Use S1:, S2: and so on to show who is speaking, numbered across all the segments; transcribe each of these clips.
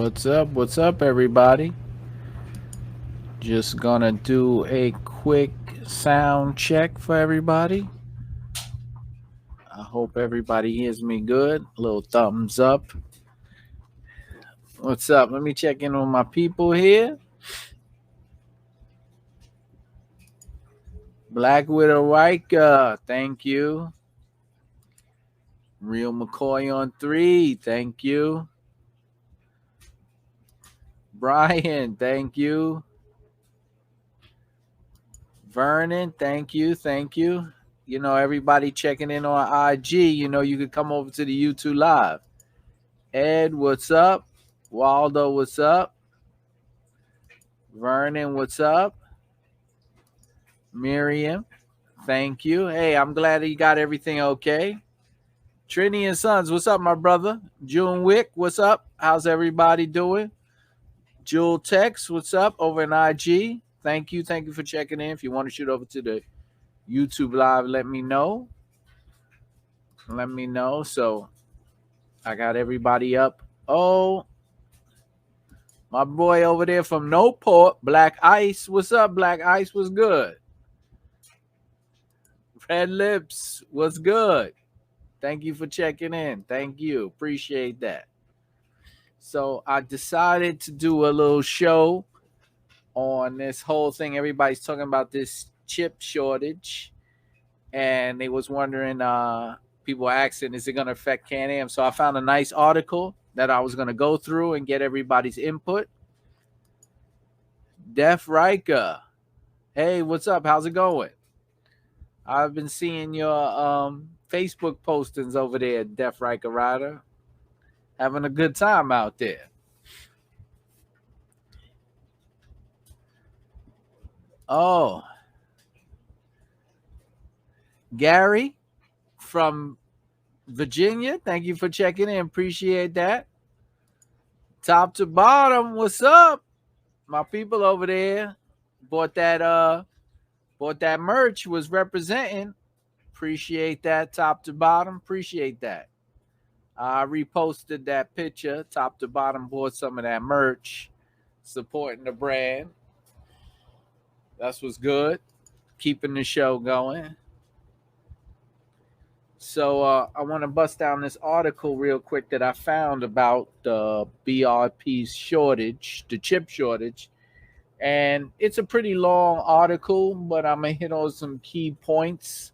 S1: What's up? What's up, everybody? Just gonna do a quick sound check for everybody. I hope everybody hears me good. A little thumbs up. What's up? Let me check in on my people here. Black Widow Ryker, thank you. Real McCoy on 3, thank you. Brian, thank you. Vernon, thank you. Thank you. Everybody checking in on IG, you could come over to the YouTube Live. Ed, what's up? Waldo, what's up? Vernon, what's up? Miriam, thank you. Hey, I'm glad that you got everything okay. Trini and Sons, what's up, my brother? June Wick, what's up? How's everybody doing? Jewel Tex, what's up over in IG? Thank you. Thank you for checking in. If you want to shoot over to the YouTube Live, let me know. Let me know. So I got everybody up. Oh, my boy over there from Newport, Black Ice. What's up, Black Ice? What's good? Red Lips, what's good? Thank you for checking in. Thank you. Appreciate that. So I decided to do a little show on this whole thing. Everybody's talking about this chip shortage. And they was wondering, people asking, is it going to affect Can-Am? So I found a nice article that I was going to go through and get everybody's input. Def Ryker. Hey, what's up? How's it going? I've been seeing your Facebook postings over there, Def Ryker Rider. Having a good time out there. Oh. Gary from Virginia, thank you for checking in. Appreciate that. Top to bottom, what's up? My people over there bought that merch, was representing. Appreciate that, top to bottom. Appreciate that. I reposted that picture, top to bottom, bought some of that merch, supporting the brand. That's what's good. Keeping the show going. So I want to bust down this article real quick that I found about the BRP's shortage, the chip shortage. And it's a pretty long article, but I'm going to hit on some key points.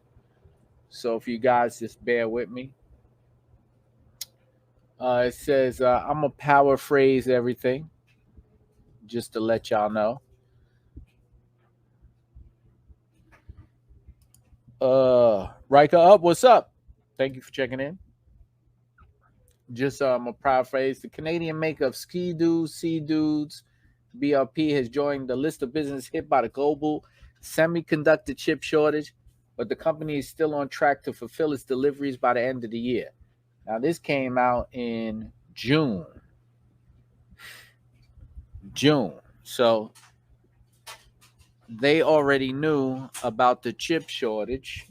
S1: So if you guys just bear with me. It says, I'm going to paraphrase everything just to let y'all know. Ryker up, what's up? Thank you for checking in. Just I'm going to paraphrase. The Canadian maker of Ski Doos, Sea Dudes, BRP has joined the list of businesses hit by the global semiconductor chip shortage, but the company is still on track to fulfill its deliveries by the end of the year. Now, this came out in June. So they already knew about the chip shortage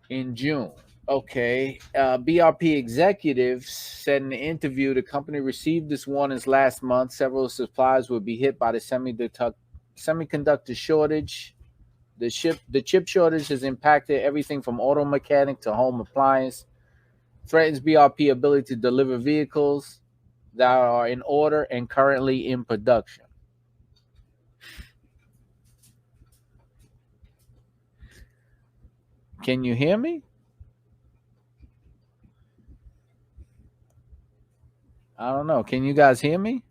S1: in June. Okay. BRP executives said in the interview the company received this warnings last month. Several suppliers would be hit by the semiconductor shortage. The chip shortage has impacted everything from auto mechanic to home appliance. Threatens BRP ability to deliver vehicles that are in order and currently in production. Can you hear me? I don't know. Can you guys hear me?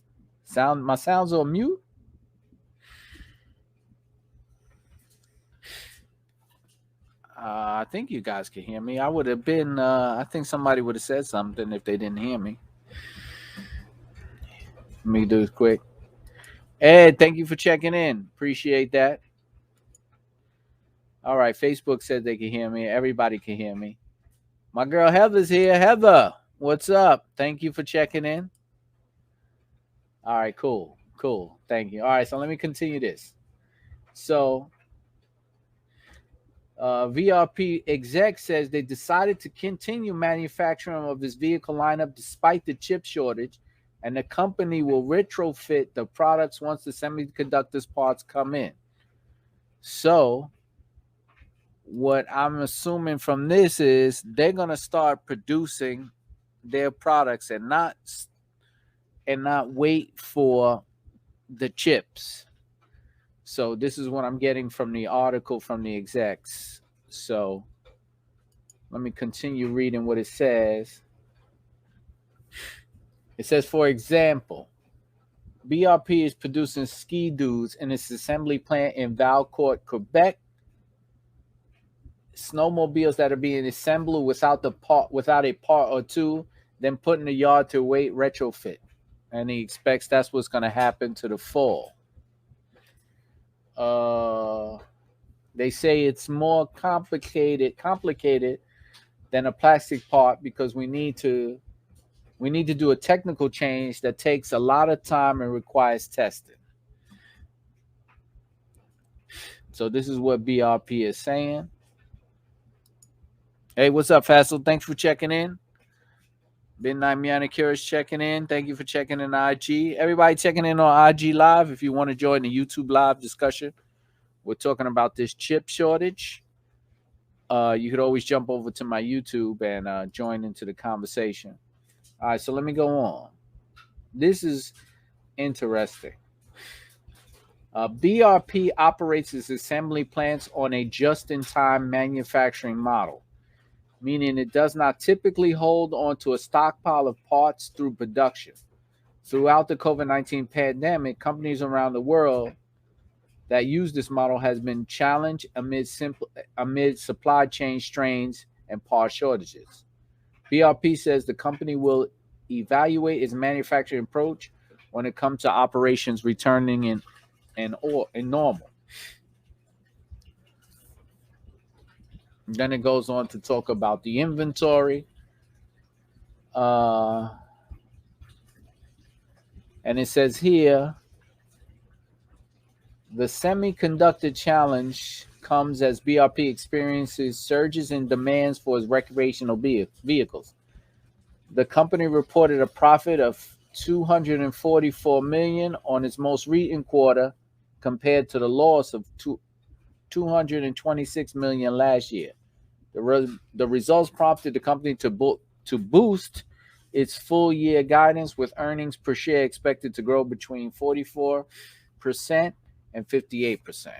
S1: My sound's on mute? I think you guys can hear me. I would have been, I think somebody would have said something if they didn't hear me. Let me do this quick. Ed, thank you for checking in. Appreciate that. All right. Facebook said they can hear me. Everybody can hear me. My girl Heather's here. Heather, what's up? Thank you for checking in. All right, cool. Thank you. All right, so let me continue this. So VRP exec says they decided to continue manufacturing of this vehicle lineup despite the chip shortage, and the company will retrofit the products once the semiconductors parts come in. So what I'm assuming from this is they're going to start producing their products and not wait for the chips. So this is what I'm getting from the article from the execs. So let me continue reading what it says. It says, for example, BRP is producing ski-doos in its assembly plant in Valcourt, Quebec. Snowmobiles that are being assembled without a part or two, then put in the yard to await retrofit. And he expects that's what's going to happen to the fall. They say it's more complicated than a plastic part because we need to do a technical change that takes a lot of time and requires testing. So this is what BRP is saying. Hey, what's up, Faisal? Thanks for checking in. Midnight Manicure is checking in. Thank you for checking in IG. Everybody checking in on IG Live. If you want to join the YouTube Live discussion, we're talking about this chip shortage. You could always jump over to my YouTube and join into the conversation. All right, so let me go on. This is interesting. BRP operates its assembly plants on a just-in-time manufacturing model, meaning it does not typically hold onto a stockpile of parts through production. Throughout the COVID-19 pandemic, companies around the world that use this model has been challenged amid supply chain strains and part shortages. BRP says the company will evaluate its manufacturing approach when it comes to operations returning in normal. And then it goes on to talk about the inventory. And it says here, the semiconductor challenge comes as BRP experiences surges in demands for its recreational vehicles. The company reported a profit of $244 million on its most recent quarter, compared to the loss of $226 million last year. The results prompted the company to boost its full year guidance, with earnings per share expected to grow between 44% and 58%.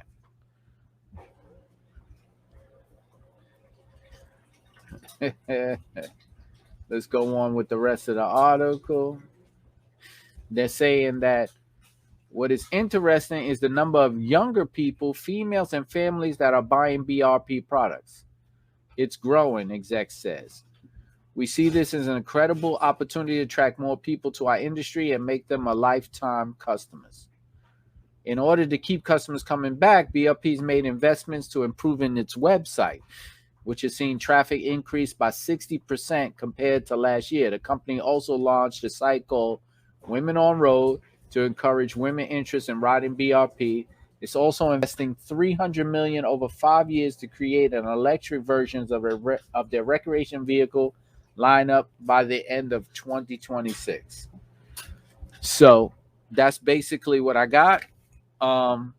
S1: Let's go on with the rest of the article. They're saying that what is interesting is the number of younger people, females, and families that are buying BRP products. It's growing, exec says. We see this as an incredible opportunity to attract more people to our industry and make them a lifetime customers. In order to keep customers coming back, BRP's made investments to improving its website, which has seen traffic increase by 60% compared to last year. The company also launched a site called Women on Road to encourage women interest in riding BRP. It's also investing $300 million over 5 years to create an electric versions of their recreation vehicle lineup by the end of 2026. So that's basically what I got. Hold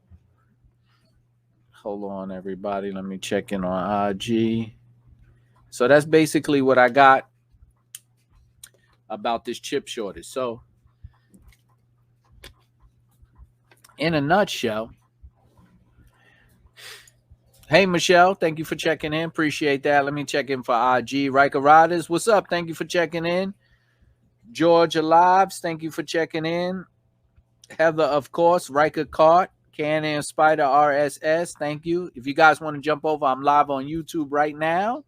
S1: on, everybody. Let me check in on IG. So that's basically what I got about this chip shortage. So in a nutshell, hey, Michelle, thank you for checking in. Appreciate that. Let me check in for IG. Ryker Riders, what's up? Thank you for checking in. Georgia Lives, thank you for checking in. Heather, of course. Ryker Cart, Can-Am Spider RSS, thank you. If you guys want to jump over, I'm live on YouTube right now.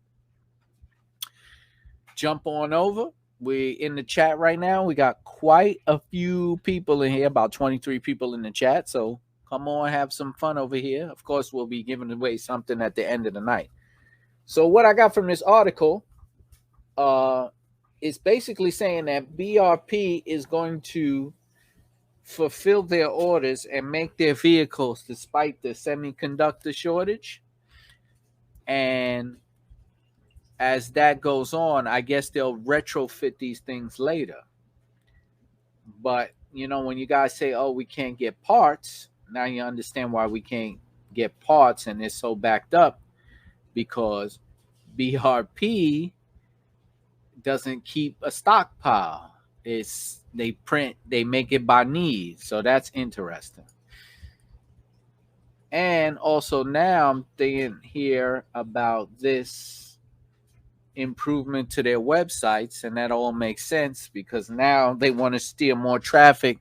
S1: Jump on over. We're in the chat right now. We got quite a few people in here, about 23 people in the chat. So come on, have some fun over here. Of course, we'll be giving away something at the end of the night. So what I got from this article is basically saying that BRP is going to fulfill their orders and make their vehicles despite the semiconductor shortage. And as that goes on, I guess they'll retrofit these things later. But, when you guys say, oh, we can't get parts, now you understand why we can't get parts and it's so backed up, because BRP doesn't keep a stockpile. They make it by need. So that's interesting. And also now I'm thinking here about this improvement to their websites, and that all makes sense because now they want to steer more traffic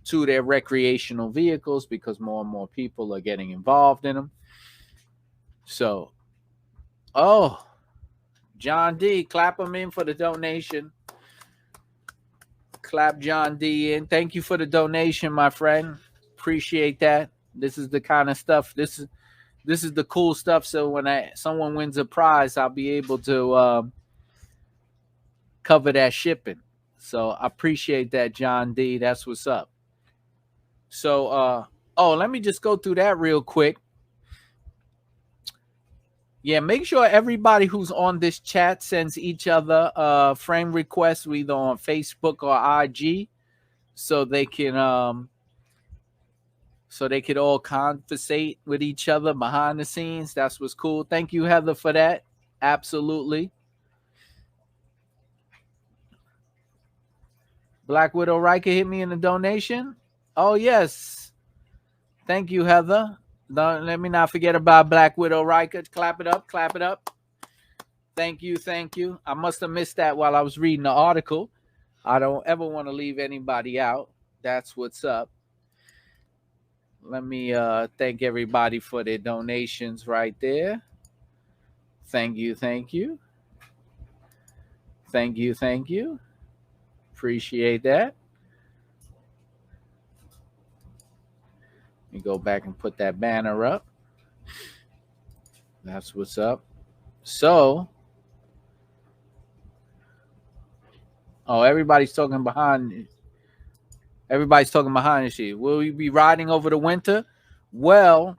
S1: to their recreational vehicles because more and more people are getting involved in them. So, John D, clap him in for the donation. Clap John D in. Thank you for the donation, my friend. Appreciate that. This is the kind of stuff. This is the cool stuff. So when someone wins a prize, I'll be able to cover that shipping. So I appreciate that, John D. That's what's up. So let me just go through that real quick. Yeah, make sure everybody who's on this chat sends each other friend requests either on Facebook or IG, so they can all conversate with each other behind the scenes. That's what's cool. Thank you, Heather, for that. Absolutely. Black Widow Ryker hit me in the donation. Oh yes, thank you, Heather. Don't let me not forget about Black Widow Ryker. Clap it up, clap it up. Thank you, thank you. I must have missed that while I was reading the article. I don't ever want to leave anybody out. That's what's up. Let me thank everybody for their donations right there. Thank you, thank you. Thank you, thank you. Appreciate that. Let me go back and put that banner up. That's what's up. So, everybody's talking behind. Everybody's talking behind the sheet. Will we be riding over the winter? Well,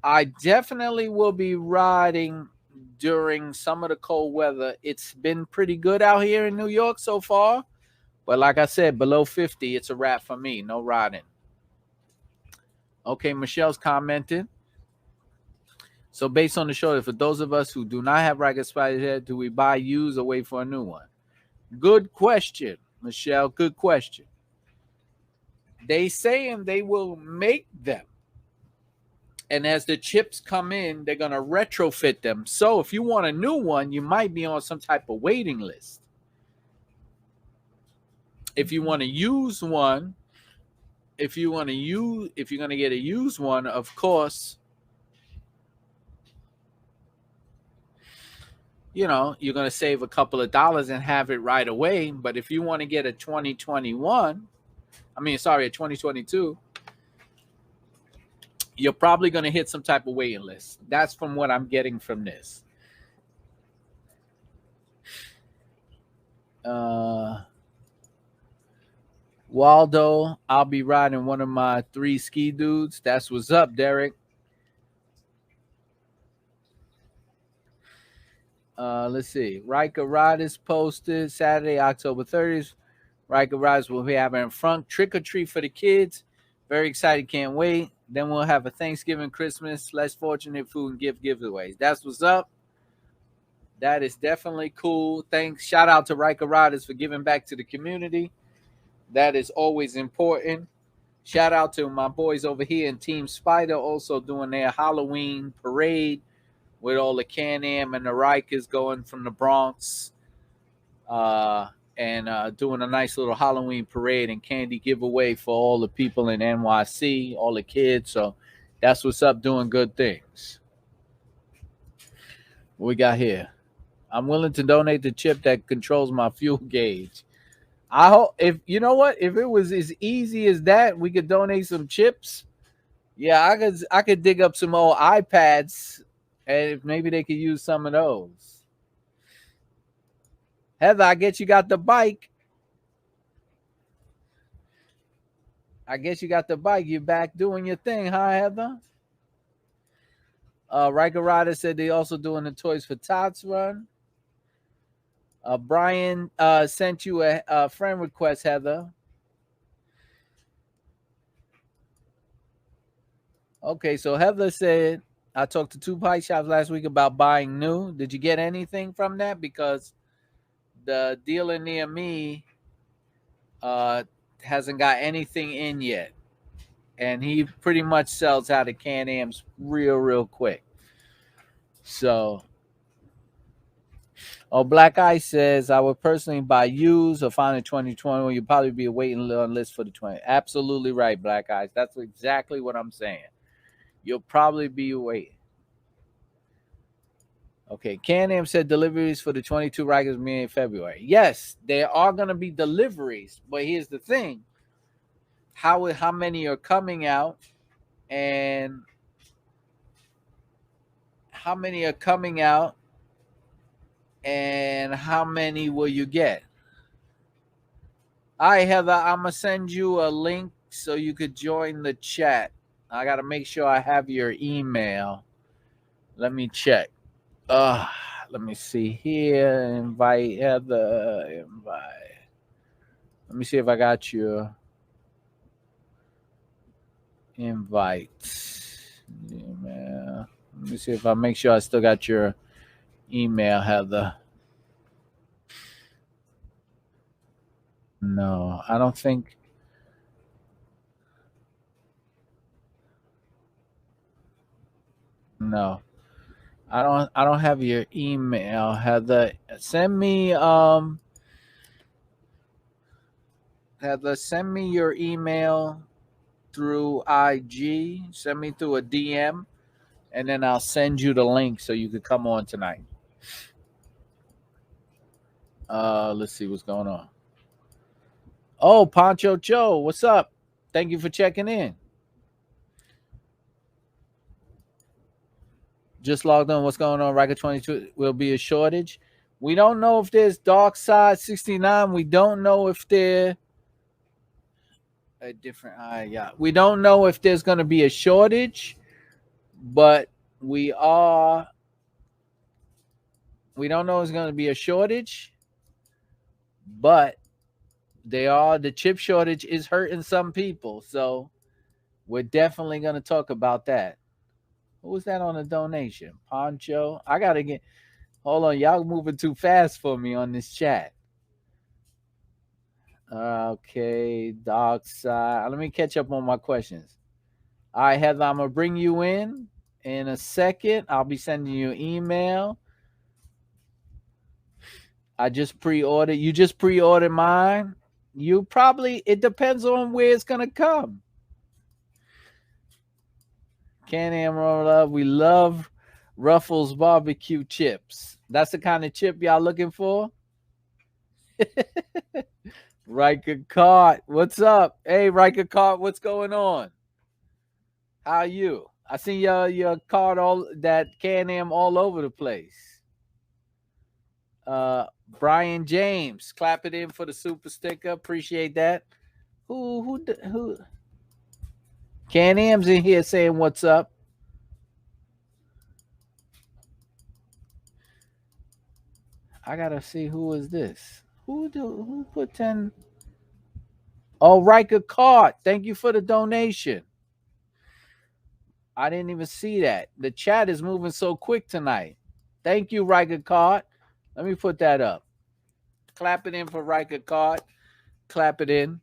S1: I definitely will be riding during some of the cold weather. It's been pretty good out here in New York so far. But like I said, below 50, it's a wrap for me. No riding. Okay, Michelle's commented. So based on the show, for those of us who do not have Ryker Spider's head, do we buy used or wait for a new one? Good question, Michelle. Good question. They saying they will make them. And as the chips come in, they're going to retrofit them. So if you want a new one, you might be on some type of waiting list. If you want to use one, if you're going to get a used one, of course, you're going to save a couple of dollars and have it right away. But if you want to get a 2022, you're probably going to hit some type of waiting list. That's from what I'm getting from this. Waldo, I'll be riding one of my 3 ski dudes. That's what's up, Derek. Let's see. Ryker Riders posted Saturday, October 30th. Ryker Riders will be having a front trick or treat for the kids. Very excited, can't wait. Then we'll have a Thanksgiving, Christmas, less fortunate food and gift giveaways. That's what's up. That is definitely cool. Thanks. Shout out to Ryker Riders for giving back to the community. That is always important. Shout out to my boys over here in Team Spider, also doing their Halloween parade with all the Can-Am and the Rikers going from the Bronx and doing a nice little Halloween parade and candy giveaway for all the people in NYC, all the kids. So that's what's up, doing good things. What we got here? I'm willing to donate the chip that controls my fuel gauge. I hope if it was as easy as that, we could donate some chips. Yeah, I could dig up some old iPads and maybe they could use some of those. Heather, I guess you got the bike. You back doing your thing, huh, Heather? Ryker Rider said they also doing the Toys for Tots run. Brian sent you a friend request, Heather. Okay, so Heather said, I talked to 2 bike shops last week about buying new. Did you get anything from that? Because the dealer near me hasn't got anything in yet. And he pretty much sells out of Can-Am's real quick. So, Black Ice says, I would personally buy used or find in 2020. You'll probably be waiting on list for the 20. Absolutely right, Black Ice. That's exactly what I'm saying. You'll probably be waiting. Okay, Can-Am said deliveries for the 22 Rikers will be in February. Yes, there are going to be deliveries, but here's the thing. How many are coming out and how many are coming out and how many will you get? All right, Heather, I'm going to send you a link so you could join the chat. I got to make sure I have your email. Let me check. Let me see here. Invite Heather. Invite. Let me see if I got your invite. Email. Let me see if I make sure I still got your email, Heather. No, I don't think. No, I don't have your email, Heather. Send me Heather, send me your email through IG. Send me through a DM, and then I'll send you the link so you could come on tonight. Let's see what's going on. Oh, Poncho Joe, what's up? Thank you for checking in. Just logged on. What's going on? Ryker 22 will be a shortage. We don't know if there's Dark Side 69. We don't know if they're a different yeah. We don't know if there's going to be a shortage, but we don't know it's going to be a shortage, but the chip shortage is hurting some people. So we're definitely going to talk about that. Who was that on a donation? Poncho. I got to get, hold on. Y'all moving too fast for me on this chat. Okay, Dark Side. Let me catch up on my questions. All right, Heather, I'm going to bring you in a second. I'll be sending you an email. I just pre-ordered. You just pre-ordered mine. You probably, it depends on where it's going to come. Can-Am love. We love Ruffles barbecue chips. That's the kind of chip y'all looking for? Ryker Cart, what's up? Hey, Ryker Cart, what's going on? How are you? I see your card all that Can-Am all over the place. Brian James, clap it in for the super sticker. Appreciate that. Who? Can-Am's in here saying what's up. I gotta see who is this. Who put 10? Oh, Ryker Cart. Thank you for the donation. I didn't even see that. The chat is moving so quick tonight. Thank you, Ryker Cart. Let me put that up. Clap it in for Ryker Cart. Clap it in.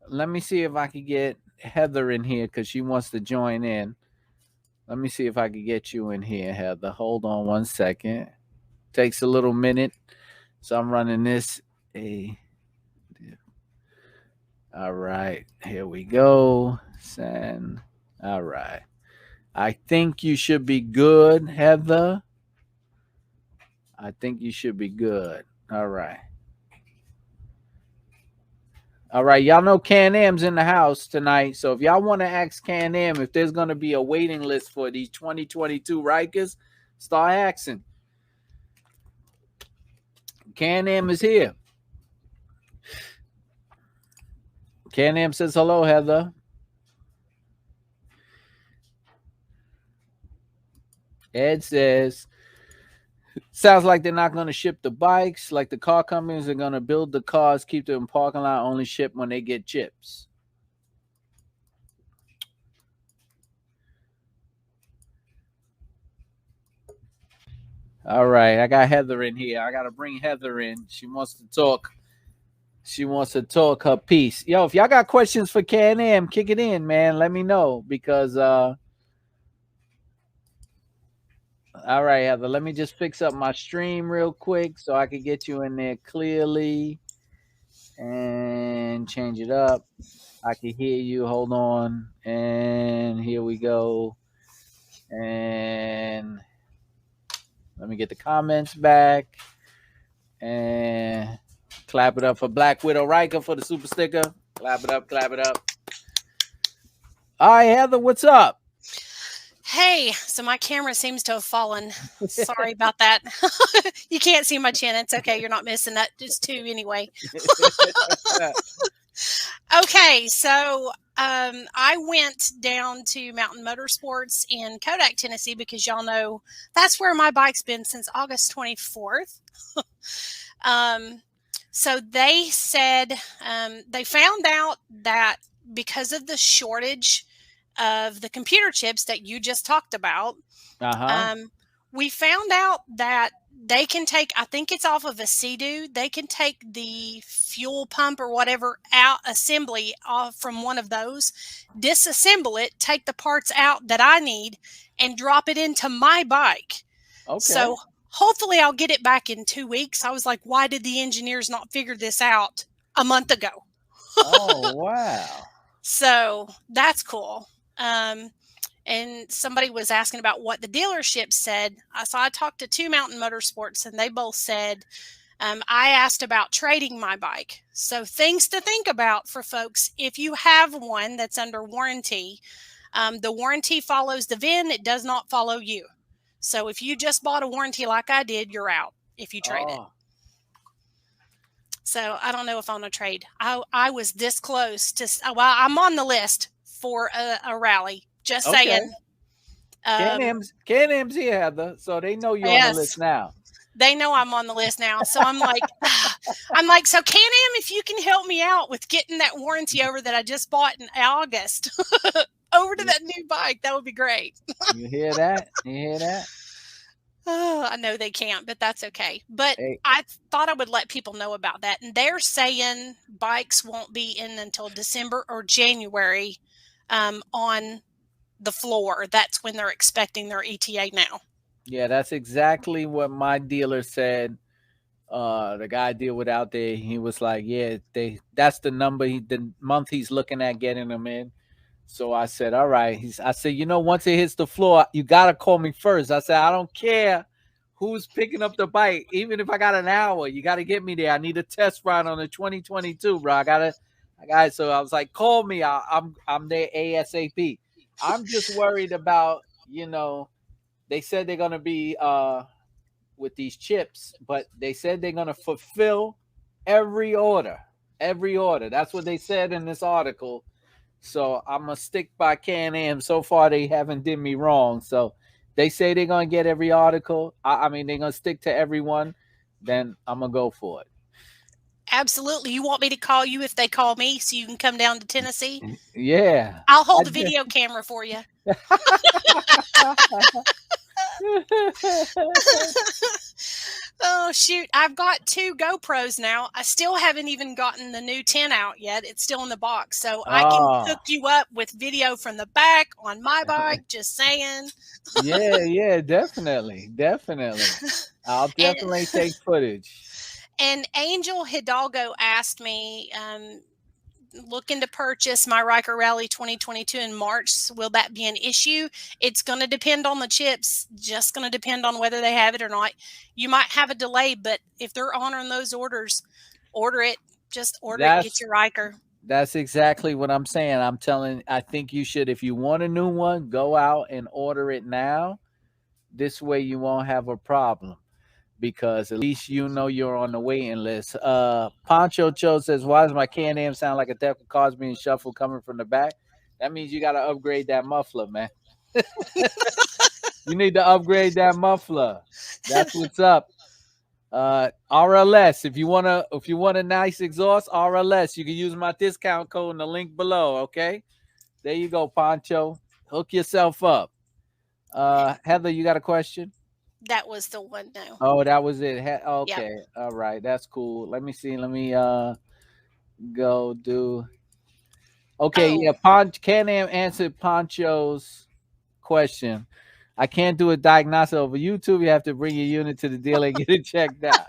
S1: Let me see if I can get Heather in here because she wants to join in. Let me see if I can get you in here, Heather. Hold on one second. Takes a little minute. So I'm running this. All right. Here we go. Send. All right. I think you should be good, Heather. I think you should be good. All right. All right. Y'all know Can-Am's in the house tonight. So if y'all want to ask Can-Am if there's going to be a waiting list for these 2022 Rikers, start asking. Can-Am is here. Can-Am says hello, Heather. Ed says, sounds like they're not going to ship the bikes. Like the car companies are going to build the cars, keep them in parking lot, only ship when they get chips. All right, I got Heather in here. I got to bring Heather in. She wants to talk. She wants to talk her piece. Yo, if y'all got questions for Can-Am, kick it in, man. Let me know because all right, Heather, let me just fix up my stream real quick so I can get you in there clearly and change it up. I can hear you. Hold on. And here we go. And let me get the comments back. And clap it up for Black Widow Ryker for the super sticker. Clap it up, clap it up. All right, Heather, what's up?
S2: Hey, so my camera seems to have fallen. Sorry about that. You can't see my chin. It's okay. You're not missing that. Just two anyway. Okay, so I went down to Mountain Motorsports in Kodak, Tennessee, because y'all know that's where my bike's been since August 24th. So they said they found out that because of the shortage of the computer chips that you just talked about, we found out that they can take, I think it's off of a Sea-Doo, they can take the fuel pump or whatever out assembly off from one of those, disassemble it, take the parts out that I need, and drop it into my bike. Okay. So hopefully I'll get it back in 2 weeks. I was like, why did the engineers not figure this out a month ago?
S1: Oh, wow.
S2: So that's cool. And somebody was asking about what the dealership said. So I talked to two Mountain Motorsports, and they both said, I asked about trading my bike. So things to think about for folks. If you have one that's under warranty, the warranty follows the VIN. It does not follow you. So if you just bought a warranty like I did, you're out if you trade it. So I don't know if I'm going to trade. I was this close to, well, I'm on the list for a rally. Just saying.
S1: Can-Am's here, Heather, so they know you're on the list now.
S2: They know I'm on the list now. So I'm like, so Can-Am, if you can help me out with getting that warranty over that I just bought in August over to that new bike, that would be great.
S1: You hear that? You hear that?
S2: Oh, I know they can't, but that's okay. But I thought I would let people know about that. And they're saying bikes won't be in until December or January on the floor. That's when they're expecting their ETA now.
S1: Yeah, that's exactly what my dealer said. The guy I deal with out there, he was like, yeah, that's the number, the month he's looking at getting them in. So I said, all right. I said, once it hits the floor, you got to call me first. I said, I don't care who's picking up the bike. Even if I got an hour, you got to get me there. I need a test ride on the 2022, bro. So I was like, call me. I'm there ASAP. I'm just worried about, they said they're going to be with these chips, but they said they're going to fulfill every order. That's what they said in this article. So I'm going to stick by Can-Am. So far, they haven't did me wrong. So they say they're going to get every article. I mean, they're going to stick to everyone. Then I'm going to go for it.
S2: Absolutely. You want me to call you if they call me so you can come down to Tennessee?
S1: Yeah.
S2: I'll hold the video camera for you. Oh, shoot. I've got 2 GoPros now. I still haven't even gotten the new 10 out yet. It's still in the box. So I can hook you up with video from the back on my bike. Just saying.
S1: Yeah, definitely. I'll definitely take footage.
S2: And Angel Hidalgo asked me, looking to purchase my Ryker Rally 2022 in March. Will that be an issue? It's going to depend on the chips. Just going to depend on whether they have it or not. You might have a delay, but if they're honoring those orders, order it. Just order it. Get your Ryker.
S1: That's exactly what I'm saying. I think you should, if you want a new one, go out and order it now. This way you won't have a problem. Because at least you're on the waiting list. Poncho Cho says, why does my Can-Am sound like a deck of cards being shuffled coming from the back? That means you got to upgrade that muffler, man. You need to upgrade that muffler. That's what's up. RLS. If you want a nice exhaust, RLS. You can use my discount code in the link below. Okay. There you go, Poncho. Hook yourself up. Heather, you got a question?
S2: That was the one. No.
S1: Oh, that was it.
S2: Yep.
S1: Okay. All right. That's cool. Let me see. Let me go do. Okay,
S2: Oh,
S1: yeah. Can-Am answered Poncho's question. I can't do a diagnosis over YouTube. You have to bring your unit to the dealer and get it checked out.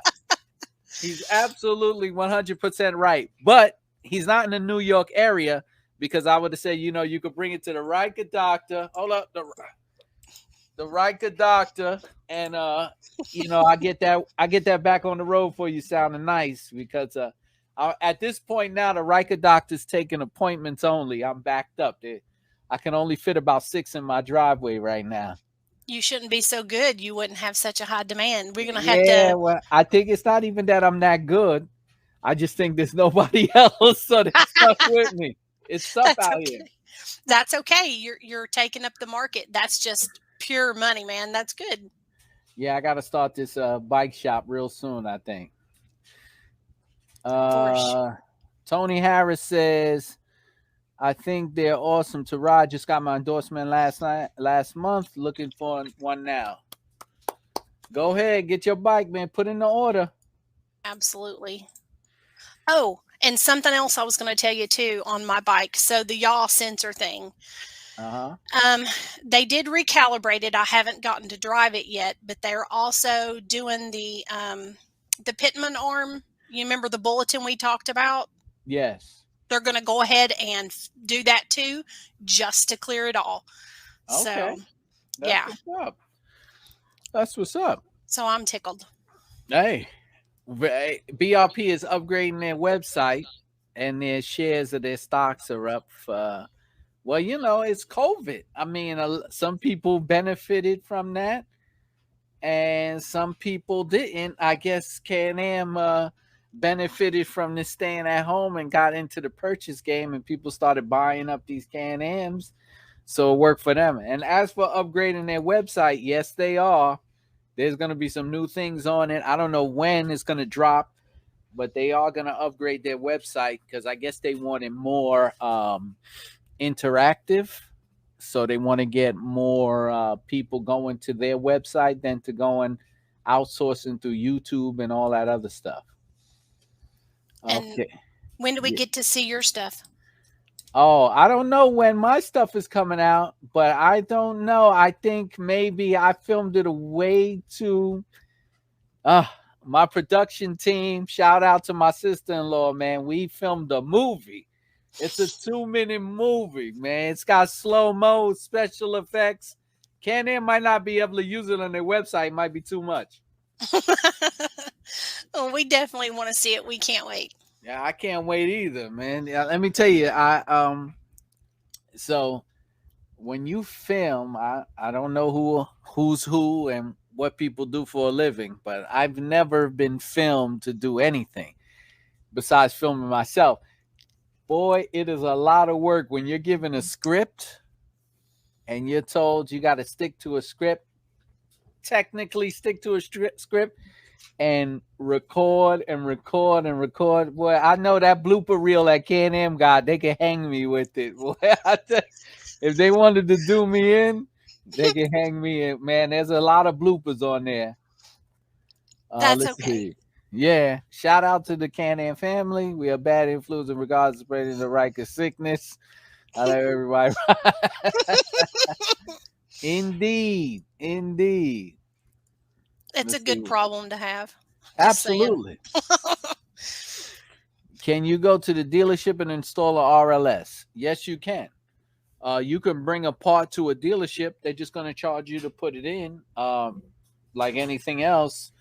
S1: He's absolutely 100% right. But he's not in the New York area because I would have said, you could bring it to the Ryker doctor. Hold up, the Ryker doctor, and I get that back on the road for you, sounding nice because at this point now the Ryker doctor's taking appointments only. I'm backed up. I can only fit about 6 in my driveway right now.
S2: you shouldn't be so good. You wouldn't have such a high demand. We're gonna have
S1: Yeah,
S2: to.
S1: well, I think it's not even that I'm that good. I just think there's nobody else, so they're stuck with me. It's tough
S2: That's
S1: out here.
S2: okay. That's okay. You're taking up the market. That's just pure money, man. That's good.
S1: Yeah, I got to start this bike shop real soon, I think.
S2: For sure.
S1: Tony Harris says, I think they're awesome to ride. Just got my endorsement last month. Looking for one now. Go ahead, get your bike, man. Put in the order.
S2: Absolutely. Oh, and something else I was going to tell you too on my bike. So the yaw sensor thing.
S1: Uh-huh.
S2: They did recalibrate it. I haven't gotten to drive it yet, but they're also doing the Pitman arm. You remember the bulletin we talked about?
S1: Yes.
S2: They're going to go ahead and do that too, just to clear it all.
S1: Okay.
S2: So,
S1: That's
S2: yeah.
S1: what's up. That's what's up.
S2: So I'm tickled.
S1: Hey, BRP is upgrading their website, and their shares of their stocks are up. Well, it's COVID. I mean, some people benefited from that, and some people didn't. I guess Can-Am benefited from this staying at home and got into the purchase game, and people started buying up these Can-Ams, so it worked for them. And as for upgrading their website, yes, they are. There's going to be some new things on it. I don't know when it's going to drop, but they are going to upgrade their website because I guess they wanted more interactive. So they want to get more people going to their website than to going outsourcing through YouTube and all that other stuff.
S2: Okay. And when do we get to see your stuff?
S1: Oh, I don't know when my stuff is coming out, but I don't know. I think maybe I filmed it way too. My production team, shout out to my sister-in-law, man. We filmed a movie. It's a 2-minute movie, man. It's got slow-mo, special effects. Can-Am might not be able to use it on their website. It might be too much.
S2: Well, we definitely want to see it. We can't wait.
S1: Yeah, I can't wait either, man. Let me tell you, so when you film, I don't know who's who and what people do for a living, but I've never been filmed to do anything besides filming myself. Boy, it is a lot of work when you're given a script and you're told you got to stick to a script, technically stick to a script, and record and record and record. Boy, I know that blooper reel that Can-Am got, they can hang me with it. Boy, if they wanted to do me in, they can hang me in. Man, there's a lot of bloopers on there.
S2: That's okay. See.
S1: Yeah. Shout out to the Can-Am family. We are bad influence in regards to spreading the Ryker sickness. I let everybody. Indeed.
S2: It's a good problem to have.
S1: Absolutely. Can you go to the dealership and install a RLS? Yes, you can. You can bring a part to a dealership. They're just going to charge you to put it in. Like anything else,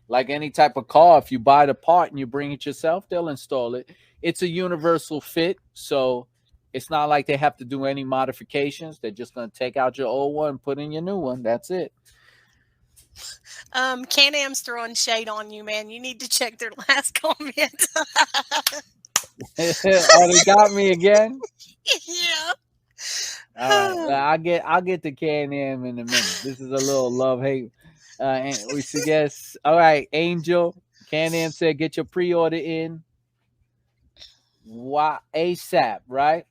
S1: like any type of car, if you buy the part and you bring it yourself, they'll install it. It's a universal fit, so it's not like they have to do any modifications. They're just going to take out your old one and put in your new one. That's it.
S2: Can-Am's throwing shade on you, man. You need to check their last comment.
S1: Oh, they got me again?
S2: Yeah.
S1: All right. I'll get to Can-Am in a minute. This is a little love hate. And we suggest. All right, Angel. Can-Am said get your pre-order in. Why ASAP, right?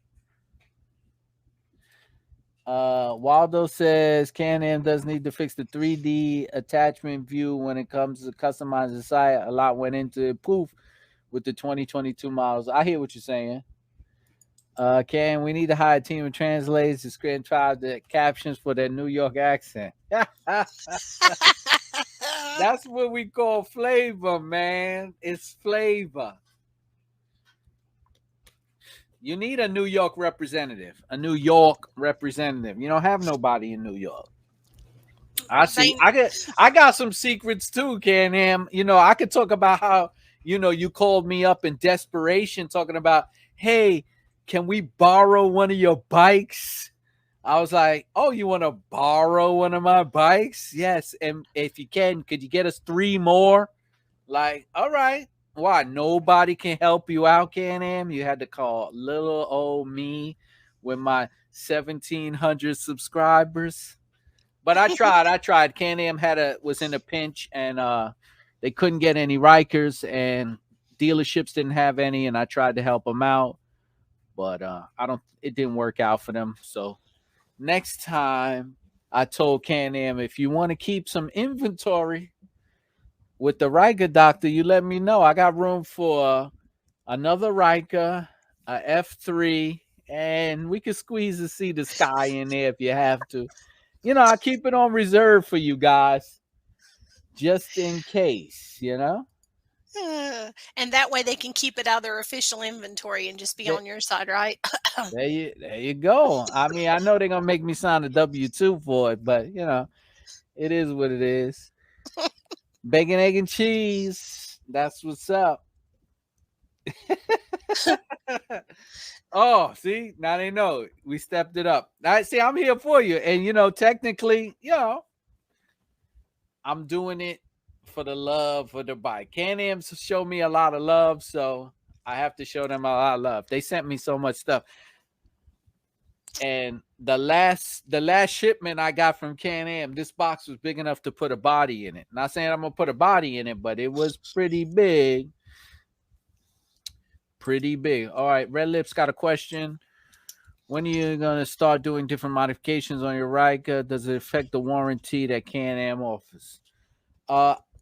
S1: Waldo says Can-Am does need to fix the 3D attachment view when it comes to customizing the site. A lot went into it. Poof with the 2022 models. I hear what you're saying. Can we need to hire a team of translators to transcribe the captions for their New York accent? That's what we call flavor, man. It's flavor. You need a New York representative. A New York representative. You don't have nobody in New York. I see. I got some secrets too, Can-Am. You know, I could talk about how, you know, you called me up in desperation talking about, hey, can we borrow one of your bikes? I was like, oh, you want to borrow one of my bikes? Yes. And if you can, could you get us 3 more? Like, all right. Why? Nobody can help you out, Can-Am? You had to call little old me with my 1,700 subscribers. But I tried. Can-Am was in a pinch, and they couldn't get any Rykers, and dealerships didn't have any, and I tried to help them out, but it didn't work out for them. So next time, I told Can-Am, if you want to keep some inventory with the Ryker doctor, you let me know. I got room for another Ryker, a F3, and we can squeeze the Sea to Sky in there if you have to. You know, I keep it on reserve for you guys, just in case, you know?
S2: And that way they can keep it out of their official inventory and just be on your side, right?
S1: There you go. I mean, I know they're going to make me sign a W-2 for it, but, you know, it is what it is. Bacon, egg, and cheese. That's what's up. Oh, see, now they know we stepped it up. See, I'm here for you, and you know, technically, you know, I'm doing it for the love for the bike. Can-Am show me a lot of love, so I have to show them a lot of love. They sent me so much stuff, and the last shipment I got from Can-Am, this box was big enough to put a body in it. Not saying I'm gonna put a body in it, but it was pretty big. Pretty big. All right, Red Lips got a question. When are you going to start doing different modifications on your Ryker? Does it affect the warranty that Can-Am offers?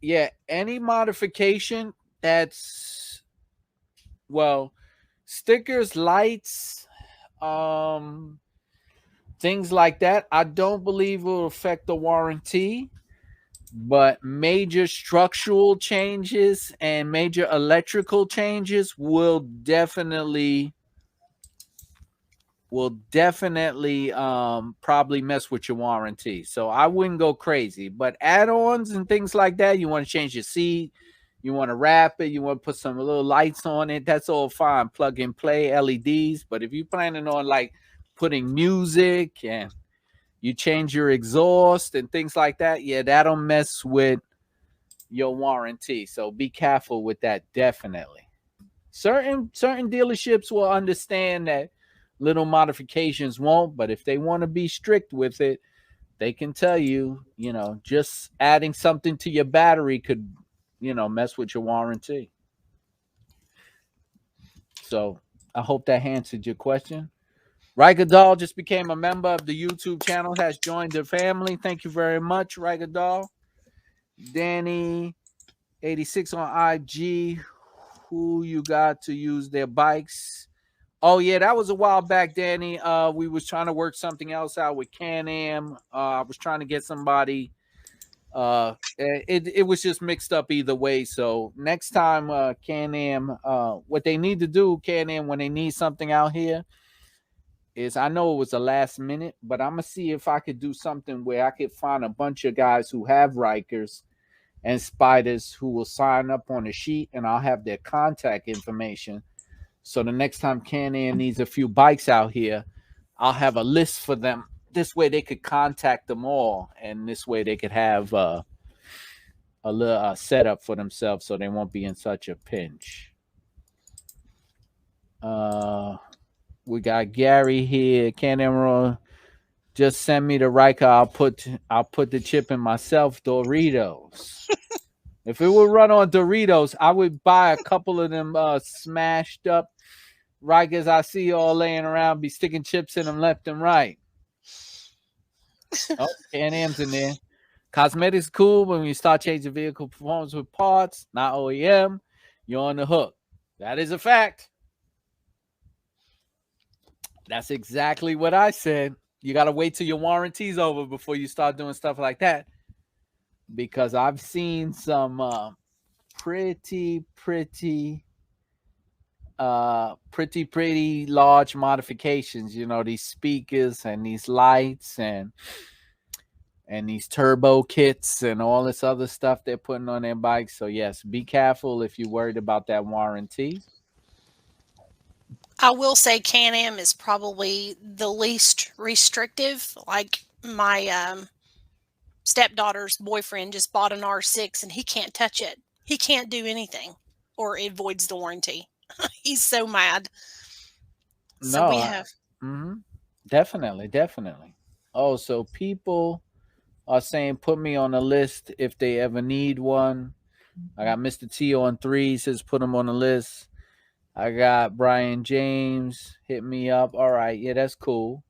S1: Yeah, any modification that's, well, stickers, lights, things like that, I don't believe will affect the warranty. But major structural changes and major electrical changes will definitely probably mess with your warranty. So I wouldn't go crazy. But add-ons and things like that, you want to change your seat, you want to wrap it, you want to put some little lights on it, that's all fine. Plug and play LEDs. But if you're planning on like putting music and you change your exhaust and things like that, yeah, that'll mess with your warranty. So be careful with that, definitely. Certain dealerships will understand that little modifications won't, but if they want to be strict with it, they can tell you, you know, just adding something to your battery could, you know, mess with your warranty. So I hope that answered your question. Ryker Doll just became a member of the YouTube channel, has joined the family. Thank you very much, Ryker Doll. Danny 86 on IG. Who you got to use their bikes? Oh yeah, that was a while back, Danny. We was trying to work something else out with Can-Am. I was trying to get somebody. It was just mixed up either way. So next time, Can-Am, what they need to do, Can-Am, when they need something out here, is I know it was a last minute, but I'm gonna see if I could do something where I could find a bunch of guys who have Rykers and Spiders who will sign up on a sheet, and I'll have their contact information. So the next time Can-Am needs a few bikes out here, I'll have a list for them. This way they could contact them all, and this way they could have a little setup for themselves so they won't be in such a pinch. We got Gary here. Can-Am Just send me the Ryker. I'll put the chip in myself. Doritos. If it would run on Doritos, I would buy a couple of them smashed up Rikers I see all laying around, be sticking chips in them left and right. Oh, Can-Am's in there. Cosmetics cool, but when you start changing vehicle performance with parts, not OEM, you're on the hook. That is a fact. That's exactly what I said. You got to wait till your warranty's over before you start doing stuff like that. Because I've seen some pretty large modifications, these speakers and these lights and these turbo kits and all this other stuff they're putting on their bikes. So yes, be careful if you're worried about that warranty.
S2: I will say Can-Am is probably the least restrictive. Like my stepdaughter's boyfriend just bought an R6 and he can't touch it. He can't do anything or it voids the warranty. He's so mad. So we have.
S1: Definitely. Oh, so people are saying put me on a list if they ever need one. I got Mr. T on 3 says put him on the list. I got Brian James hit me up. All right, yeah, that's cool.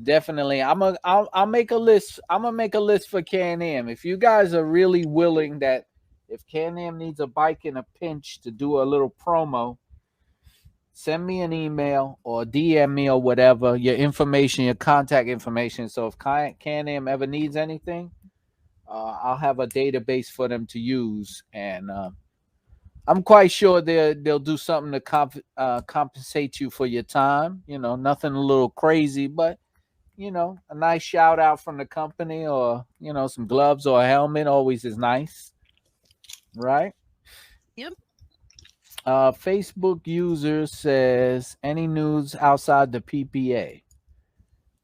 S1: Definitely, I'll make a list. I'm gonna make a list for Can-Am. If you guys are really willing that if Can-Am needs a bike in a pinch to do a little promo, send me an email or DM me or whatever, your information, your contact information. So if Can-Am ever needs anything, I'll have a database for them to use, and I'm quite sure they'll do something to compensate you for your time. Nothing a little crazy, but a nice shout out from the company, or some gloves or a helmet always is nice, right?
S2: Yep.
S1: Facebook user says any news outside the PPA?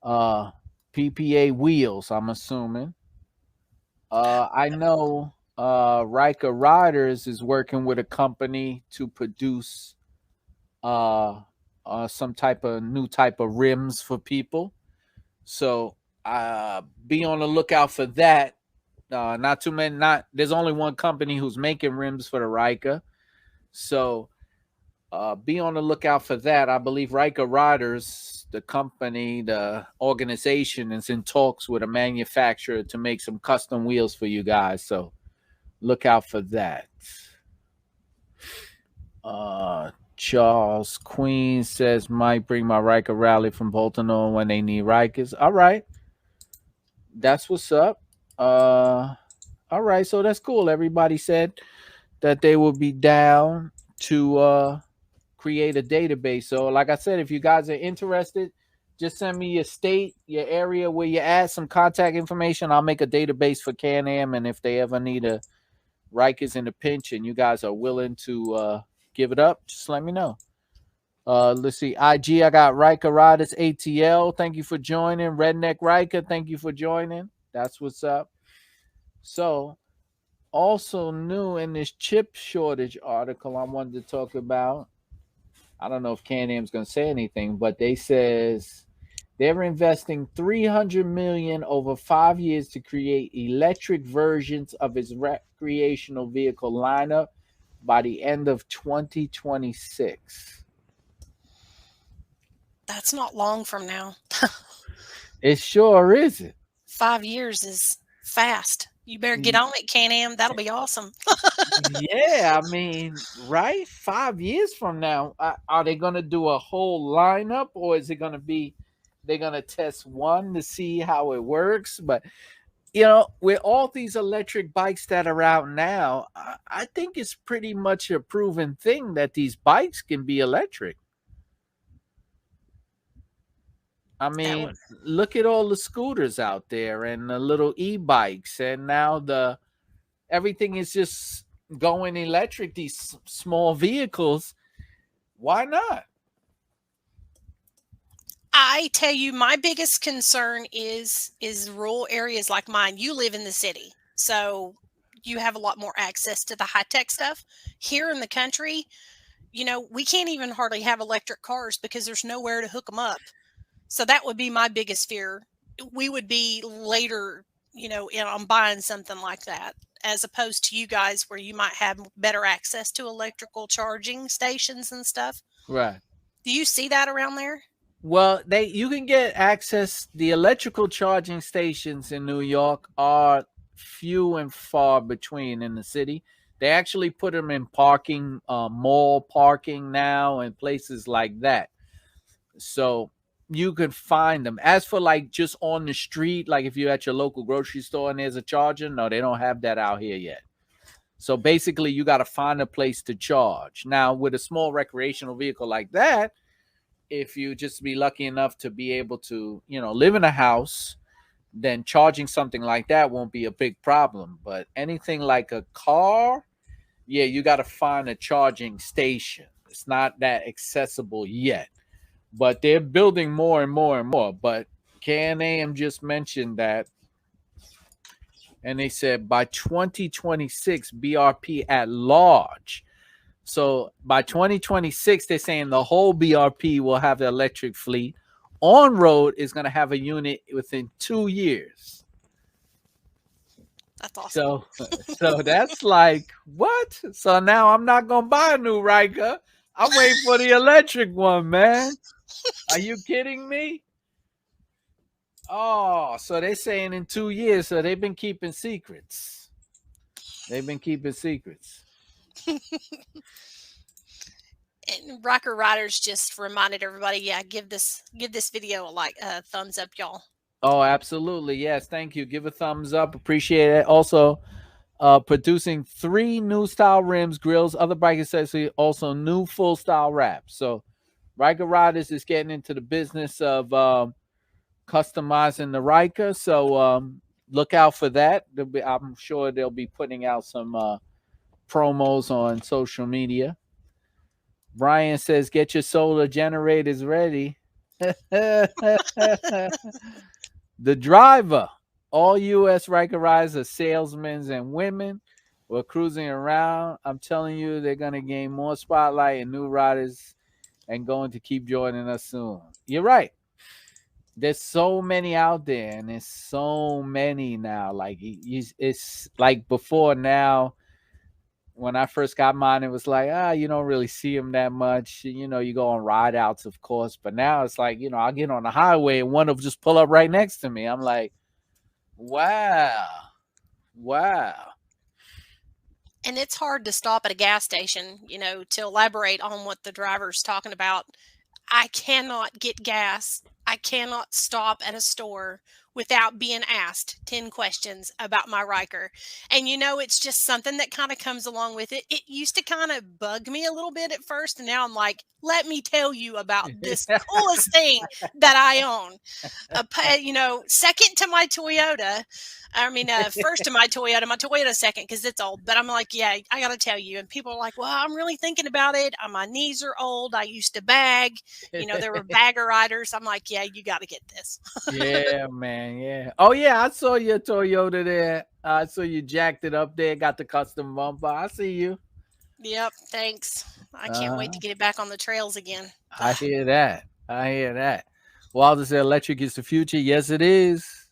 S1: PPA wheels, I'm assuming. I know Ryker Riders is working with a company to produce some new type of rims for people. So be on the lookout for that. Not too many. There's only one company who's making rims for the Ryker. So be on the lookout for that. I believe Ryker Riders, the company, the organization, is in talks with a manufacturer to make some custom wheels for you guys. So look out for that. Charles Queen says might bring my Ryker Rally from Baltimore when they need Rikers. All right. That's what's up. All right, so that's cool. Everybody said that they will be down to create a database. So like I said, if you guys are interested, just send me your state, your area where you at, some contact information. I'll make a database for Can-Am, and if they ever need a Rikers in a pinch and you guys are willing to give it up, just let me know. Let's see. IG, I got Ryker Riders ATL. Thank you for joining. Redneck Ryker, thank you for joining. That's what's up. So, also new in this chip shortage article I wanted to talk about. I don't know if Can-Am's going to say anything, but they says they're investing $300 million over 5 years to create electric versions of its recreational vehicle lineup by the end of 2026.
S2: That's not long from now.
S1: It sure isn't.
S2: 5 years is fast. You better get on it, Can-Am. That'll be awesome.
S1: Yeah, I mean, right? 5 years from now, are they going to do a whole lineup, or is it going to be they're going to test one to see how it works? But with all these electric bikes that are out now, I think it's pretty much a proven thing that these bikes can be electric. I mean, look at all the scooters out there and the little e-bikes, and now everything is just going electric. These small vehicles, why not?
S2: I tell you, my biggest concern is rural areas like mine. You live in the city, so you have a lot more access to the high-tech stuff. Here in the country, we can't even hardly have electric cars because there's nowhere to hook them up. So that would be my biggest fear. We would be later, on buying something like that, as opposed to you guys where you might have better access to electrical charging stations and stuff.
S1: Right.
S2: Do you see that around there?
S1: Well, you can get access. The electrical charging stations in New York are few and far between in the city. They actually put them in parking, mall parking now, and places like that. So you can find them. As for like just on the street, like if you're at your local grocery store and there's a charger, no, they don't have that out here yet. So basically, you got to find a place to charge. Now, with a small recreational vehicle like that, if you just be lucky enough to be able to, live in a house, then charging something like that won't be a big problem. But anything like a car, yeah, you got to find a charging station. It's not that accessible yet, but they're building more and more and more. But K&AM just mentioned that, and they said by 2026, BRP at large. So by 2026, they're saying the whole BRP will have the electric fleet. On road is going to have a unit within 2 years.
S2: That's awesome.
S1: So that's like what? So now I'm not going to buy a new Ryker. I'm waiting for the electric one, man. Are you kidding me? Oh, so they're saying in 2 years. So they've been keeping secrets. They've been keeping secrets.
S2: And Ryker Riders just reminded everybody, yeah, give this video a thumbs up, y'all.
S1: Oh, absolutely. Yes, thank you. Give a thumbs up. Appreciate it. Also, producing 3 new style rims, grills, other bike accessories, also new full style wraps. So Ryker Riders is getting into the business of customizing the Ryker. So look out for that. I'm sure they'll be putting out some promos on social media. Brian says, get your solar generators ready. The driver, all U.S. Ryker riders are salesmen and women. We're cruising around. I'm telling you, they're going to gain more spotlight and new riders and going to keep joining us soon. You're right. There's so many out there, and there's so many now. Like it's like before now. When I first got mine, it was like, you don't really see them that much. You go on ride outs, of course. But now it's like, I'll get on the highway and one will just pull up right next to me. I'm like, wow.
S2: And it's hard to stop at a gas station, to elaborate on what the driver's talking about. I cannot get gas. I cannot stop at a store without being asked 10 questions about my Ryker. And it's just something that kind of comes along with it. It used to kind of bug me a little bit at first. And now I'm like, let me tell you about this coolest thing that I own. Second to my Toyota. First to my Toyota second because it's old. But I'm like, yeah, I got to tell you. And people are like, well, I'm really thinking about it. My knees are old. I used to bag. There were bagger riders. I'm like, yeah, you got to get this.
S1: Yeah, man. Yeah. Oh, yeah. I saw your Toyota there. I saw you jacked it up there. Got the custom bumper. I see you.
S2: Yep. Thanks. I can't wait to get it back on the trails again.
S1: I hear that. Walter said electric is the future. Yes, it is.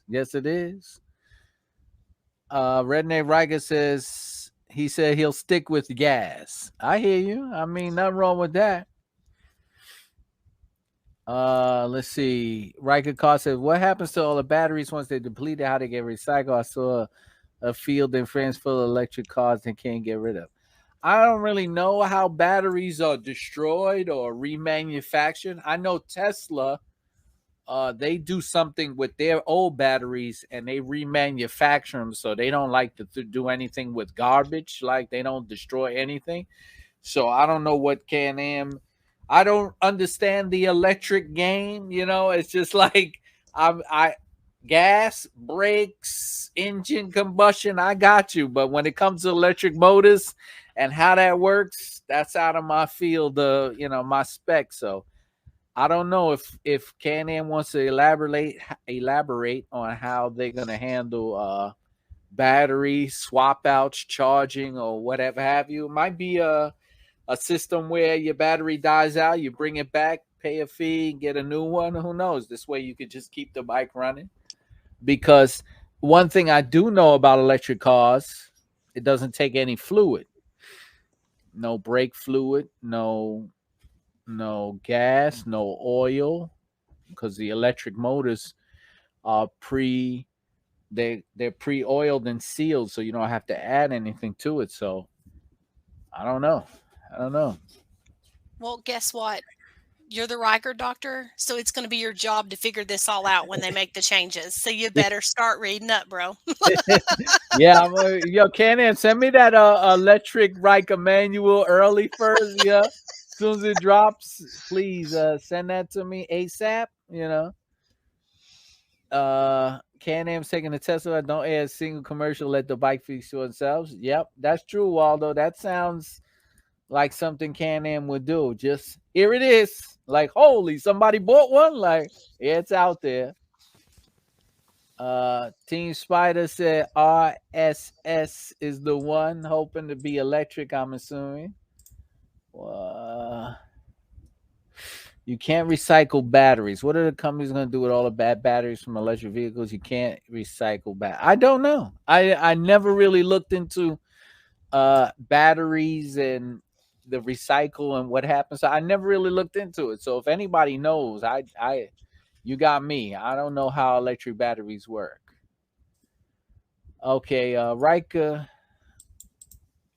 S1: Redneck Ryker says he said he'll stick with gas. I hear you. Nothing wrong with that. Let's see. Ryker Car says, what happens to all the batteries once they're depleted? How they get recycled? I saw a field in France full of electric cars they can't get rid of. I don't really know how batteries are destroyed or remanufactured. I know Tesla, they do something with their old batteries and they remanufacture them, so they don't like to do anything with garbage. Like they don't destroy anything. So I don't know what Can-Am. I don't understand the electric game. It's just like I gas, brakes, engine combustion. I got you, but when it comes to electric motors and how that works, that's out of my field. My spec. So I don't know if Can-Am wants to elaborate on how they're gonna handle battery swap outs, charging, or whatever have you. It might be a system where your battery dies out, you bring it back, pay a fee, get a new one. Who knows? This way you could just keep the bike running. Because one thing I do know about electric cars, it doesn't take any fluid. No brake fluid, no gas, no oil, because the electric motors are they're pre-oiled and sealed, so you don't have to add anything to it. So I don't know. I don't know.
S2: Well, guess what? You're the Ryker doctor, so it's going to be your job to figure this all out when they make the changes. So you better start reading up, bro.
S1: Yeah, yo, Can-Am, send me that electric Ryker manual early first. Yeah, as soon as it drops, please send that to me ASAP. Can-Am's taking a Tesla. Don't add a single commercial. Let the bike fix themselves. Yep, that's true, Waldo. That sounds like something Can-Am would do. Just here it is. Like, holy, somebody bought one. Like, yeah, it's out there. Team Spider said RSS is the one, hoping to be electric, I'm assuming. You can't recycle batteries. What are the companies going to do with all the bad batteries from electric vehicles? You can't recycle I don't know. I never really looked into batteries and the recycle and what happens. So I never really looked into it. So if anybody knows, you got me. I don't know how electric batteries work. Okay, Ryker.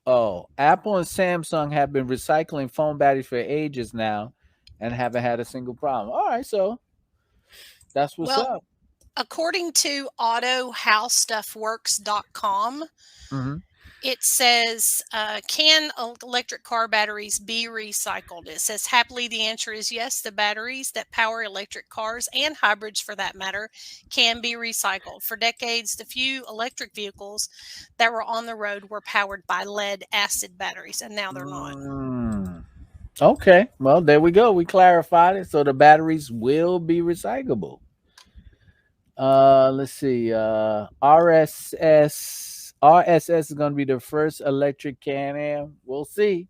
S1: Oh, Apple and Samsung have been recycling phone batteries for ages now and haven't had a single problem. All right, so that's what's up.
S2: According to autohowstuffworks.com, it says, can electric car batteries be recycled? It says, happily, the answer is yes. The batteries that power electric cars and hybrids, for that matter, can be recycled. For decades, the few electric vehicles that were on the road were powered by lead acid batteries, and now they're not.
S1: Okay, well, there we go. We clarified it. So the batteries will be recyclable. Let's see. RSS is going to be the first electric Can-Am. We'll see.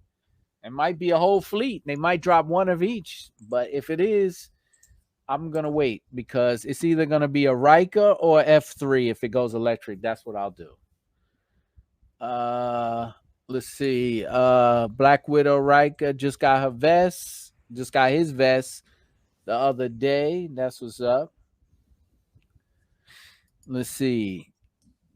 S1: It might be a whole fleet. They might drop one of each. But if it is, I'm going to wait because it's either going to be a Ryker or F3 if it goes electric. That's what I'll do. Let's see. Black Widow Ryker just got her vest. Just got his vest the other day. That's what's up. Let's see.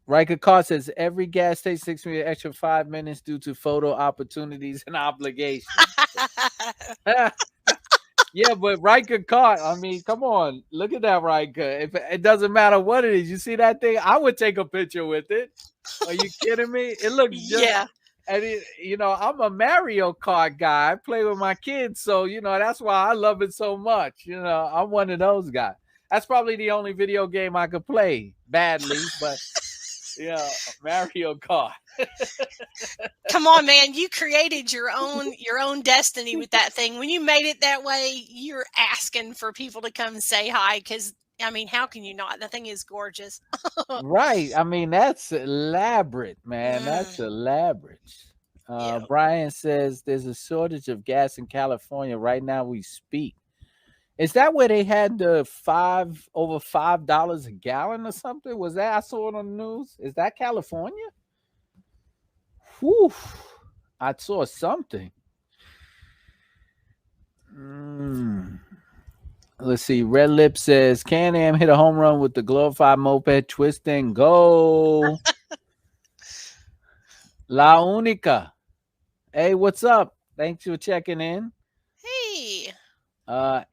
S1: Ryker Car says every gas station takes me an extra 5 minutes due to photo opportunities and obligations. Yeah, but Ryker Car, I mean, come on. Look at that Ryker. If it doesn't matter what it is, you see that thing? I would take a picture with it. Are you kidding me? It looks just,
S2: yeah.
S1: And I'm a Mario Kart guy. I play with my kids, so that's why I love it so much. I'm one of those guys. That's probably the only video game I could play badly, but Mario Kart.
S2: Come on, man! You created your own destiny with that thing. When you made it that way, you're asking for people to come say hi. Because I mean, how can you not? That thing is gorgeous.
S1: Right. I mean, that's elaborate, man. That's elaborate.
S2: Yep.
S1: Brian says there's a shortage of gas in California right now. We speak. Is that where they had the over $5 a gallon or something? Was that I saw it on the news? Is that California? Whew. I saw something. Let's see. Red Lip says Can-Am hit a home run with the glorified moped twist and go. La Única. Hey, what's up? Thanks for checking in.
S2: Hey.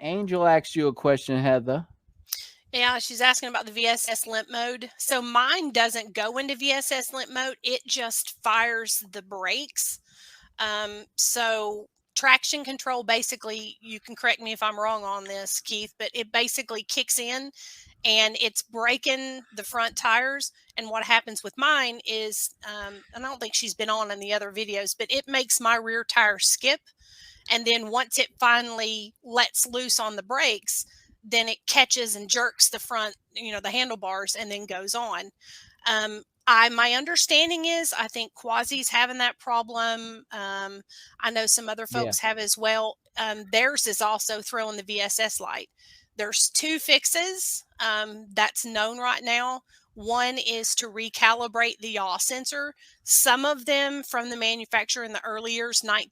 S1: Angel asked you a question, Heather.
S2: Yeah, she's asking about the VSS limp mode. So mine doesn't go into VSS limp mode. It just fires the brakes. So traction control, basically, you can correct me if I'm wrong on this, Keith, but it basically kicks in and it's braking the front tires. And what happens with mine is, and I don't think she's been on in the other videos, but it makes my rear tire skip. And then once it finally lets loose on the brakes, then it catches and jerks the front, the handlebars, and then goes on. My understanding is, I think Quasi's having that problem. I know some other folks have as well. Theirs is also throwing the VSS light. There's 2 fixes that's known right now. One is to recalibrate the yaw sensor. Some of them from the manufacturer in the early years, I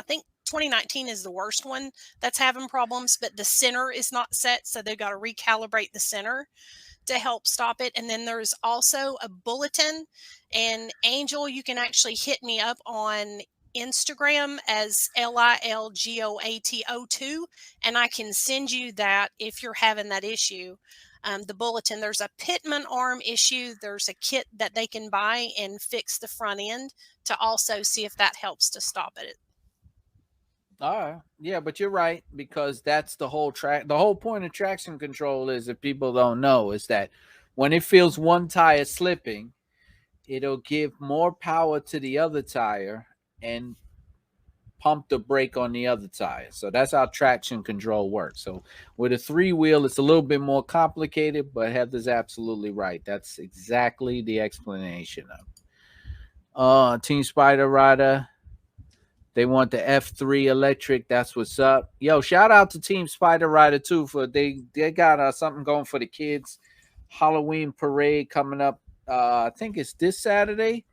S2: think 2019 is the worst one that's having problems, but the center is not set, so they've got to recalibrate the center to help stop it. And then there's also a bulletin. And Angel, you can actually hit me up on Instagram as LILGOATO2, and I can send you that if you're having that issue. The bulletin, there's a Pitman arm issue. There's a kit that they can buy and fix the front end to also see if that helps to stop it.
S1: All right. Yeah, but you're right, because that's the whole the whole point of traction control is, if people don't know, is that when it feels one tire slipping, it'll give more power to the other tire and pump the brake on the other tire. So that's how traction control works. So with a 3-wheel, it's a little bit more complicated, but Heather's absolutely right. That's exactly the explanation of Team Spider Rider. They want the F3 electric. That's what's up. Yo, shout out to Team Spider Rider too, for they got something going for the kids. Halloween parade coming up. I think it's this Saturday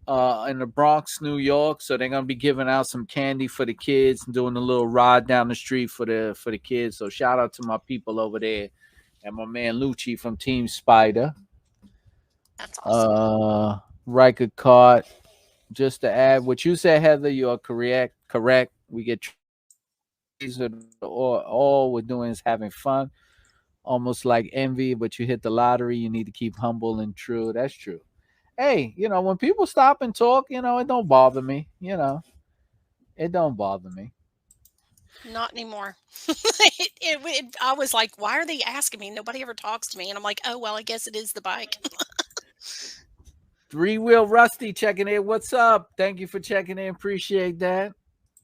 S1: in the Bronx, New York. So they're gonna be giving out some candy for the kids and doing a little ride down the street for the kids. So shout out to my people over there and my man Lucci from Team Spider.
S2: That's awesome.
S1: Ryker caught. Just to add what you said, Heather, you are correct. We get all we're doing is having fun, almost like envy. But you hit the lottery. You need to keep humble and true. That's true. Hey, when people stop and talk, it don't bother me. It don't bother me.
S2: Not anymore. I was like, why are they asking me? Nobody ever talks to me. And I'm like, oh, well, I guess it is the bike.
S1: 3-Wheel Rusty checking in. What's up? Thank you for checking in. Appreciate that.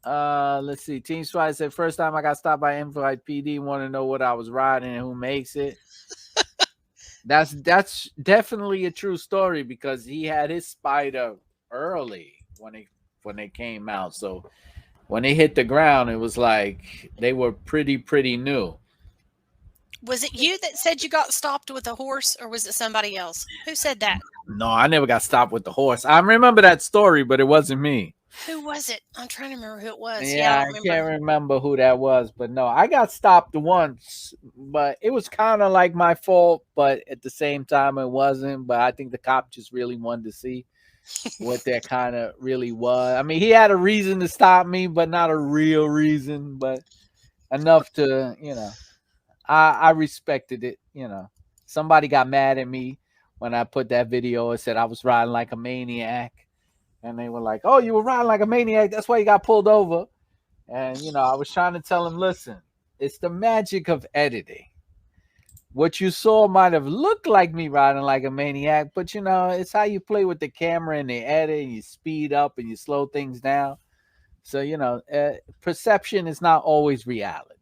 S1: Let's see. Team Spider said, first time I got stopped by Invite PD, want to know what I was riding and who makes it. That's definitely a true story, because he had his Spider early when they came out. So when they hit the ground, it was like they were pretty new.
S2: Was it you that said you got stopped with a horse, or was it somebody else? Who said that?
S1: No, I never got stopped with the horse. I remember that story, but it wasn't me.
S2: Who was it? I'm trying to remember who it was.
S1: Yeah, I can't remember who that was, but no, I got stopped once, but it was kind of like my fault, but at the same time it wasn't. But I think the cop just really wanted to see what that kind of really was. I mean, he had a reason to stop me, but not a real reason, but enough to, I respected it. Somebody got mad at me when I put that video and said I was riding like a maniac. And they were like, oh, you were riding like a maniac. That's why you got pulled over. And, I was trying to tell him, listen, it's the magic of editing. What you saw might have looked like me riding like a maniac, but, it's how you play with the camera and the edit, and you speed up and you slow things down. So, perception is not always reality.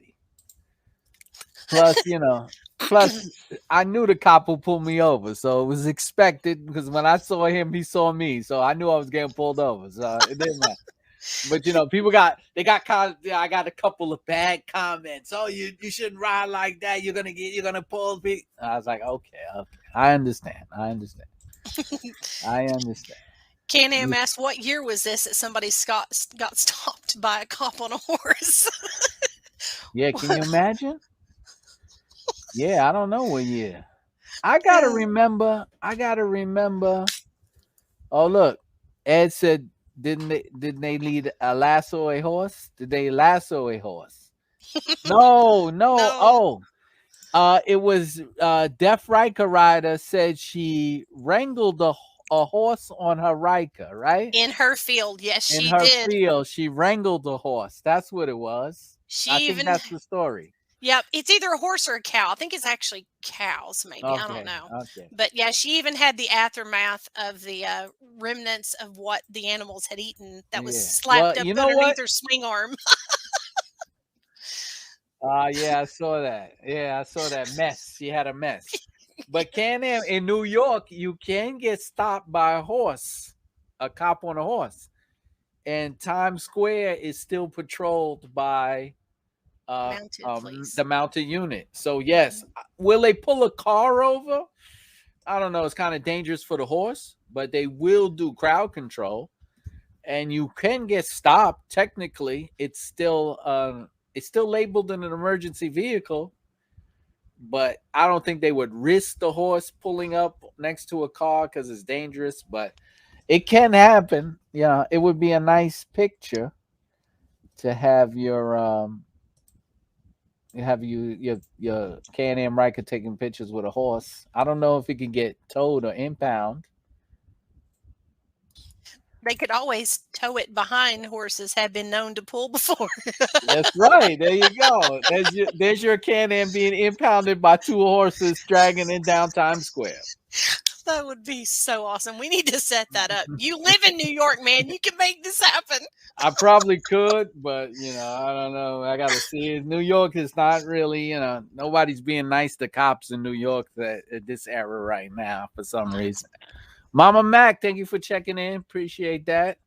S1: Plus, I knew the cop would pull me over, so it was expected, because when I saw him, he saw me, so I knew I was getting pulled over. So it didn't matter. But people got I got a couple of bad comments. Oh, you shouldn't ride like that. You're gonna pull me. I was like, okay, I understand. I understand.
S2: Can-Am asked, what year was this that somebody got stopped by a cop on a horse?
S1: Yeah, can you imagine? Yeah, I don't know what year. I gotta remember. Oh, look, Ed said, didn't they lead a lasso a horse? Did they lasso a horse? No. Oh, it was Deaf Ryker Rider said she wrangled a horse on her Ryker, right?
S2: In her field, yes, she did.
S1: In her field, she wrangled a horse. That's what it was. I think that's the story.
S2: Yep, it's either a horse or a cow. I think it's actually cows, maybe. Okay, I don't know. Okay. But yeah, she even had the aftermath of the remnants of what the animals had eaten that was slapped up underneath her swing arm.
S1: Yeah, I saw that. Yeah, I saw that mess. She had a mess. But Can-Am in New York, you can get stopped by a horse, a cop on a horse, and Times Square is still patrolled by
S2: Mounted police.
S1: the mounted unit. So yes, will they pull a car over? I don't know. It's kind of dangerous for the horse, but they will do crowd control, and you can get stopped. Technically, it's still labeled in an emergency vehicle, but I don't think they would risk the horse pulling up next to a car because it's dangerous. But it can happen. Yeah, it would be a nice picture to have your Can-Am Ryker taking pictures with a horse. I don't know if it can get towed or impound.
S2: They could always tow it behind. Horses have been known to pull before.
S1: That's right. There you go. There's your Can-Am being impounded by two horses dragging it down Times Square.
S2: That would be so awesome. We need to set that up. You live in New York, man. You can make this happen.
S1: I probably could, but I don't know. I gotta see it. New York is not really, nobody's being nice to cops in New York at this era right now for some reason. Mama Mac, thank you for checking in. Appreciate that.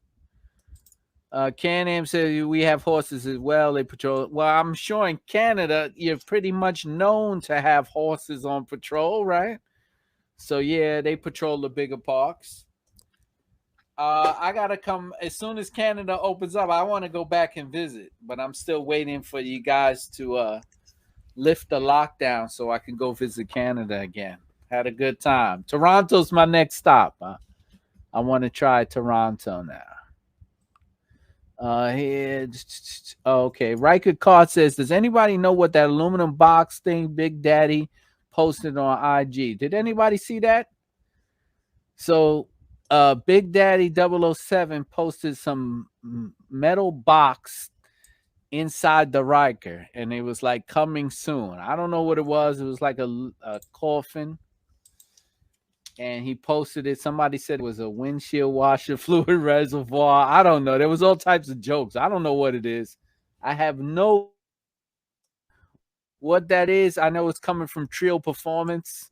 S1: Can-Am says we have horses as well. They patrol. Well, I'm sure in Canada you're pretty much known to have horses on patrol, right? So yeah, they patrol the bigger parks. I gotta come as soon as Canada opens up. I want to go back and visit, but I'm still waiting for you guys to lift the lockdown so I can go visit Canada again. Had a good time. Toronto's my next stop. I want to try Toronto now. Here, okay. Ryker Card says, "Does anybody know what that aluminum box thing Big Daddy posted on IG? Did anybody see that?" So, Big Daddy 007 posted some metal box inside the Ryker, and it was like coming soon. I don't know what it was. It was like a coffin. And he posted it. Somebody said it was a windshield washer fluid reservoir. I don't know. There was all types of jokes. I don't know what it is. I have no what that is. I know it's coming from Trio Performance.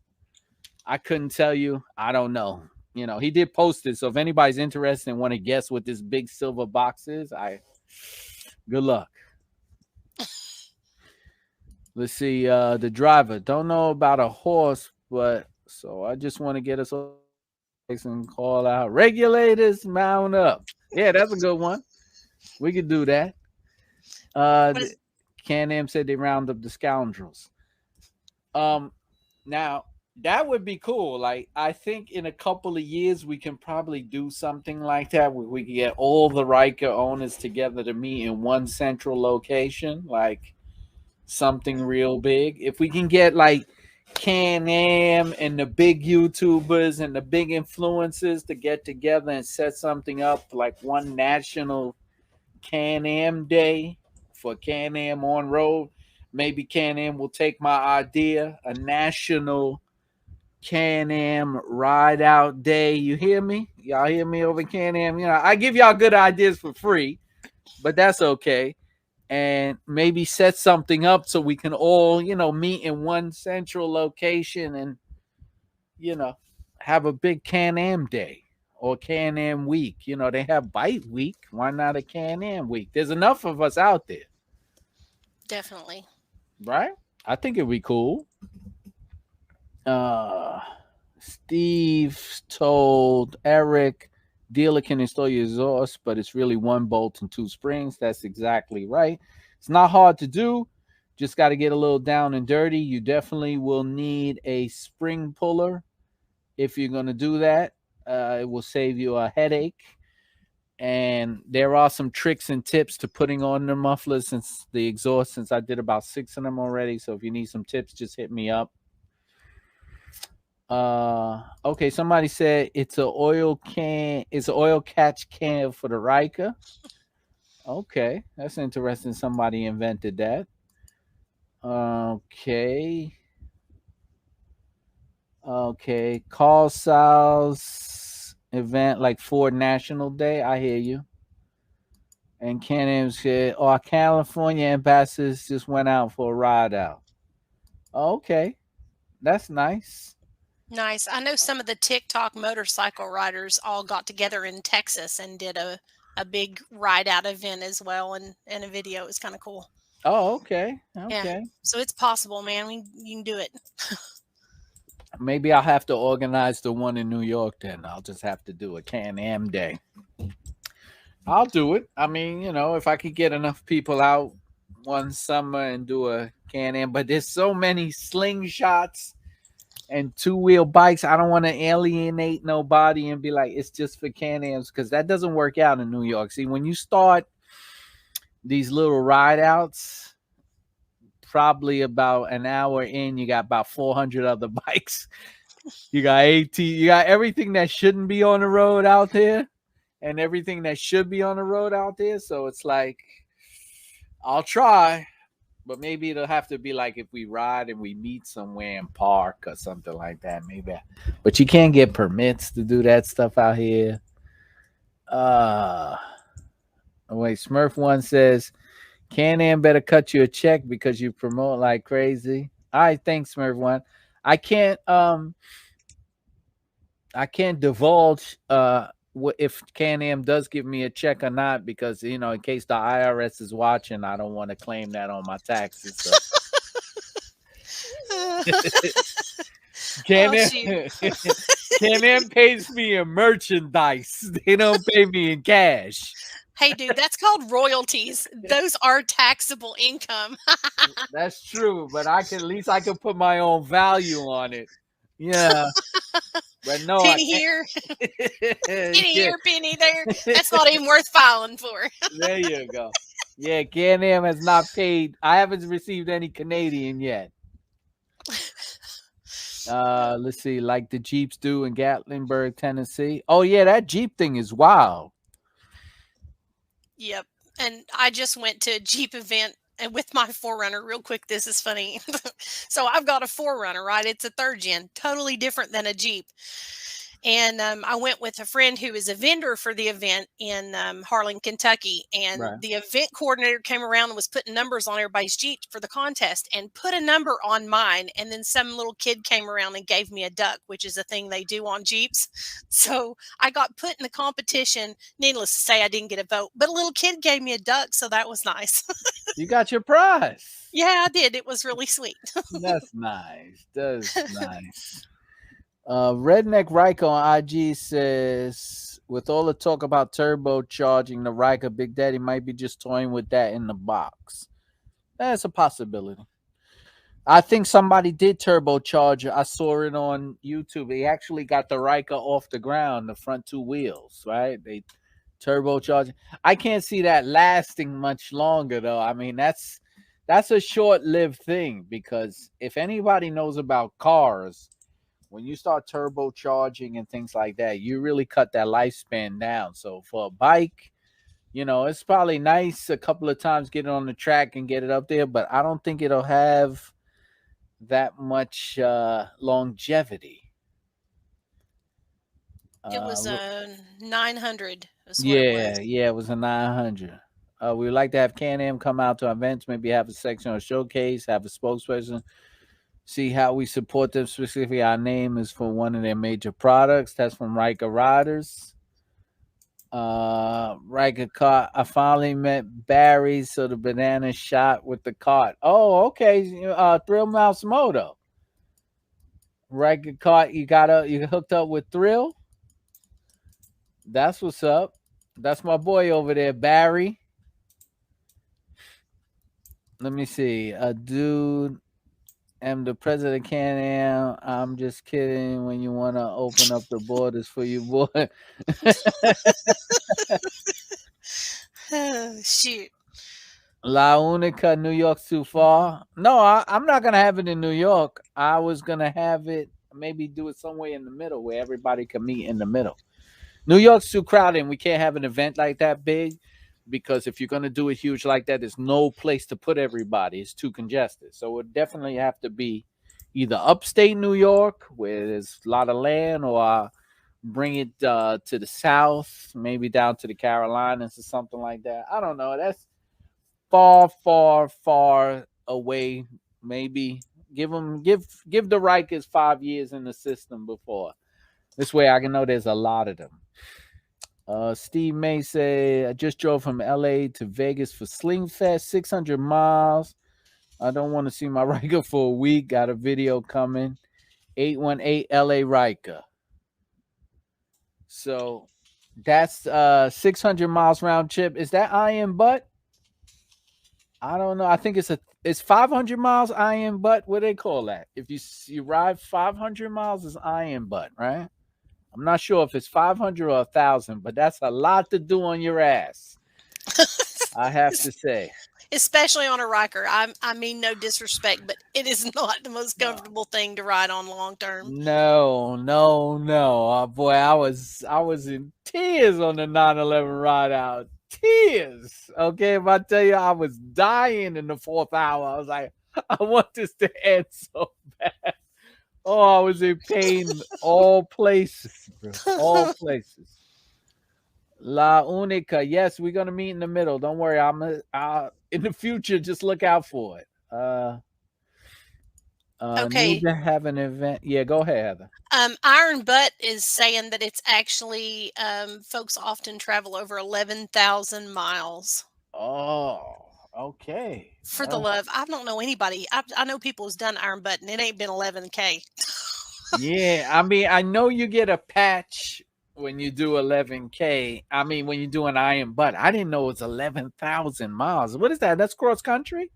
S1: I couldn't tell you. I don't know. He did post it. So if anybody's interested and want to guess what this big silver box is, good luck. Let's see. The driver. Don't know about a horse, but so I just want to get us all and call out regulators mount up. Yeah, that's a good one. We could do that. Can-Am said they round up the scoundrels. Now that would be cool. Like I think in a couple of years we can probably do something like that where we can get all the Ryker owners together to meet in one central location, like something real big. If we can get like Can-Am and the big YouTubers and the big influencers to get together and set something up like one national Can-Am day for Can-Am on road. Maybe Can-Am will take my idea, a national Can-Am ride out day. You hear me? Y'all hear me over Can-Am? I give y'all good ideas for free, but that's okay. And maybe set something up so we can all, meet in one central location and, have a big Can-Am day or Can-Am week. They have Bite Week. Why not a Can-Am week? There's enough of us out there.
S2: Definitely.
S1: Right? I think it'd be cool. Steve told Eric, dealer can install your exhaust, but it's really one bolt and two springs. That's exactly right. It's not hard to do. Just got to get a little down and dirty. You definitely will need a spring puller if you're going to do that. It will save you a headache. And there are some tricks and tips to putting on the mufflers since the exhaust, since I did about 6 of them already. So if you need some tips, just hit me up. Okay, somebody said it's an oil catch can for the Ryker. Okay, that's interesting. Somebody invented that. Okay. Call Sal's event like Ford National Day. I hear you. And Can-Am said, our California ambassadors just went out for a ride out. Okay, that's nice.
S2: Nice. I know some of the TikTok motorcycle riders all got together in Texas and did a big ride out event as well, and a video. It was kind of cool.
S1: Oh, okay.
S2: Yeah.
S1: Okay.
S2: So it's possible, man. You can do it.
S1: Maybe I'll have to organize the one in New York then. I'll just have to do a Can-Am day. I'll do it. I mean, if I could get enough people out one summer and do a Can-Am, but there's so many slingshots and two-wheel bikes. I don't want to alienate nobody and be like, it's just for Can-Ams, because that doesn't work out in New York. See, when you start these little ride outs, probably about an hour in, you got about 400 other bikes. You got 18, you got everything that shouldn't be on the road out there and everything that should be on the road out there. So it's like, I'll try, but maybe it'll have to be like if we ride and we meet somewhere and park or something like that. Maybe, but you can't get permits to do that stuff out here. Wait, Smurf one says, Can-Am better cut you a check because you promote like crazy. All right, thanks, Smurf one. I can't divulge if Can-Am does give me a check or not, because in case the IRS is watching, I don't want to claim that on my taxes. So. Can-Am Can-Am pays me in merchandise. They don't pay me in cash.
S2: Hey, dude, that's called royalties. Those are taxable income.
S1: That's true, but at least I can put my own value on it. Yeah. But no,
S2: penny here, penny here, penny there. That's not even worth filing for.
S1: There you go. Yeah, Can-Am has not paid. I haven't received any Canadian yet. Let's see, like the Jeeps do in Gatlinburg, Tennessee. Oh yeah, that Jeep thing is wild.
S2: Yep. And I just went to a Jeep event and with my 4Runner. Real quick, this is funny. So I've got a 4Runner, right? It's a third gen, totally different than a Jeep. And I went with a friend who is a vendor for the event in Harlan, Kentucky. And the event coordinator came around and was putting numbers on everybody's Jeep for the contest and put a number on mine. And then some little kid came around and gave me a duck, which is a thing they do on Jeeps. So I got put in the competition. Needless to say, I didn't get a vote, but a little kid gave me a duck. So that was nice.
S1: You got your prize.
S2: Yeah, I did. It was really sweet.
S1: That's nice. That's nice. Redneck Ryker on IG says, with all the talk about turbocharging the Ryker, Big Daddy might be just toying with that in the box. That's a possibility. I think somebody did turbocharge it. I saw it on YouTube. They actually got the Ryker off the ground, the front two wheels, right? They turbocharged. I can't see that lasting much longer, though. I mean, that's a short-lived thing, because if anybody knows about cars, when you start turbocharging and things like that, you really cut that lifespan down. So for a bike, it's probably nice a couple of times get it on the track and get it up there, but I don't think it'll have that much longevity.
S2: It was a 900.
S1: Yeah, it was a 900. We would like to have Can-Am come out to events, maybe have a section or showcase, have a spokesperson. See how we support them. Specifically, our name is for one of their major products. That's from Ryker Riders. Ryker cart. I finally met Barry, so the banana shot with the cart. Oh, okay. Thrill Mouse Moto. Ryker cart. You hooked up with Thrill. That's what's up. That's my boy over there, Barry. Let me see. Dude. Am the president of Can-Am. I'm just kidding. When you want to open up the borders for you, boy.
S2: Shoot.
S1: La Unica, New York's too far. No, I'm not gonna have it in New York. I was gonna have it, maybe do it somewhere in the middle where everybody can meet in the middle. New York's too crowded, and we can't have an event like that big. Because if you're going to do it huge like that, there's no place to put everybody. It's too congested. So it would definitely have to be either upstate New York, where there's a lot of land, or bring it to the south, maybe down to the Carolinas or something like that. I don't know. That's far, far, far away. Maybe Give the Rikers 5 years in the system before. This way I can know there's a lot of them. Steve May say, I just drove from LA to Vegas for Sling Fest, 600 miles. I don't want to see my Ryker for a week. Got a video coming. 818 LA Ryker. So that's 600 miles round trip. Is that iron butt? I don't know. I think it's 500 miles iron butt. What do they call that? If you ride 500 miles, is iron butt, right? I'm not sure if it's 500 or 1,000, but that's a lot to do on your ass. I have to say.
S2: Especially on a Ryker. I mean no disrespect, but it is not the most comfortable thing to ride on long term.
S1: No. Boy, I was in tears on the 911 ride out. Tears. Okay, if I tell you I was dying in the 4th hour, I was like, I want this to end so bad. Oh, I was in pain all places, bro. All places. La Única. Yes, we're gonna meet in the middle. Don't worry. In the future, just look out for it.
S2: Okay.
S1: Need to have an event. Yeah, go ahead, Heather.
S2: Iron Butt is saying that it's actually folks often travel over 11,000 miles.
S1: Oh, okay.
S2: For the love, I don't know anybody. I know people who's done Iron Butt, and it ain't been 11K.
S1: Yeah, I mean, I know you get a patch when you do 11K. I mean, when you do an iron butt. I didn't know it was 11,000 miles. What is that? That's cross country?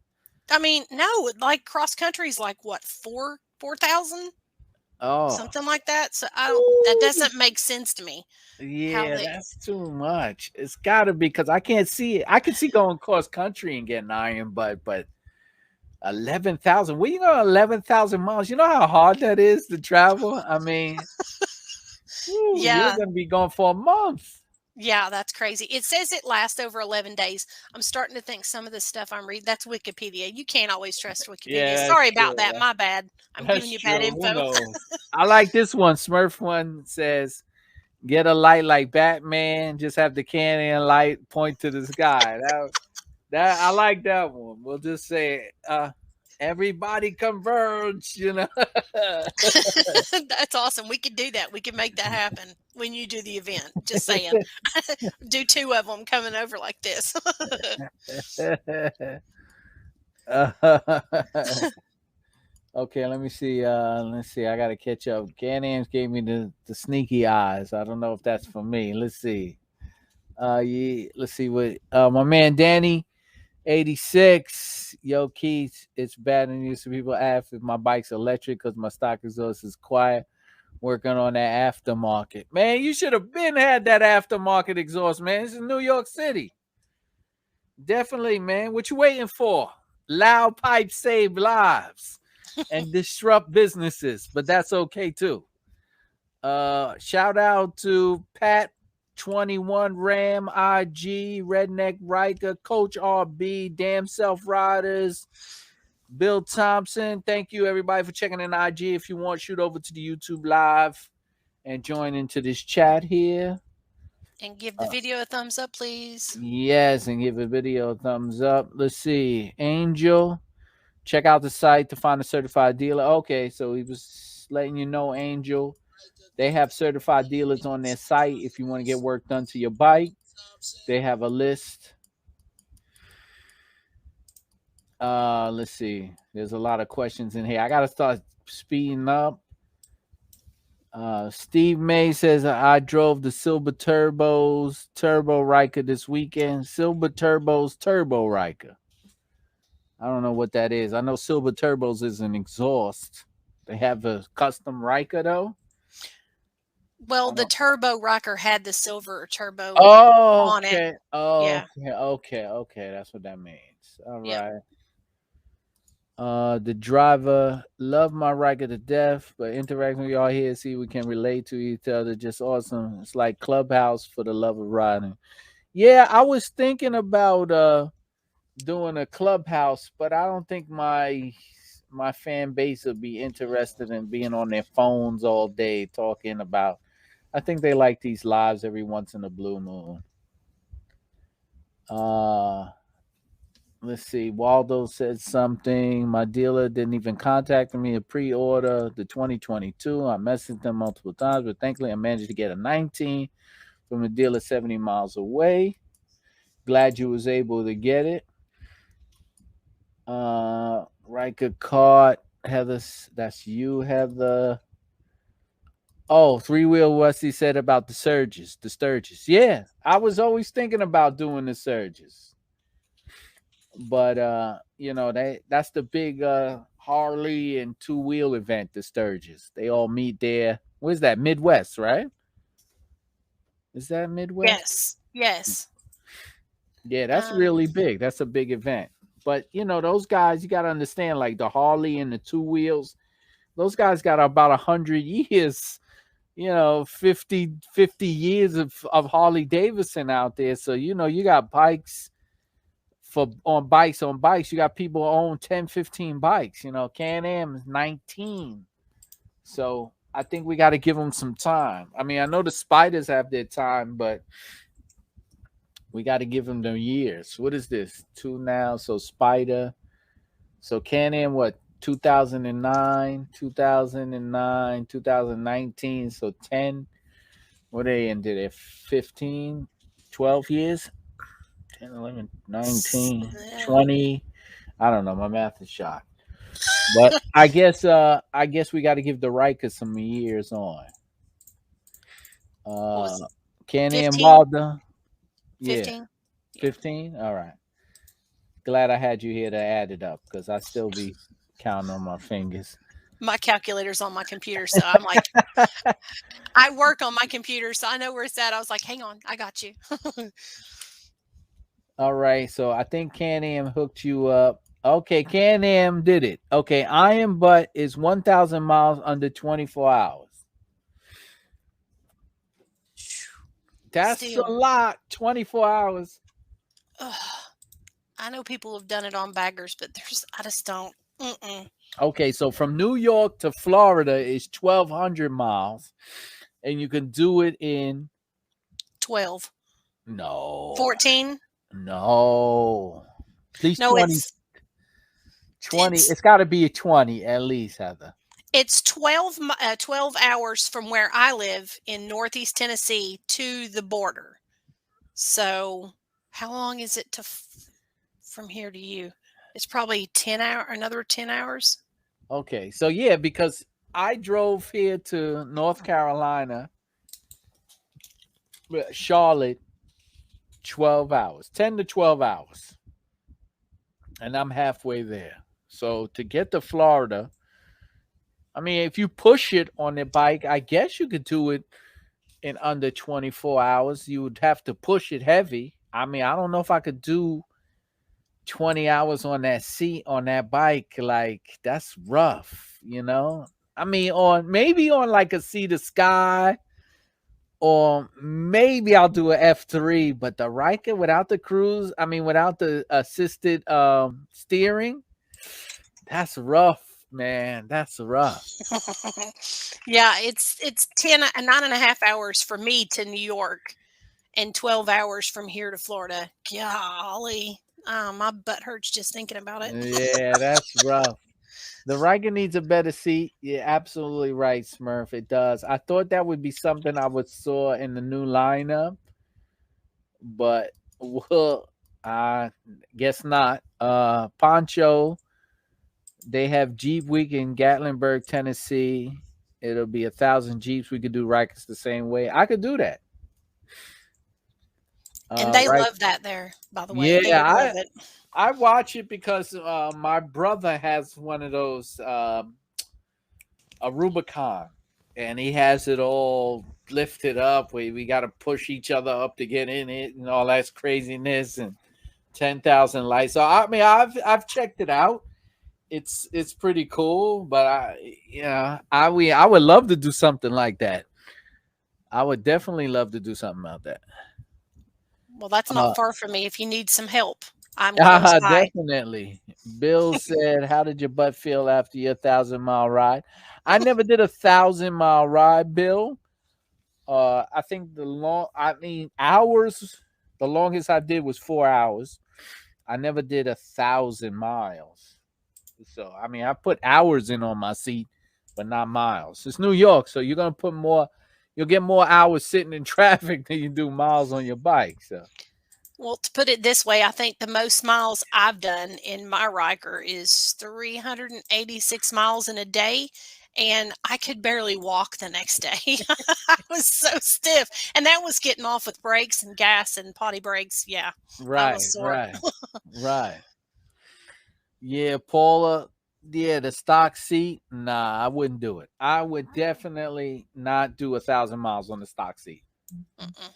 S2: I mean, no, like cross country is like what, 4,000?
S1: Oh,
S2: something like that. So that doesn't make sense to me.
S1: Yeah, that's too much. It's got to be because I can't see it. I can see going cross country and getting iron butt, but 11,000. Where you going 11,000 miles? You know how hard that is to travel? I mean, you're going to be gone for a month.
S2: Yeah, that's crazy. It says it lasts over 11 days. I'm starting to think some of the stuff I'm reading, that's Wikipedia. You can't always trust Wikipedia. Yeah, sorry about that. My bad. I'm giving you bad info.
S1: I like this one. Smurf one says, get a light like Batman. Just have the cannon light point to the sky. That I like that one. We'll just say, everybody converge.
S2: That's awesome. We could do that. We could make that happen when you do the event. Just saying. Do 2 of them coming over like this.
S1: Okay, let me see. Let's see. I gotta catch up. Can-Ams gave me the sneaky eyes. I don't know if that's for me. Let's see. Yeah, let's see what my man Danny 86. Yo, Keith, it's bad news to people ask if my bike's electric because my stock exhaust is quiet. Working on that aftermarket. Man, you should have been had that aftermarket exhaust, man. This is New York City. Definitely, man. What you waiting for? Loud pipes save lives and disrupt businesses, but that's okay too. Shout out to Pat 21 Ram IG Redneck Ryker, Coach RB, Damn Self Riders, Bill Thompson. Thank you everybody for checking in IG. If you want, shoot over to the YouTube live and join into this chat here.
S2: And give the video a thumbs up, please.
S1: Yes, and give the video a thumbs up. Let's see. Angel, check out the site to find a certified dealer. Okay, so he was letting you know, Angel. They have certified dealers on their site if you want to get work done to your bike. They have a list. Let's see. There's a lot of questions in here. I gotta start speeding up. Steve May says I drove the Silver Turbos Turbo Ryker this weekend. Silver Turbos Turbo Ryker. I don't know what that is. I know Silver Turbos is an exhaust. They have a custom Ryker though.
S2: Well, the Turbo Ryker had the silver turbo on it.
S1: Okay. That's what that means. All right. The driver, love my Ryker to death, but interacting with y'all here, see we can relate to each other. Just awesome. It's like Clubhouse for the love of riding. Yeah, I was thinking about doing a Clubhouse, but I don't think my fan base would be interested in being on their phones all day talking about. I think they like these lives every once in a blue moon. Let's see. Waldo said something. My dealer didn't even contact me to pre-order the 2022. I messaged them multiple times, but thankfully I managed to get a 19 from a dealer 70 miles away. Glad you was able to get it. Ryker caught Heather. That's you, Heather. Oh, Three Wheel Rusty said about the surges. The Sturgis. Yeah, I was always thinking about doing the surges. But that's the big Harley and two wheel event, the Sturgis. They all meet there. Where's that? Midwest, right? Is that Midwest?
S2: Yes. Yes.
S1: Yeah, that's really big. That's a big event. But those guys, you got to understand, like the Harley and the two wheels, those guys got about 100 years, 50 years of Harley Davidson out there. So you got bikes on bikes. You got people who own 10, 15 bikes. Can-Am is 19. So I think we got to give them some time. I mean, I know the Spiders have their time, but we got to give them their years. What is this? 2 now. So Spider. So Can-Am, what? 2009, 2009, 2019. So 10. What they ended at? 15, 12 years? 10, 11, 19, 20. I don't know. My math is shot. But I guess we got to give the Ryker some years on. Can-Am Wilder. Yeah.
S2: 15.
S1: 15? All right. Glad I had you here to add it up because I still be counting on my fingers.
S2: My calculator's on my computer, so I'm like, I work on my computer, so I know where it's at. I was like, hang on, I got you.
S1: All right, so I think Can-Am hooked you up. Okay, Can-Am did it. Okay, Iron Butt is 1,000 miles under 24 hours. That's a lot. 24 hours.
S2: I know people have done it on baggers, but I just don't.
S1: Okay, so from New York to Florida is 1,200 miles, and you can do it in
S2: 12.
S1: No.
S2: 14.
S1: No. At least
S2: no,
S1: 20. 20. It's got to be a 20 at least, Heather.
S2: It's 12 hours from where I live in Northeast Tennessee to the border. So how long is it from here to you? It's probably another 10 hours.
S1: Okay. So yeah, because I drove here to North Carolina, Charlotte, 12 hours, 10 to 12 hours. And I'm halfway there. So to get to Florida, I mean, if you push it on the bike, I guess you could do it in under 24 hours. You would have to push it heavy. I mean, I don't know if I could do 20 hours on that seat on that bike. Like, that's rough, I mean, maybe on like a Sea to Sky, or maybe I'll do an F3, but the Ryker without the cruise, I mean, without the assisted steering, that's rough, man. That's rough.
S2: Yeah, it's 9.5 hours for me to New York and 12 hours from here to Florida. Golly, my butt hurts just thinking about it.
S1: Yeah, that's rough. The Ryker needs a better seat. You're absolutely right, Smurf. It does. I thought that would be something I would saw in the new lineup, but I guess not. Poncho, they have Jeep Week in Gatlinburg, Tennessee. It'll be 1,000 Jeeps. We could do Rikers the same way. I could do that.
S2: And they love that there, by the way.
S1: Yeah, I watch it because my brother has one of those, a Rubicon, and he has it all lifted up. We got to push each other up to get in it and all that craziness and 10,000 lights. So I mean, I've checked it out. It's pretty cool, but I would love to do something like that. I would definitely love to do something about that.
S2: Well, that's not far from me. If you need some help, I'm close by.
S1: Definitely. Bill said, "How did your butt feel after your 1,000-mile ride?" I never did a 1,000-mile ride, Bill. I think hours. The longest I did was 4 hours. I never did 1,000 miles. So I mean, I put hours in on my seat, but not miles. It's New York, so you're gonna put more. You'll get more hours sitting in traffic than you do miles on your bike. So.
S2: Well, to put it this way, I think the most miles I've done in my Ryker is 386 miles in a day, and I could barely walk the next day. I was so stiff, and that was getting off with brakes and gas and potty breaks. Yeah, I
S1: Right,
S2: was sore.
S1: right, right. Yeah, Paula. Yeah, the stock seat. Nah, I wouldn't do it. I would definitely not do 1,000 miles on the stock seat.
S2: Mm-mm.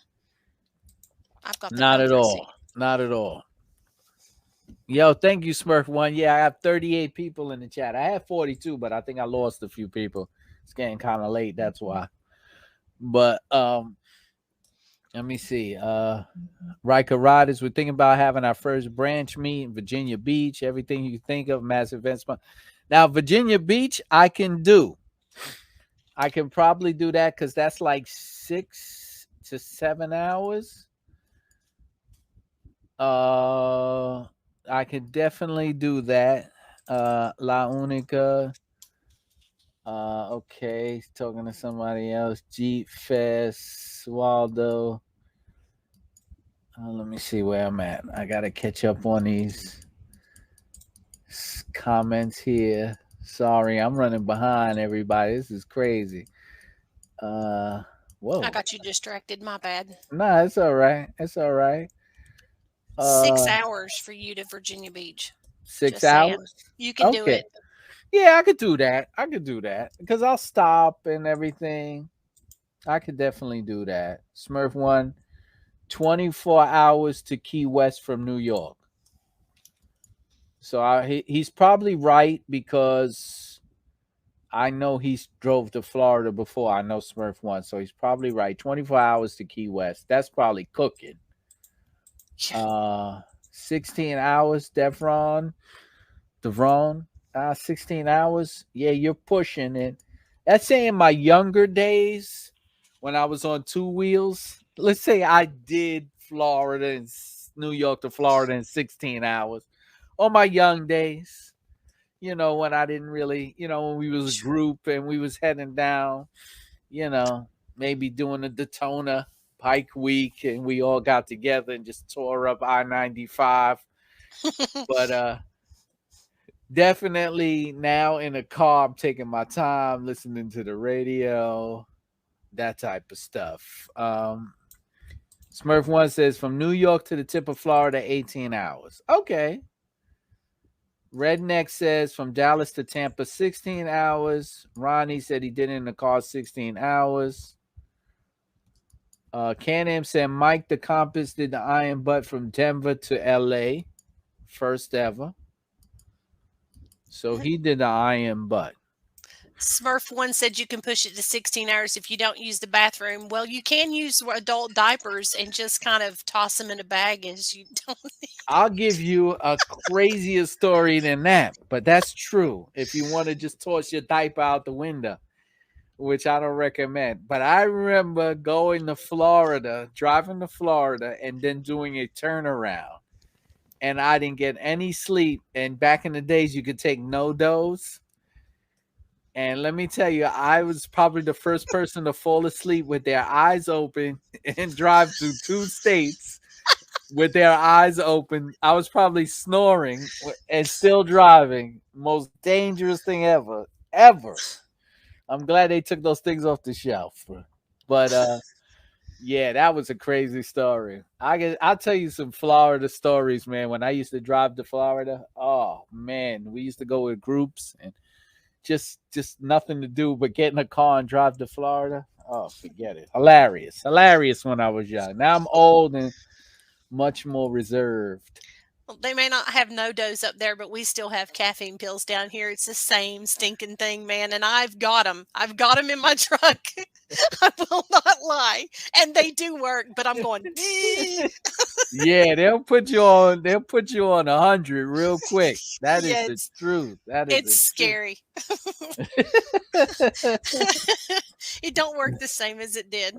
S2: I've got the
S1: Not at
S2: comfort seat.
S1: all. Not at all. Yo, thank you, Smurf One. Yeah, I have 38 people in the chat. I had 42, but I think I lost a few people. It's getting kind of late. That's why. But let me see. Ryker Riders, we're thinking about having our first branch meet in Virginia Beach. Everything you think of, massive events. Now, Virginia Beach, I can do. I can probably do that because that's like 6 to 7 hours. I can definitely do that. La Unica. Okay, talking to somebody else. Jeep Fest, Waldo. Let me see where I'm at. I gotta catch up on these comments here. Sorry, I'm running behind everybody. This is crazy. Whoa.
S2: I got you distracted. My bad.
S1: Nah, it's all right. It's all right.
S2: 6 hours for you to Virginia Beach.
S1: 6 hours?
S2: Saying. You can do
S1: Okay.
S2: it.
S1: Yeah, I could do that. I could do that because I'll stop and everything. I could definitely do that. Smurf One, 24 hours to Key West from New York. So he's probably right because I know he's drove to Florida before. I know Smurf One, so he's probably right. 24 hours to Key West. That's probably cooking. 16 hours, Devron. 16 hours. Yeah, you're pushing it. That's saying my younger days when I was on two wheels. Let's say I did Florida and New York to Florida in 16 hours. On my young days, when I didn't really, when we was a group and we was heading down, maybe doing a Daytona Pike Week and we all got together and just tore up I-95. But definitely now in a car, I'm taking my time, listening to the radio, that type of stuff. Smurf One says from New York to the tip of Florida, 18 hours. Okay. Redneck says from Dallas to Tampa, 16 hours. Ronnie said he did it in the car, 16 hours. Can-Am said Mike the Compass did the iron butt from Denver to LA. First ever. So he did the iron butt.
S2: Smurf One said you can push it to 16 hours if you don't use the bathroom. Well, you can use adult diapers and just kind of toss them in a bag as you don't need.
S1: I'll give you a crazier story than that, but that's true. If you want to just toss your diaper out the window, which I don't recommend. But I remember going to Florida, driving to Florida, and then doing a turnaround. And I didn't get any sleep. And back in the days, you could take no dose. And let me tell you, I was probably the first person to fall asleep with their eyes open and drive through 2 states with their eyes open. I was probably snoring and still driving. Most dangerous thing ever. I'm glad they took those things off the shelf. But yeah, that was a crazy story. I'll tell you some Florida stories, man. When I used to drive to Florida, oh man, we used to go with groups and just nothing to do but get in a car and drive to Florida. Oh, forget it. Hilarious when I was young. Now I'm old and much more reserved.
S2: Well, they may not have no dose up there, but we still have caffeine pills down here. It's the same stinking thing, man. And I've got them. I've got them in my truck. I will not lie. And they do work, but I'm going,
S1: yeah, they'll put you on 100 real quick. That is
S2: yeah,
S1: the truth. That is
S2: it's scary. It don't work the same as it did.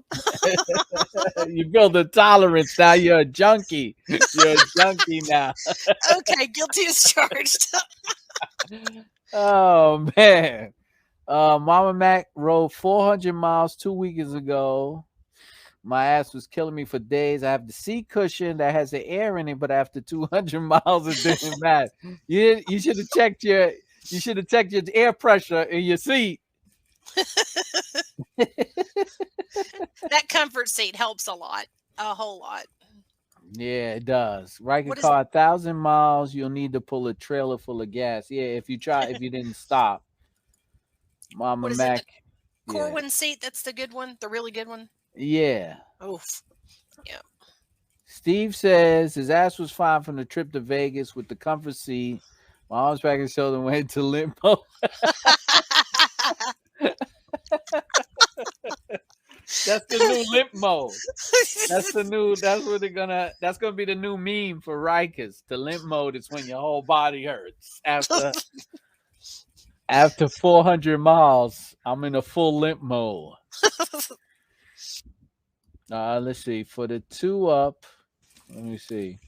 S1: You build a tolerance. Now you're a junkie. You're a junkie now.
S2: Okay, guilty as charged.
S1: Oh man. Mama Mac rode 400 miles 2 weeks ago. My ass was killing me for days. I have the seat cushion that has the air in it, but after 200 miles, it didn't matter. You should have checked your air pressure in your seat.
S2: That comfort seat helps a whole lot.
S1: Yeah, it does. Ryker
S2: What is
S1: car 1,000 miles. You'll need to pull a trailer full of gas. Yeah, if you didn't stop, Mama
S2: what is it? The
S1: Mac. Yeah,
S2: Corwin seat? That's the good one, the really good one.
S1: yeah.
S2: Oof. Yeah.
S1: Steve says his ass was fine from the trip to Vegas with the comfort seat. My arms back and shoulder went to limbo. That's the new limp mode. That's gonna be the new meme for Rikers. The limp mode is when your whole body hurts after 400 miles. I'm in a full limp mode. Let's see. For the two up, let me see.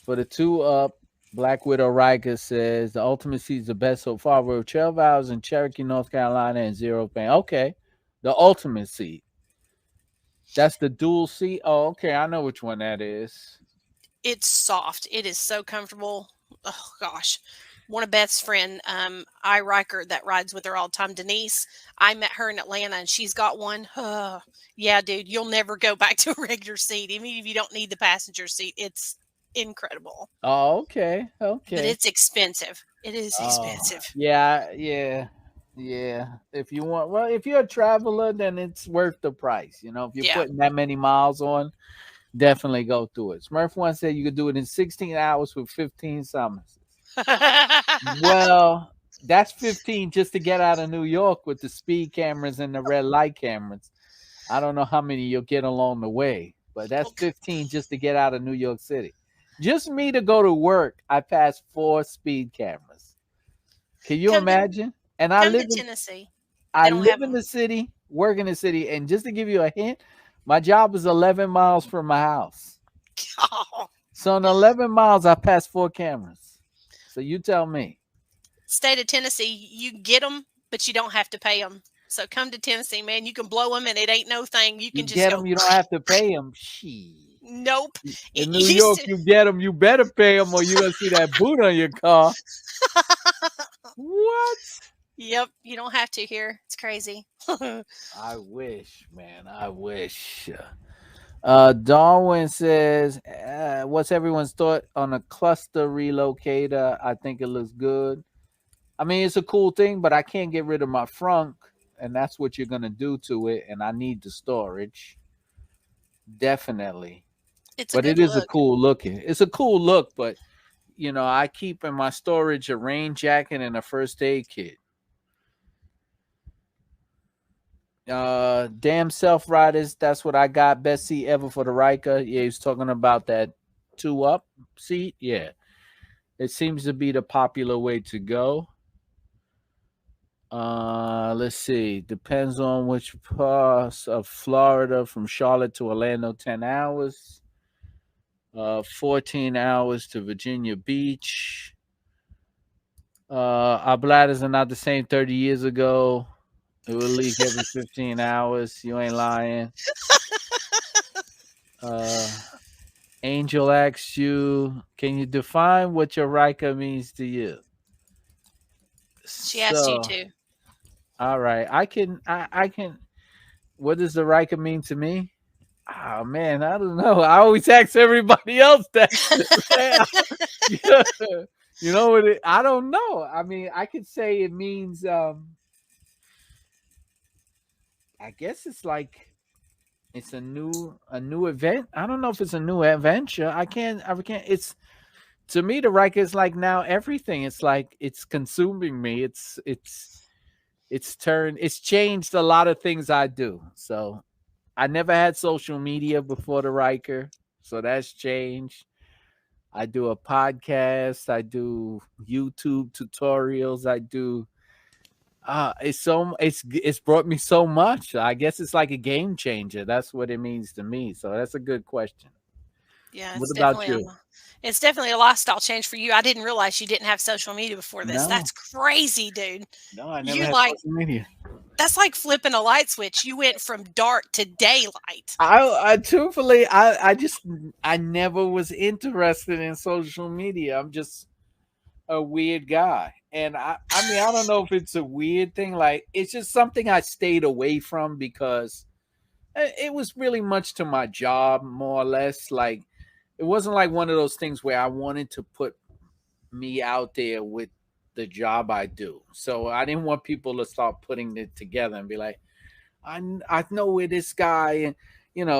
S1: For the two up, Black Widow Riker says the Ultimate Seat is the best so far. We're 12 hours in Cherokee, North Carolina, and zero pain. Okay, the Ultimate Seat. That's the dual seat. Oh, okay. I know which one that is.
S2: It's soft. It is so comfortable. Oh gosh. One of Beth's friend, Ryker, that rides with her all the time, Denise. I met her in Atlanta, and she's got one. Yeah, dude, you'll never go back to a regular seat, even if you don't need the passenger seat. It's incredible.
S1: Oh, okay. Okay.
S2: But it's expensive. It is expensive.
S1: Yeah. If you're a traveler, then it's worth the price. If you're putting that many miles on, definitely go through it. Smurf once said you could do it in 16 hours with 15 summonses. Well, that's 15 just to get out of New York with the speed cameras and the red light cameras. I don't know how many you'll get along the way, but that's 15 just to get out of New York City. Just me to go to work, I passed 4 speed cameras. Can you imagine? And I live in
S2: Tennessee.
S1: I live in the city, work in the city, and just to give you a hint, my job is 11 miles from my house.
S2: Oh.
S1: So in 11 miles, I passed 4 cameras. So you tell me.
S2: State of Tennessee, you get them, but you don't have to pay them. So come to Tennessee, man. You can blow them, and it ain't no thing. You can just
S1: get
S2: go.
S1: Them. You don't have to pay them.
S2: Nope.
S1: In New York, you get them. You better pay them, or you're gonna see that boot on your car. What?
S2: Yep. You don't have to here. It's crazy.
S1: I wish, man. I wish. Darwin says, "What's everyone's thought on a cluster relocator? I think it looks good. I mean, it's a cool thing, but I can't get rid of my frunk, and that's what you're gonna do to it. And I need the storage, definitely. But it is a cool looking. It's a cool look, but I keep in my storage a rain jacket and a first aid kit. Damn self riders. That's what I got. Best seat ever for the Ryker. Yeah, he's talking about that 2 up seat. Yeah, it seems to be the popular way to go. Let's see. Depends on which parts of Florida. From Charlotte to Orlando, 10 hours. 14 hours to Virginia Beach. Our bladders are not the same 30 years ago. It will leak every 15 hours. You ain't lying. Angel asks you, can you define what your Ryker means to you?
S2: She asked you to.
S1: All right. I can. What does the Ryker mean to me? Oh, man, I don't know. I always ask everybody else that. You know what? I don't know. I mean, I could say it means. I guess it's like it's a new event. I don't know if it's a new adventure. I can't. It's to me the Ryker is like now everything. It's like it's consuming me. It's changed a lot of things I do. So I never had social media before the Ryker, so that's changed. I do a podcast. I do YouTube tutorials. I do It's brought me so much. I guess it's like a game changer. That's what it means to me. So that's a good question.
S2: Yeah,
S1: What about you?
S2: it's definitely a lifestyle change for you. I didn't realize you didn't have social media before this.
S1: No,
S2: That's crazy, dude.
S1: no, I never
S2: You
S1: had
S2: like
S1: social media.
S2: that's like flipping a light switch. You went from dark to daylight.
S1: I truthfully, I never was interested in social media. I'm just a weird guy. And I mean, I don't know if it's a weird thing. Like, it's just something I stayed away from because it was really much to my job, more or less. Like, it wasn't like one of those things where I wanted to put me out there with the job I do. So I didn't want people to start putting it together and be like, I know where this guy, and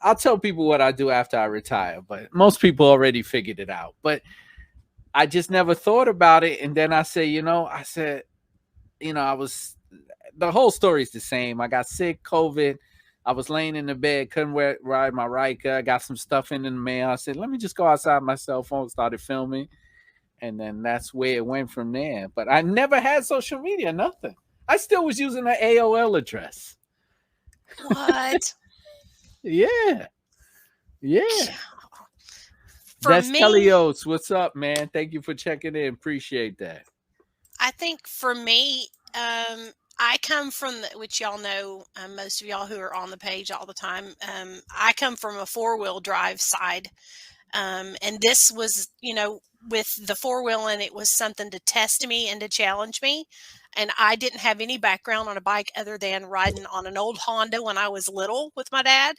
S1: I'll tell people what I do after I retire, but most people already figured it out. But I just never thought about it. And then I said, I was, the whole story is the same. I got sick, COVID. I was laying in the bed, couldn't ride my Ryker. I got some stuff in the mail. I said, let me just go outside my cell phone, started filming. And then that's where it went from there. But I never had social media, nothing. I still was using an AOL address.
S2: What?
S1: Yeah. Yeah.
S2: For
S1: That's
S2: me,
S1: Kelly Oates. What's up, man? Thank you for checking in. Appreciate that.
S2: I think for me, I come from which y'all know, most of y'all who are on the page all the time. I come from a four-wheel drive side, and this was, with the four wheel, and it was something to test me and to challenge me. And I didn't have any background on a bike other than riding on an old Honda when I was little with my dad.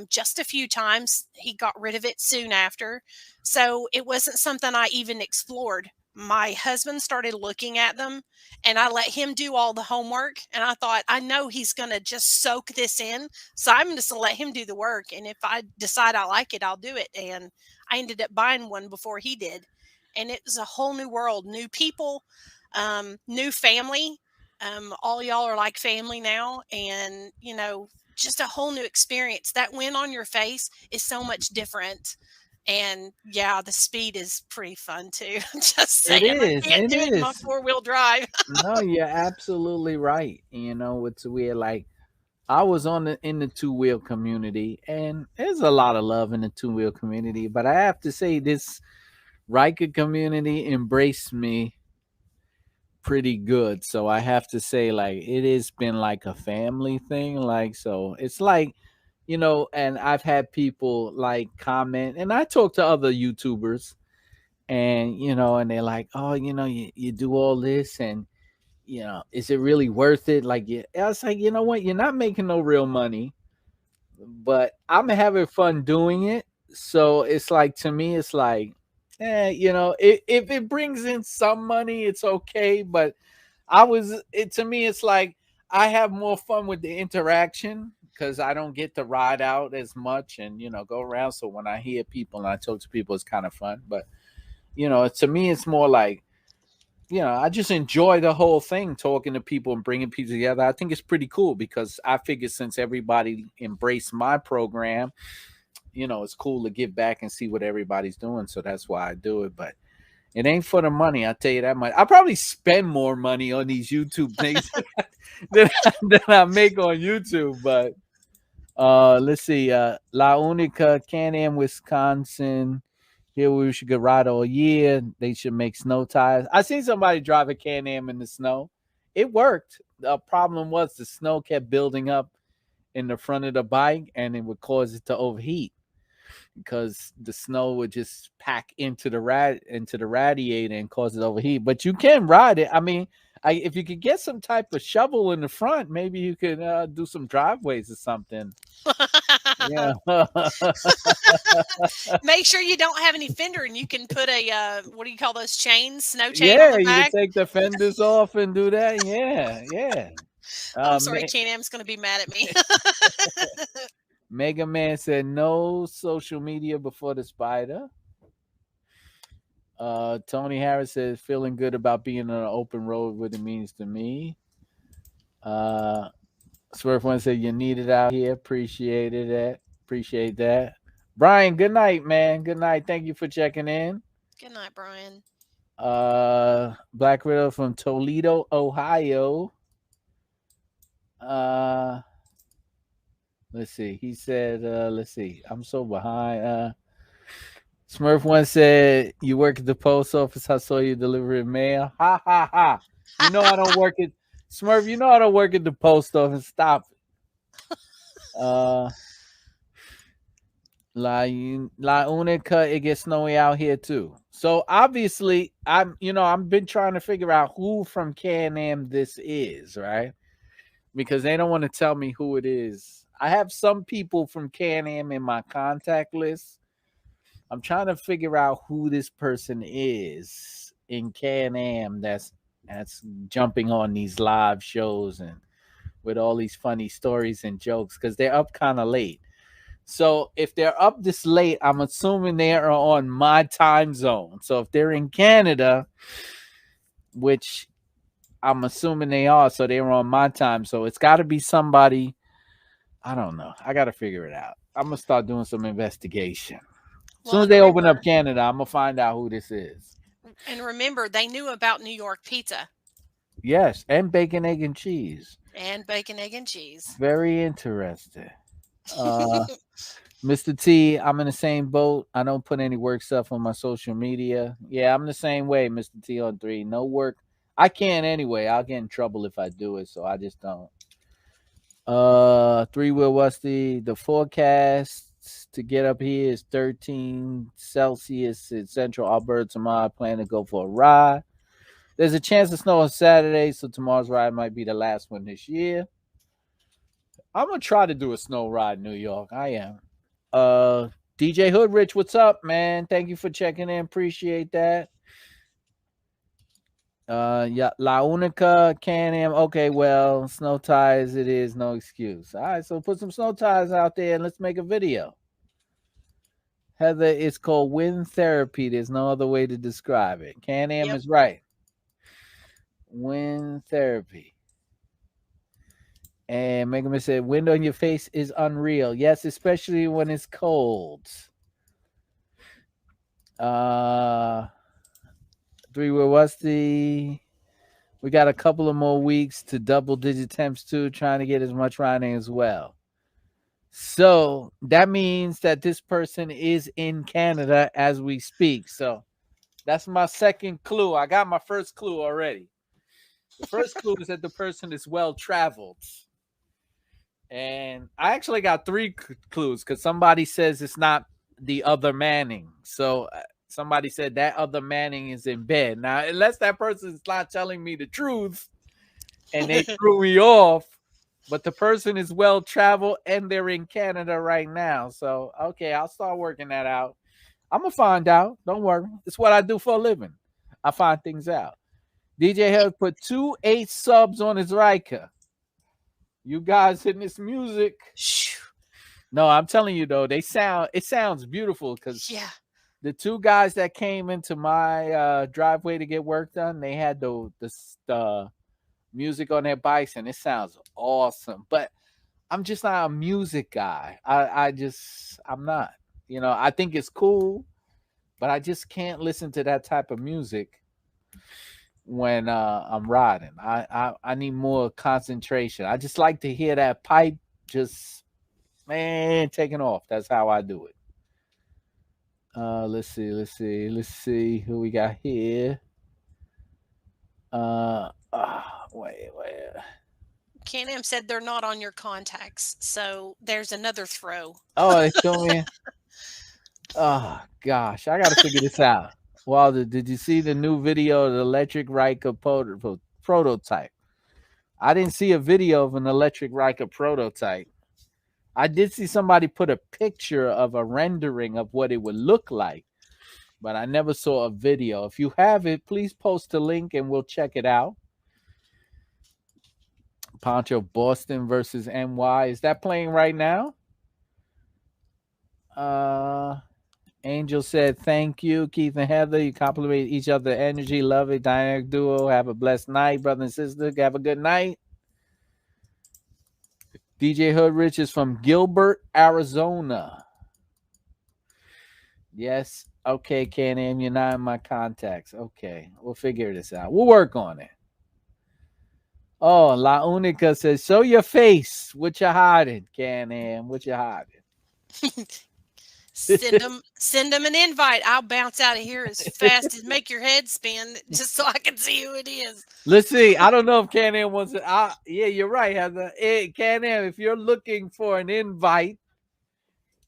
S2: Just a few times. He got rid of it soon after. So it wasn't something I even explored. My husband started looking at them, and I let him do all the homework. And I thought, I know he's going to just soak this in. So I'm just going to let him do the work. And if I decide I like it, I'll do it. And I ended up buying one before he did. And it was a whole new world, new people, new family. All y'all are like family now. And, just a whole new experience. That win on your face is so much different. And yeah, the speed is pretty fun too. Just
S1: It
S2: saying, I
S1: is.
S2: can't
S1: It
S2: do it in my
S1: is.
S2: four-wheel drive.
S1: No, you're absolutely right. It's weird. Like, I was in the two wheel community, and there's a lot of love in the two wheel community. But I have to say, this Ryker community embraced me pretty good. So I have to say, like, it has been like a family thing. Like, so it's like, and I've had people like comment, and I talk to other YouTubers, and and they're like, oh, you do all this, and is it really worth it? Like, yeah, I was like, you know what, you're not making no real money, but I'm having fun doing it. So it's like, to me, it's like, if it brings in some money, it's okay. But to me, it's like, I have more fun with the interaction because I don't get to ride out as much and, go around. So when I hear people and I talk to people, it's kind of fun. But, to me, it's more like, I just enjoy the whole thing, talking to people and bringing people together. I think it's pretty cool because I figure since everybody embraced my program, it's cool to give back and see what everybody's doing. So that's why I do it. But it ain't for the money. I'll tell you that much. I probably spend more money on these YouTube things than I make on YouTube. But let's see. La Unica, Can-Am, Wisconsin. Here we should get ride all year. They should make snow tires. I seen somebody drive a Can-Am in the snow. It worked. The problem was the snow kept building up in the front of the bike, and it would cause it to overheat because the snow would just pack into the radiator and cause it to overheat. But you can ride it. I mean, if you could get some type of shovel in the front, maybe you could do some driveways or something. Yeah.
S2: Make sure you don't have any fender, and you can put a what do you call those chains? Snow chain on
S1: Yeah,
S2: the
S1: you can
S2: back.
S1: take the fenders off and do that. Yeah, yeah.
S2: I'm sorry,
S1: Me-
S2: Can-Am's going to be mad at me.
S1: Mega Man said no social media before the spider. Tony Harris says feeling good about being on an open road, what it means to me. Uh, Swerve One said you need it out here. Appreciated that. Appreciate that. Brian, good night, man. Good night. Thank you for checking in.
S2: Good night, Brian.
S1: Black Widow from Toledo, Ohio. Let's see. He said, let's see. I'm so behind. Smurf once said, "You work at the post office. I saw you delivering mail." Ha ha ha. You know I don't work at Smurf. You know I don't work at the post office. Stop it. La Unica, it gets snowy out here too. So obviously, I've been trying to figure out who from Can-Am this is, right? Because they don't want to tell me who it is. I have some people from Can-Am in my contact list. I'm trying to figure out who this person is in Can-Am that's jumping on these live shows and with all these funny stories and jokes because they're up kind of late. So if they're up this late, I'm assuming they are on my time zone. So if they're in Canada, which I'm assuming they are, so they're on my time. So it's got to be somebody. I don't know. I got to figure it out. I'm going to start doing some investigation. As soon as they open up Canada, I'm going to find out who this is.
S2: And remember, they knew about New York pizza.
S1: Yes, and bacon, egg, and cheese.
S2: And bacon, egg, and cheese.
S1: Very interesting. Mr. T, I'm in the same boat. I don't put any work stuff on my social media. Yeah, I'm the same way, Mr. T on 3. No work. I can't anyway. I'll get in trouble if I do it, so I just don't. 3-wheel Westy, the forecast to get up here is 13 Celsius in central Alberta tomorrow. I plan to go for a ride. There's a chance of snow on Saturday, so tomorrow's ride might be the last one this year. I'm going to try to do a snow ride in New York. I am. DJ Hoodrich, what's up, man? Thank you for checking in. Appreciate that. Yeah, La Unica, Can-Am. Okay, well, snow tires it is, no excuse. All right, so put some snow tires out there and let's make a video. Heather, it's called wind therapy. There's no other way to describe it. Can-Am is right. Wind therapy. And Megaman said, wind on your face is unreal. Yes, especially when it's cold. 3-wheel Westy. We got a couple of more weeks to double-digit temps too, trying to get as much riding as well. So that means that this person is in Canada as we speak. So that's my second clue. I got my first clue already. The first clue is that the person is well-traveled. And I actually got 3 clues because somebody says it's not the other Manning. So somebody said that other Manning is in bed. Now, unless that person is not telling me the truth and they threw me off, but the person is well-traveled and they're in Canada right now. So, okay, I'll start working that out. I'm going to find out. Don't worry. It's what I do for a living. I find things out. DJ Hill put 2 8 subs on his Ryker. You guys hitting this music. No, I'm telling you though, it sounds beautiful because the 2 guys that came into my driveway to get work done, they had the music on their bikes and it sounds awesome. But I'm just not a music guy. I'm not. I think it's cool, but I just can't listen to that type of music when I'm riding. I need more concentration. I just like to hear that pipe just taking off. That's how I do it. Let's see who we got here. Wait.
S2: Can-Am said they're not on your contacts, so there's another throw.
S1: Oh, they threw me. Oh gosh, I got to figure this out. Walter, did you see the new video of the electric Ryker prototype? I didn't see a video of an electric Ryker prototype. I did see somebody put a picture of a rendering of what it would look like, but I never saw a video. If you have it, please post a link and we'll check it out. Poncho, Boston versus NY. Is that playing right now? Angel said, thank you, Keith and Heather. You compliment each other. Energy, love it. Dynamic duo. Have a blessed night, brother and sister. Have a good night. DJ Hoodrich is from Gilbert, Arizona. Yes. Okay, Can-Am, you're not in my contacts. Okay, we'll figure this out. We'll work on it. Oh, La Unica says, show your face. What you hiding, Can-Am? What you hiding?
S2: Send them an invite. I'll bounce out of here as fast as make your head spin just so I can see who it is.
S1: Let's see. I don't know if Can-Am wants to. Yeah, you're right, Heather. Hey, Can-Am, if you're looking for an invite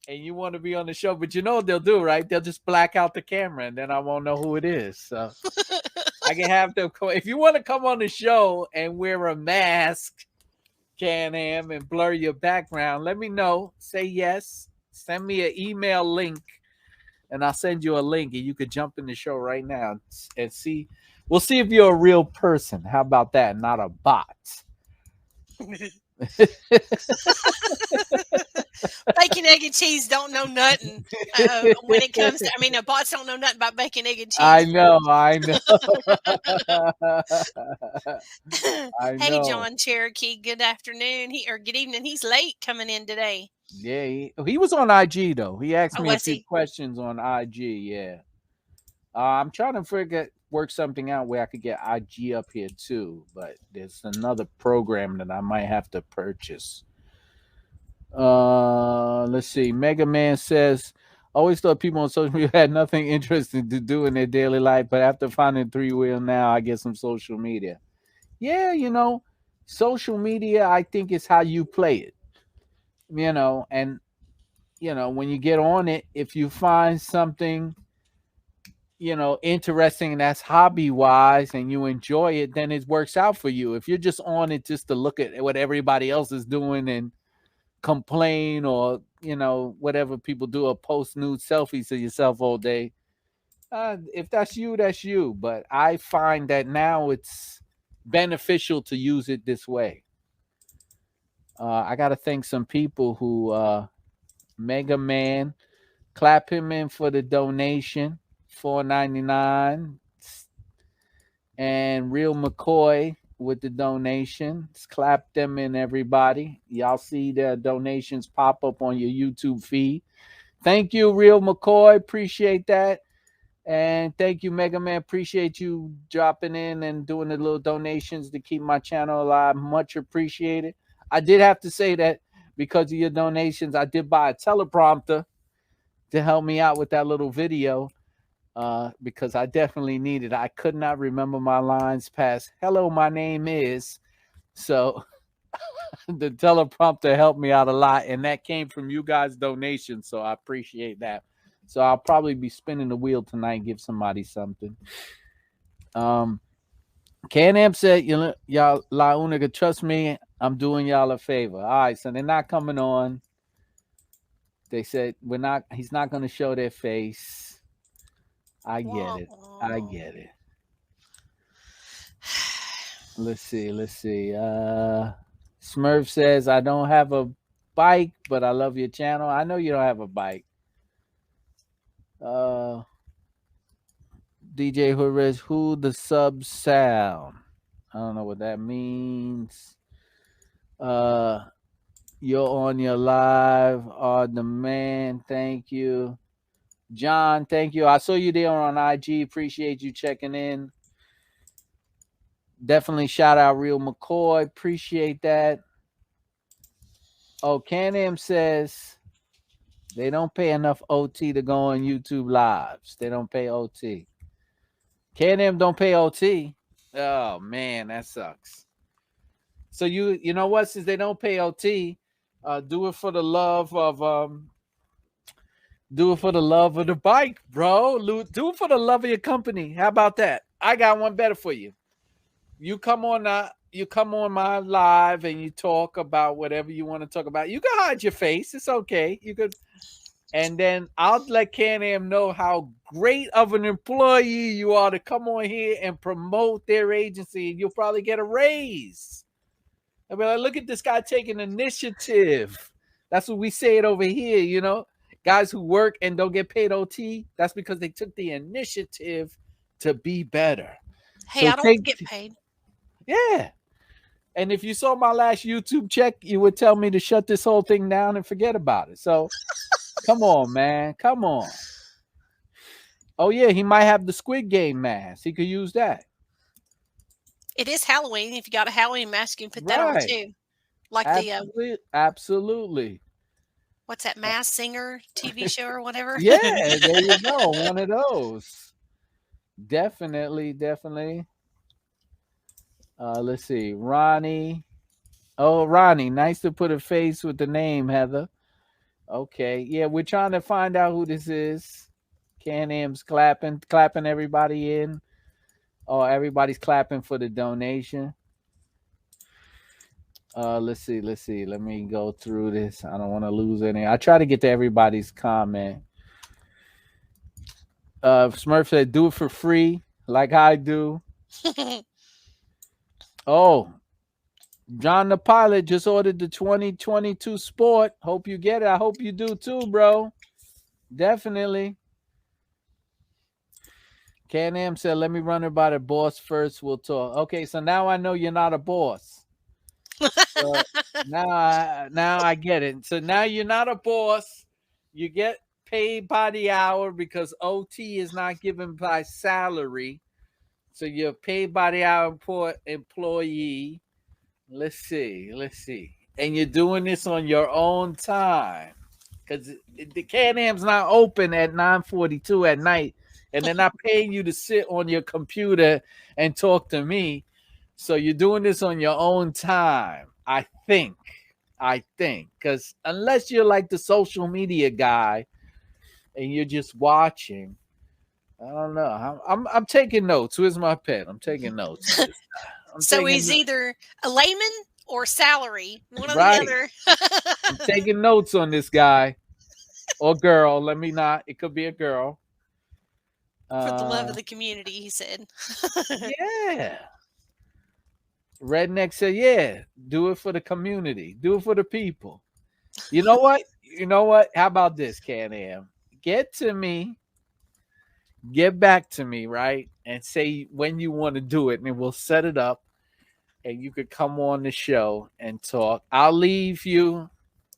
S1: and you want to be on the show, but you know what they'll do, right? They'll just black out the camera and then I won't know who it is. So I can have them come. If you want to come on the show and wear a mask, Can-Am, and blur your background, let me know. Say yes. Send me an email link and I'll send you a link and you could jump in the show right now and see. We'll see if you're a real person. How about that? Not a bot.
S2: Bacon, egg, and cheese don't know nothing when it comes to. I mean, the bots don't know nothing about bacon, egg, and cheese.
S1: I know.
S2: Hey, John Cherokee. Good afternoon. Good evening. He's late coming in today.
S1: Yeah, he was on IG though. He asked me a few questions on IG. Yeah, I'm trying to work something out where I could get IG up here too, but there's another program that I might have to purchase. Let's see. Mega Man says, always thought people on social media had nothing interesting to do in their daily life, but after finding 3-wheel now, I get some social media. Yeah, social media, I think, is how you play it. And when you get on it, if you find something interesting that's hobby wise and you enjoy it, then it works out for you. If you're just on it just to look at what everybody else is doing and complain or whatever people do, or post nude selfies of yourself all day, if that's you. But I find that now it's beneficial to use it this way. I gotta thank some people who Mega Man, clap him in for the donation, $4.99, and Real McCoy with the donations. Clap them in, everybody. Y'all see the donations pop up on your YouTube feed. Thank you, Real McCoy. Appreciate that. And thank you, Mega Man. Appreciate you dropping in and doing the little donations to keep my channel alive. Much appreciated. I did have to say that because of your donations, I did buy a teleprompter to help me out with that little video. Because I definitely need it. I could not remember my lines past "Hello, my name is." So the teleprompter helped me out a lot, and that came from you guys' donations. So I appreciate that. So I'll probably be spinning the wheel tonight and give somebody something. Can-Am said, y'all, La Unica, trust me, I'm doing y'all a favor. All right, so they're not coming on. They said he's not going to show their face. I get it. Let's see. Smurf says, I don't have a bike, but I love your channel. I know you don't have a bike. DJ Horace, who the sub sound? I don't know what that means. You're on your live on demand. Thank you. John, thank you. I saw you there on IG. Appreciate you checking in. Definitely shout out Real McCoy. Appreciate that. Oh, Can-Am says they don't pay enough OT to go on YouTube lives. They don't pay OT. Can-Am don't pay OT. Oh man, that sucks. So you know what? Since they don't pay OT, do it for the love of the bike, bro. Do it for the love of your company. How about that? I got one better for you. You come on my live and you talk about whatever you want to talk about. You can hide your face. It's okay. You could, and then I'll let Can-Am know how great of an employee you are to come on here and promote their agency. You'll probably get a raise. I mean, look at this guy taking initiative. That's what we say it over here, Guys who work and don't get paid OT, that's because they took the initiative to be better.
S2: Hey, so I don't get paid.
S1: Yeah. And if you saw my last YouTube check, you would tell me to shut this whole thing down and forget about it. So come on, man. Come on. Oh yeah, he might have the Squid Game mask. He could use that.
S2: It is Halloween. If you got a Halloween mask, you can put that on
S1: Right.
S2: too. Like the
S1: Absolutely.
S2: what's that, Masked Singer TV show or whatever?
S1: Yeah, there you go. One of those. Definitely. Let's see. Ronnie. Oh, Ronnie. Nice to put a face with the name, Heather. Okay. Yeah, we're trying to find out who this is. Can-Am's clapping everybody in. Oh, everybody's clapping for the donation. Let's see. Let me go through this. I don't want to lose any. I try to get to everybody's comment. Smurf said, "Do it for free, like I do." Oh, John the pilot just ordered the 2022 Sport. Hope you get it. I hope you do too, bro. Definitely. Can-Am said, "Let me run her by the boss first. We'll talk." Okay, so now I know you're not a boss. So now I get it. So now you're not a boss. You get paid by the hour because OT is not given by salary. So you're paid by the hour employee. Let's see. And you're doing this on your own time. Because the Can-Am's not open at 9:42 at night. And they're not paying you to sit on your computer and talk to me. So you're doing this on your own time. I think. Because unless you're like the social media guy and you're just watching, I don't know. I'm taking notes. Where's my pen? I'm taking notes.
S2: So he's either a layman or salary, one or the
S1: Right.
S2: other.
S1: I'm taking notes on this guy or girl. Let me not. It could be a girl.
S2: For the love of the community, he said.
S1: Yeah. Redneck said, "Yeah, do it for the community. Do it for the people." You know what? How about this, Can-Am? Get back to me, right? And say when you want to do it, and we'll set it up, and you could come on the show and talk. I'll leave you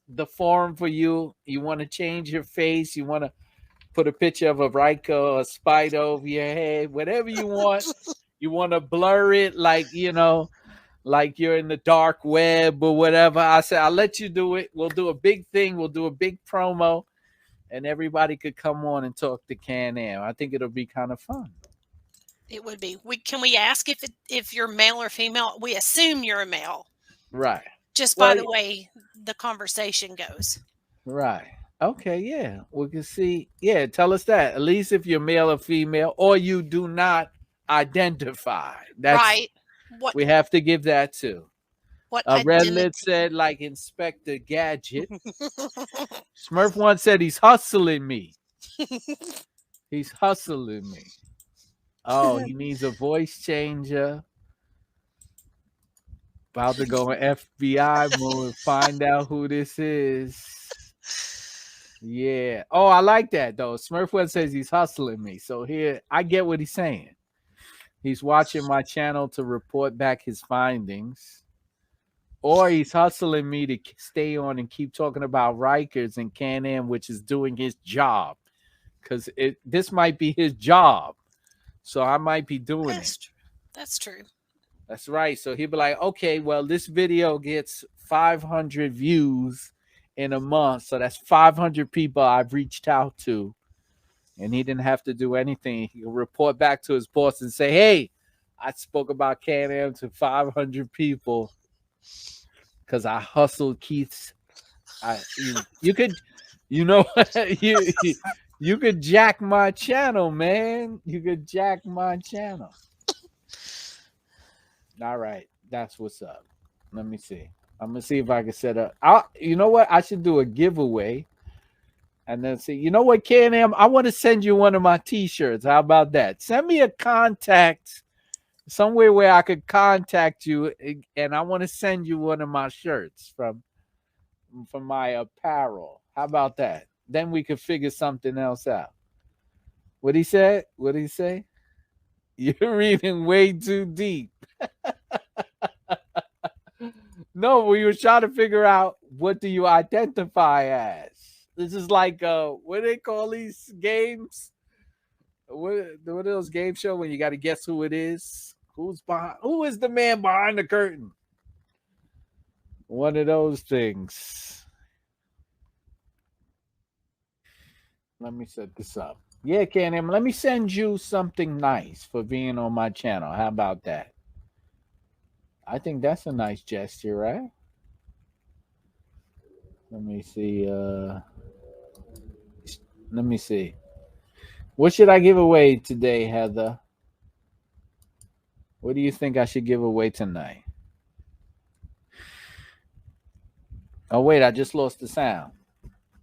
S1: the forum for you. You want to change your face? You want to put a picture of a Ryker or a spider over your head? Whatever you want. You want to blur it like like you're in the dark web or whatever. I said, I'll let you do it. We'll do a big thing. We'll do a big promo, and everybody could come on and talk to Can-Am. I think it'll be kind of fun.
S2: It would be. Can we ask if you're male or female? We assume you're a male.
S1: Right.
S2: Just by the way the conversation goes.
S1: Right. Okay, yeah. We can see. Yeah, tell us that. At least if you're male or female, or you do not identify. That's right. We have to give that too.
S2: What
S1: Redlit said, like Inspector Gadget. Smurf once said he's hustling me. He's hustling me. Oh, he needs a voice changer. About to go in FBI mode and find out who this is. Yeah. Oh, I like that though. Smurf says he's hustling me. So here, I get what he's saying. He's watching my channel to report back his findings. Or he's hustling me to stay on and keep talking about Rikers and Can-Am, which is doing his job. Because this might be his job. So I might be doing it.
S2: That's true.
S1: That's right. So he'll be like, okay, well, this video gets 500 views in a month. So that's 500 people I've reached out to. And he didn't have to do anything. He'll report back to his boss and say, hey, I spoke about Can-Am to 500 people because I hustled Keith's. You could, you could jack my channel, man. You could jack my channel. All right. That's what's up. Let me see. I'm going to see if I can set up. You know what? I should do a giveaway. And then see, you know what, Can-Am? I want to send you one of my t-shirts. How about that? Send me a contact somewhere where I could contact you, and I want to send you one of my shirts from my apparel. How about that? Then we could figure something else out. What he said? What did he say? You're reading way too deep. No, we were trying to figure out what do you identify as. This is like what do they call these games? what are those game show when you got to guess who it is? Who is the man behind the curtain? One of those things. Let me set this up. Yeah, Can-Am, let me send you something nice for being on my channel. How about that? I think that's a nice gesture, right? Let me see. Let me see. What should I give away today, Heather? What do you think I should give away tonight? Oh, wait, I just lost the sound.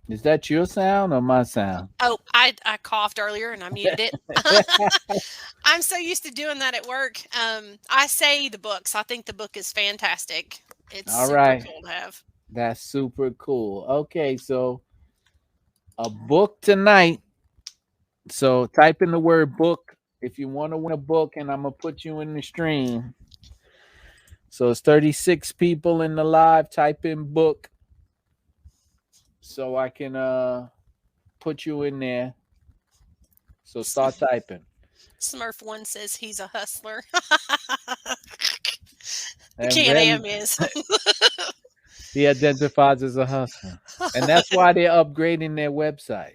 S1: Is that your sound or my sound?
S2: Oh, I coughed earlier and I muted it. I'm so used to doing that at work. I say the books. I think the book is fantastic. It's
S1: all
S2: super
S1: right.
S2: cool to have.
S1: That's super cool. Okay, so a book tonight. So type in the word book if you want to win a book, and I'm going to put you in the stream. So it's 36 people in the live. Type in book so I can put you in there. So start typing.
S2: Smurf one says he's a hustler.
S1: And
S2: Can-Am is.
S1: He identifies as a hustler. And that's why they're upgrading their website.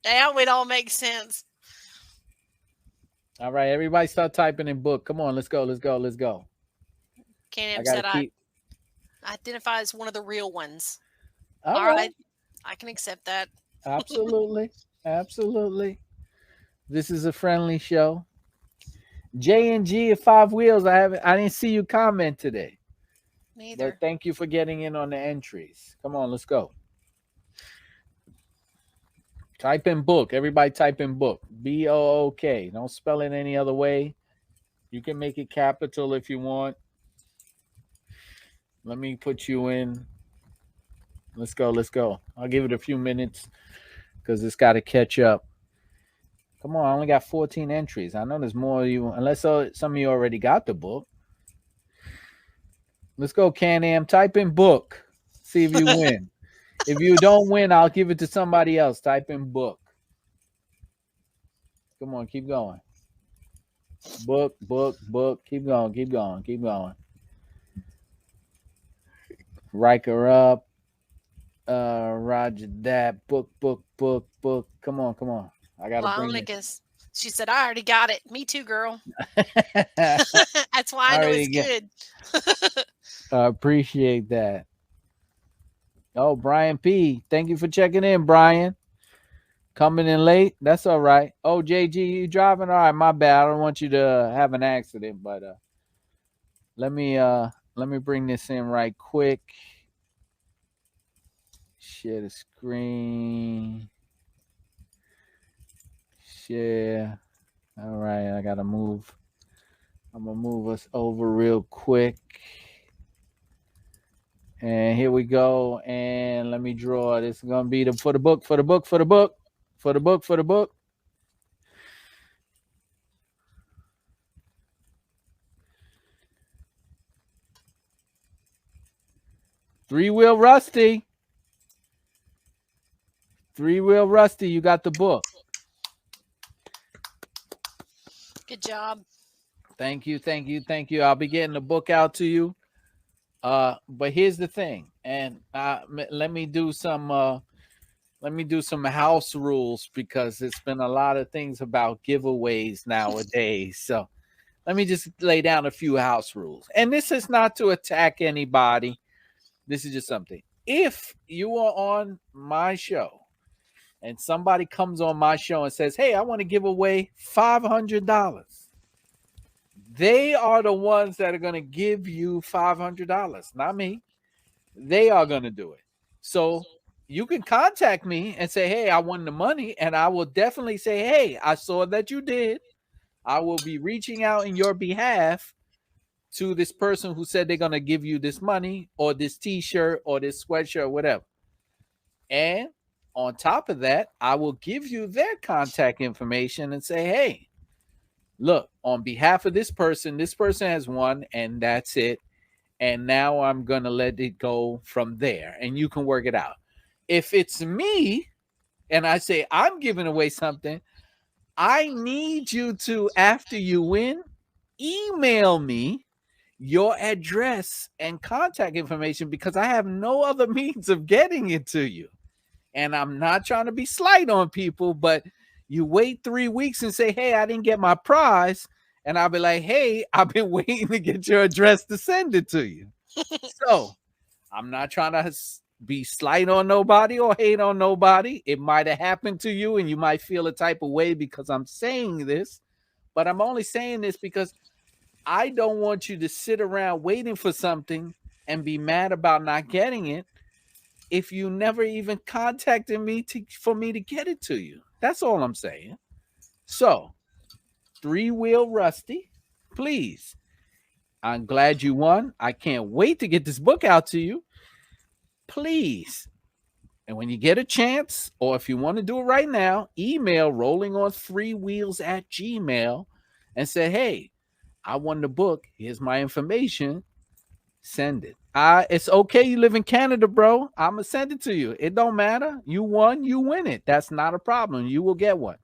S2: Now it all makes sense.
S1: All right, everybody start typing in book. Come on, let's go.
S2: Can-Am said I identify as one of the real ones. All right. I can accept that.
S1: Absolutely. Absolutely. This is a friendly show. J&G at 5 Wheels. I didn't see you comment today.
S2: Neither.
S1: But thank you for getting in on the entries. Come on, let's go. Type in book. Everybody type in book. B-O-O-K. Don't spell it any other way. You can make it capital if you want. Let me put you in. Let's go. I'll give it a few minutes because it's got to catch up. Come on, I only got 14 entries. I know there's more of you, unless some of you already got the book. Let's go, Can-Am. Type in book. See if you win. If you don't win, I'll give it to somebody else. Type in book. Come on, keep going. Book. Keep going. Ryker up. Roger that. Book. Come on. I got to bring it.
S2: She said, I already got it. Me too, girl. That's why I know it's good.
S1: I appreciate that. Oh, Brian P. Thank you for checking in, Brian. Coming in late. That's all right. Oh, JG, you driving? All right, my bad. I don't want you to have an accident, but let me bring this in right quick. Share the screen. Share. All right, I gotta move. I'm gonna move us over real quick. And here we go. And let me draw. This is gonna be for the book. 3-Wheel Rusty. 3-Wheel Rusty, you got the book.
S2: Good job.
S1: Thank you. I'll be getting the book out to you. But here's the thing, and let me do some house rules because it's been a lot of things about giveaways nowadays. So let me just lay down a few house rules. And this is not to attack anybody. This is just something. If you are on my show and somebody comes on my show and says, hey, I want to give away $500. They are the ones that are going to give you $500, not me. They are going to do it. So you can contact me and say, hey, I won the money. And I will definitely say, hey, I saw that you did. I will be reaching out in your behalf to this person who said they're going to give you this money or this T-shirt or this sweatshirt or whatever. And on top of that, I will give you their contact information and say, hey, look, on behalf of this person has won, and that's it. And now I'm going to let it go from there, and you can work it out. If it's me and I say I'm giving away something, I need you to, after you win, email me your address and contact information because I have no other means of getting it to you. And I'm not trying to be slight on people, but you wait 3 weeks and say, hey, I didn't get my prize. And I'll be like, hey, I've been waiting to get your address to send it to you. So I'm not trying to be slight on nobody or hate on nobody. It might have happened to you and you might feel a type of way because I'm saying this, but I'm only saying this because I don't want you to sit around waiting for something and be mad about not getting it if you never even contacted me for me to get it to you. That's all I'm saying. So, Three Wheel Rusty, please. I'm glad you won. I can't wait to get this book out to you. Please. And when you get a chance, or if you want to do it right now, email rollingon3wheels@gmail and say, hey, I won the book. Here's my information. Send it. It's okay. You live in Canada, bro. I'm gonna send it to you. It don't matter. You won, you win it. That's not a problem. You will get one.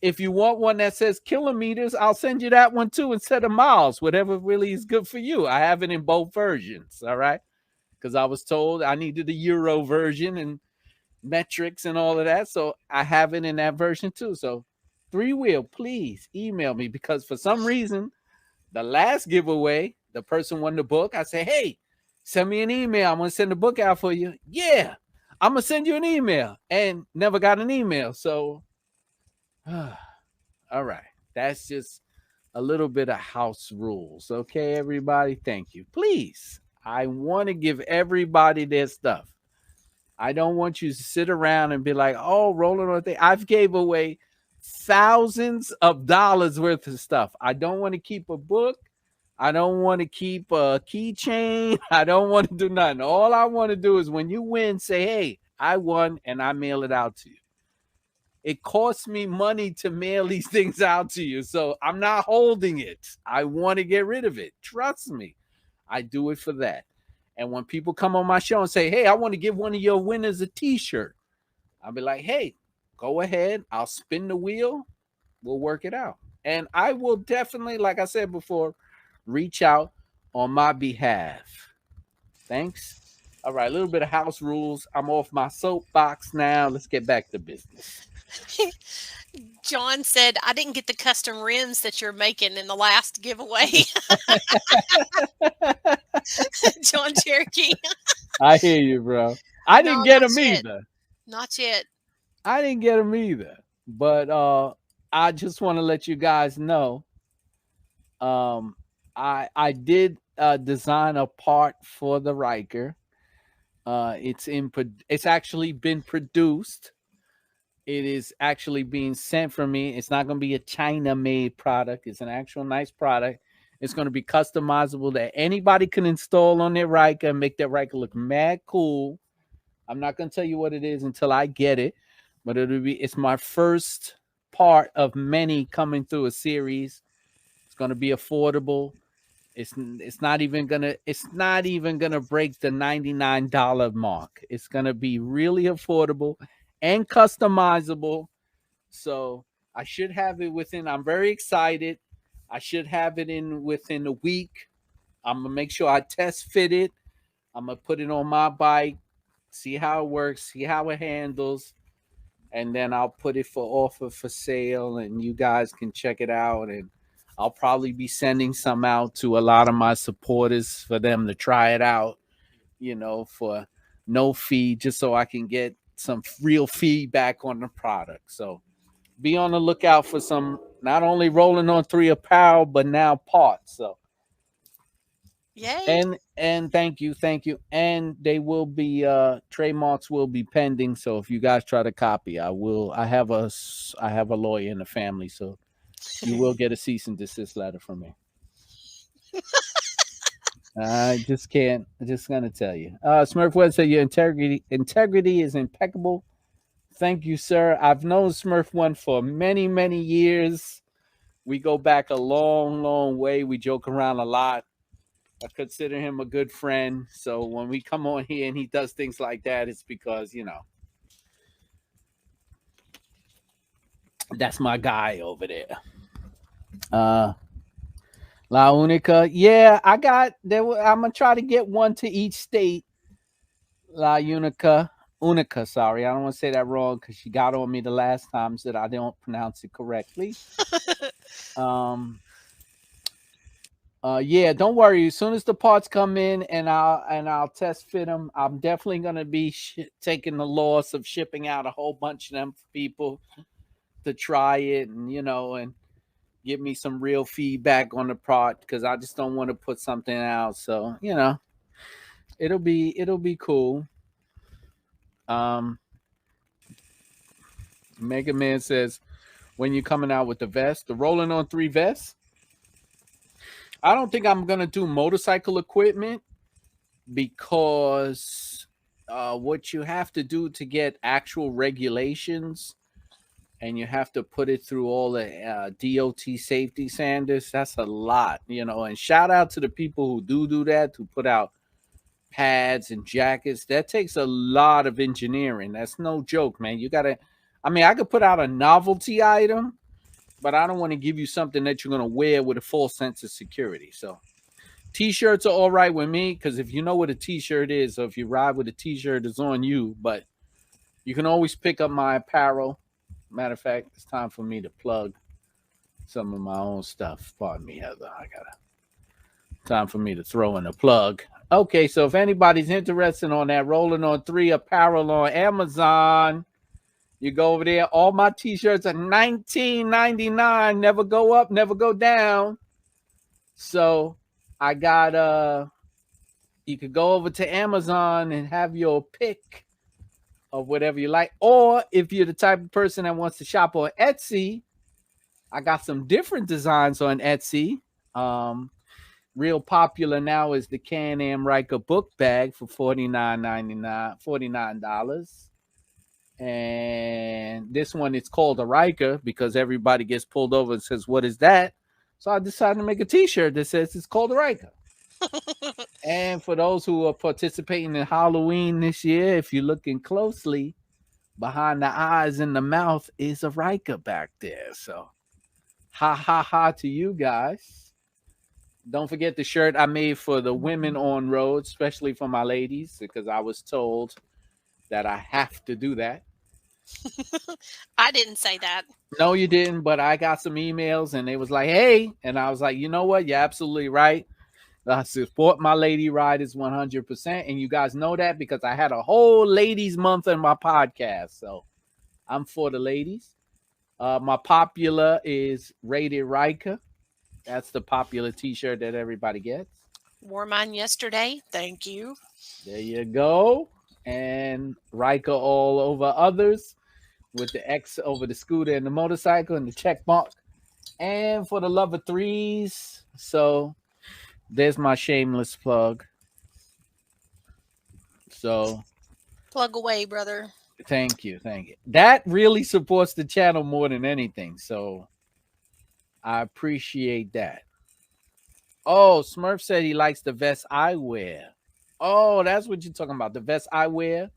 S1: If you want one that says kilometers, I'll send you that one too instead of miles. Whatever really is good for you. I have it in both versions. All right, because I was told I needed a Euro version and metrics and all of that, so I have it in that version too. So, Three Wheel, please email me because for some reason the last giveaway, the person won the book. I say, hey, send me an email. I'm going to send the book out for you. Yeah, I'm going to send you an email. And never got an email. So, all right. That's just a little bit of house rules. Okay, everybody? Thank you. Please, I want to give everybody their stuff. I don't want you to sit around and be like, oh, rolling on thing. I've gave away thousands of dollars worth of stuff. I don't want to keep a book. I don't want to keep a keychain. I don't want to do nothing. All I want to do is when you win, say, hey, I won, and I mail it out to you. It costs me money to mail these things out to you. So I'm not holding it. I want to get rid of it. Trust me. I do it for that. And when people come on my show and say, hey, I want to give one of your winners a t-shirt, I'll be like, hey, go ahead. I'll spin the wheel. We'll work it out. And I will definitely, like I said before, reach out on my behalf. Thanks. All right, a little bit of house rules. I'm off my soapbox now. Let's get back to business.
S2: John said, I didn't get the custom rims that you're making in the last giveaway. John Cherokee.
S1: I hear you, bro. I didn't get them either.
S2: Not yet.
S1: I didn't get them either. But I just want to let you guys know. I did design a part for the Ryker. It's actually been produced. It is actually being sent from me. It's not going to be a China-made product. It's an actual nice product. It's going to be customizable that anybody can install on their Ryker and make their Ryker look mad cool. I'm not going to tell you what it is until I get it, but it's my first part of many coming through a series. It's going to be affordable. It's not even gonna break the $99 mark. It's gonna be really affordable and customizable. So I should have it within. I'm very excited. I should have it within a week. I'm gonna make sure I test fit it. I'm gonna put it on my bike, see how it works, see how it handles, and then I'll put it for offer for sale, and you guys can check it out. And I'll probably be sending some out to a lot of my supporters for them to try it out, for no fee, just so I can get some real feedback on the product. So be on the lookout for some, not only Rolling on 3 apparel, but now parts. So
S2: yay.
S1: And thank you. And they will be trademarks will be pending. So if you guys try to copy, I have a lawyer in the family, so you will get a cease and desist letter from me. I just can't. I'm just gonna tell you. Smurf West said your integrity is impeccable. Thank you, sir. I've known Smurf One for many, many years. We go back a long, long way. We joke around a lot. I consider him a good friend. So when we come on here and he does things like that, it's because, That's my guy over there. La Unica. Yeah, I got there. I'm gonna try to get one to each state. La Unica. Unica, sorry. I don't want to say that wrong because she got on me the last time that I don't pronounce it correctly. Um yeah, don't worry. As soon as the parts come in and I'll test fit them, I'm definitely gonna be taking the loss of shipping out a whole bunch of them for people to try it and and give me some real feedback on the part because I just don't want to put something out. So it'll be cool. Mega Man says when you coming out with the vest, the Rolling on 3 vest. I don't think I'm gonna do motorcycle equipment because what you have to do to get actual regulations and you have to put it through all the DOT safety standards. That's a lot, And shout out to the people who do that, who put out pads and jackets. That takes a lot of engineering. That's no joke, man. You gotta. I mean, I could put out a novelty item, but I don't want to give you something that you're gonna wear with a full sense of security. So T-shirts are all right with me because if you know what a T-shirt is, or if you ride with a T-shirt, it's on you. But you can always pick up my apparel. Matter of fact, it's time for me to plug some of my own stuff. Pardon me, Heather. Time for me to throw in a plug. Okay, so if anybody's interested on that Rolling on 3 apparel on Amazon, you go over there. All my T-shirts are $19.99. Never go up, never go down. So I got you could go over to Amazon and have your pick of whatever you like. Or if you're the type of person that wants to shop on Etsy, I got some different designs on Etsy. Real popular now is the Can-Am Ryker book bag for $49. And this one is called a Ryker because everybody gets pulled over and says, "What is that?" So I decided to make a T-shirt that says it's called a Ryker. And for those who are participating in Halloween this year, if you're looking closely, behind the eyes and the mouth is a Ryker back there. So ha ha ha to you guys. Don't forget the shirt I made for the women on road, especially for my ladies, because I was told that I have to do that.
S2: I didn't say that.
S1: No, you didn't, but I got some emails and they was like, "Hey," and I was like, "You know what? You're absolutely right. I support my lady riders 100%." And you guys know that because I had a whole ladies month in my podcast. So I'm for the ladies. My popular is Rated Ryker. That's the popular T-shirt that everybody gets.
S2: Wore mine yesterday. Thank you.
S1: There you go. And Ryker all over others with the X over the scooter and the motorcycle and the check mark. And for the love of threes. So there's my shameless plug. So
S2: plug away, brother.
S1: Thank you. That really supports the channel more than anything. So I appreciate that. Oh, Smurf said he likes the vest I wear. Oh, that's what you're talking about. The vest I wear.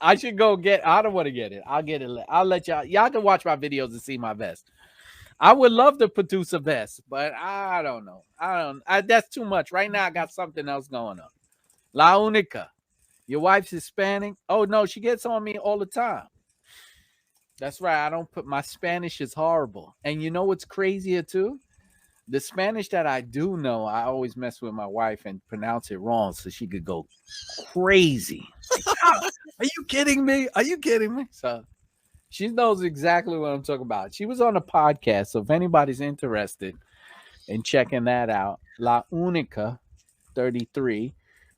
S1: I should go get. I don't want to get it. I'll get it. I'll let y'all. Y'all can watch my videos and see my vest. I would love to produce a vest, but I don't know. That's too much. Right now, I got something else going on. La Unica. Your wife's Hispanic? Oh, no, she gets on me all the time. That's right. I don't put my Spanish is horrible. And you know what's crazier too? The Spanish that I do know, I always mess with my wife and pronounce it wrong so she could go crazy. Are you kidding me? Are you kidding me? So she knows exactly what I'm talking about. She was on a podcast. So if anybody's interested in checking that out, La Unica 33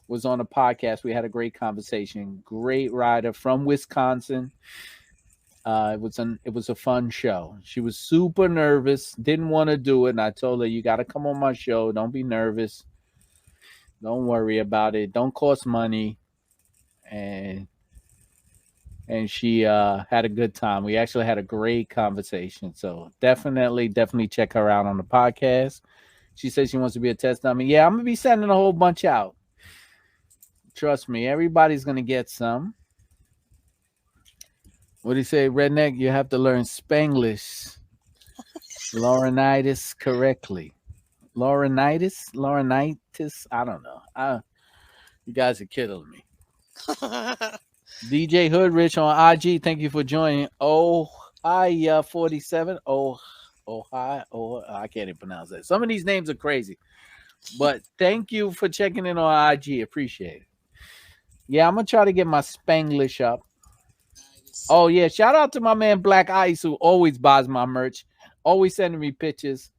S1: was on a podcast. We had a great conversation. Great rider from Wisconsin. It was a fun show. She was super nervous, didn't want to do it, and I told her, "You got to come on my show. Don't be nervous. Don't worry about it. Don't cost money." And she had a good time. We actually had a great conversation. So definitely check her out on the podcast. She says she wants to be a test dummy. Yeah, I'm gonna be sending a whole bunch out. Trust me, everybody's gonna get some. What do you say, redneck? You have to learn Spanglish, Laurinaitis correctly. Laurinaitis. I don't know. You guys are killing me. DJ Hoodrich on IG. Thank you for joining. Oh, hi, 47. Hi. I can't even pronounce that. Some of these names are crazy, but thank you for checking in on IG. Appreciate it. Yeah, I'm gonna try to get my Spanglish up. Oh yeah, shout out to my man Black Ice who always buys my merch, always sending me pictures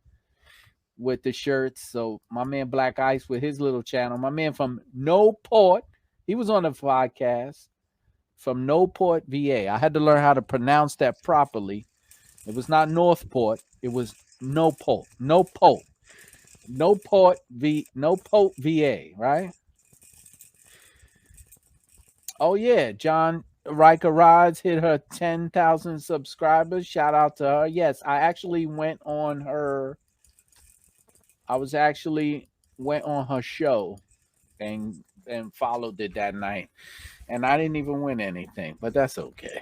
S1: with the shirts. So my man Black Ice with his little channel. My man from Newport, he was on the podcast from Newport, VA. I had to learn how to pronounce that properly. It was not Northport. It was Newport, Newport, VA, right? Oh yeah, John Ryker Rides hit her 10,000 subscribers. Shout out to her. Yes, I actually went on her. I was actually went on her show and followed it that night, and I didn't even win anything, but that's okay.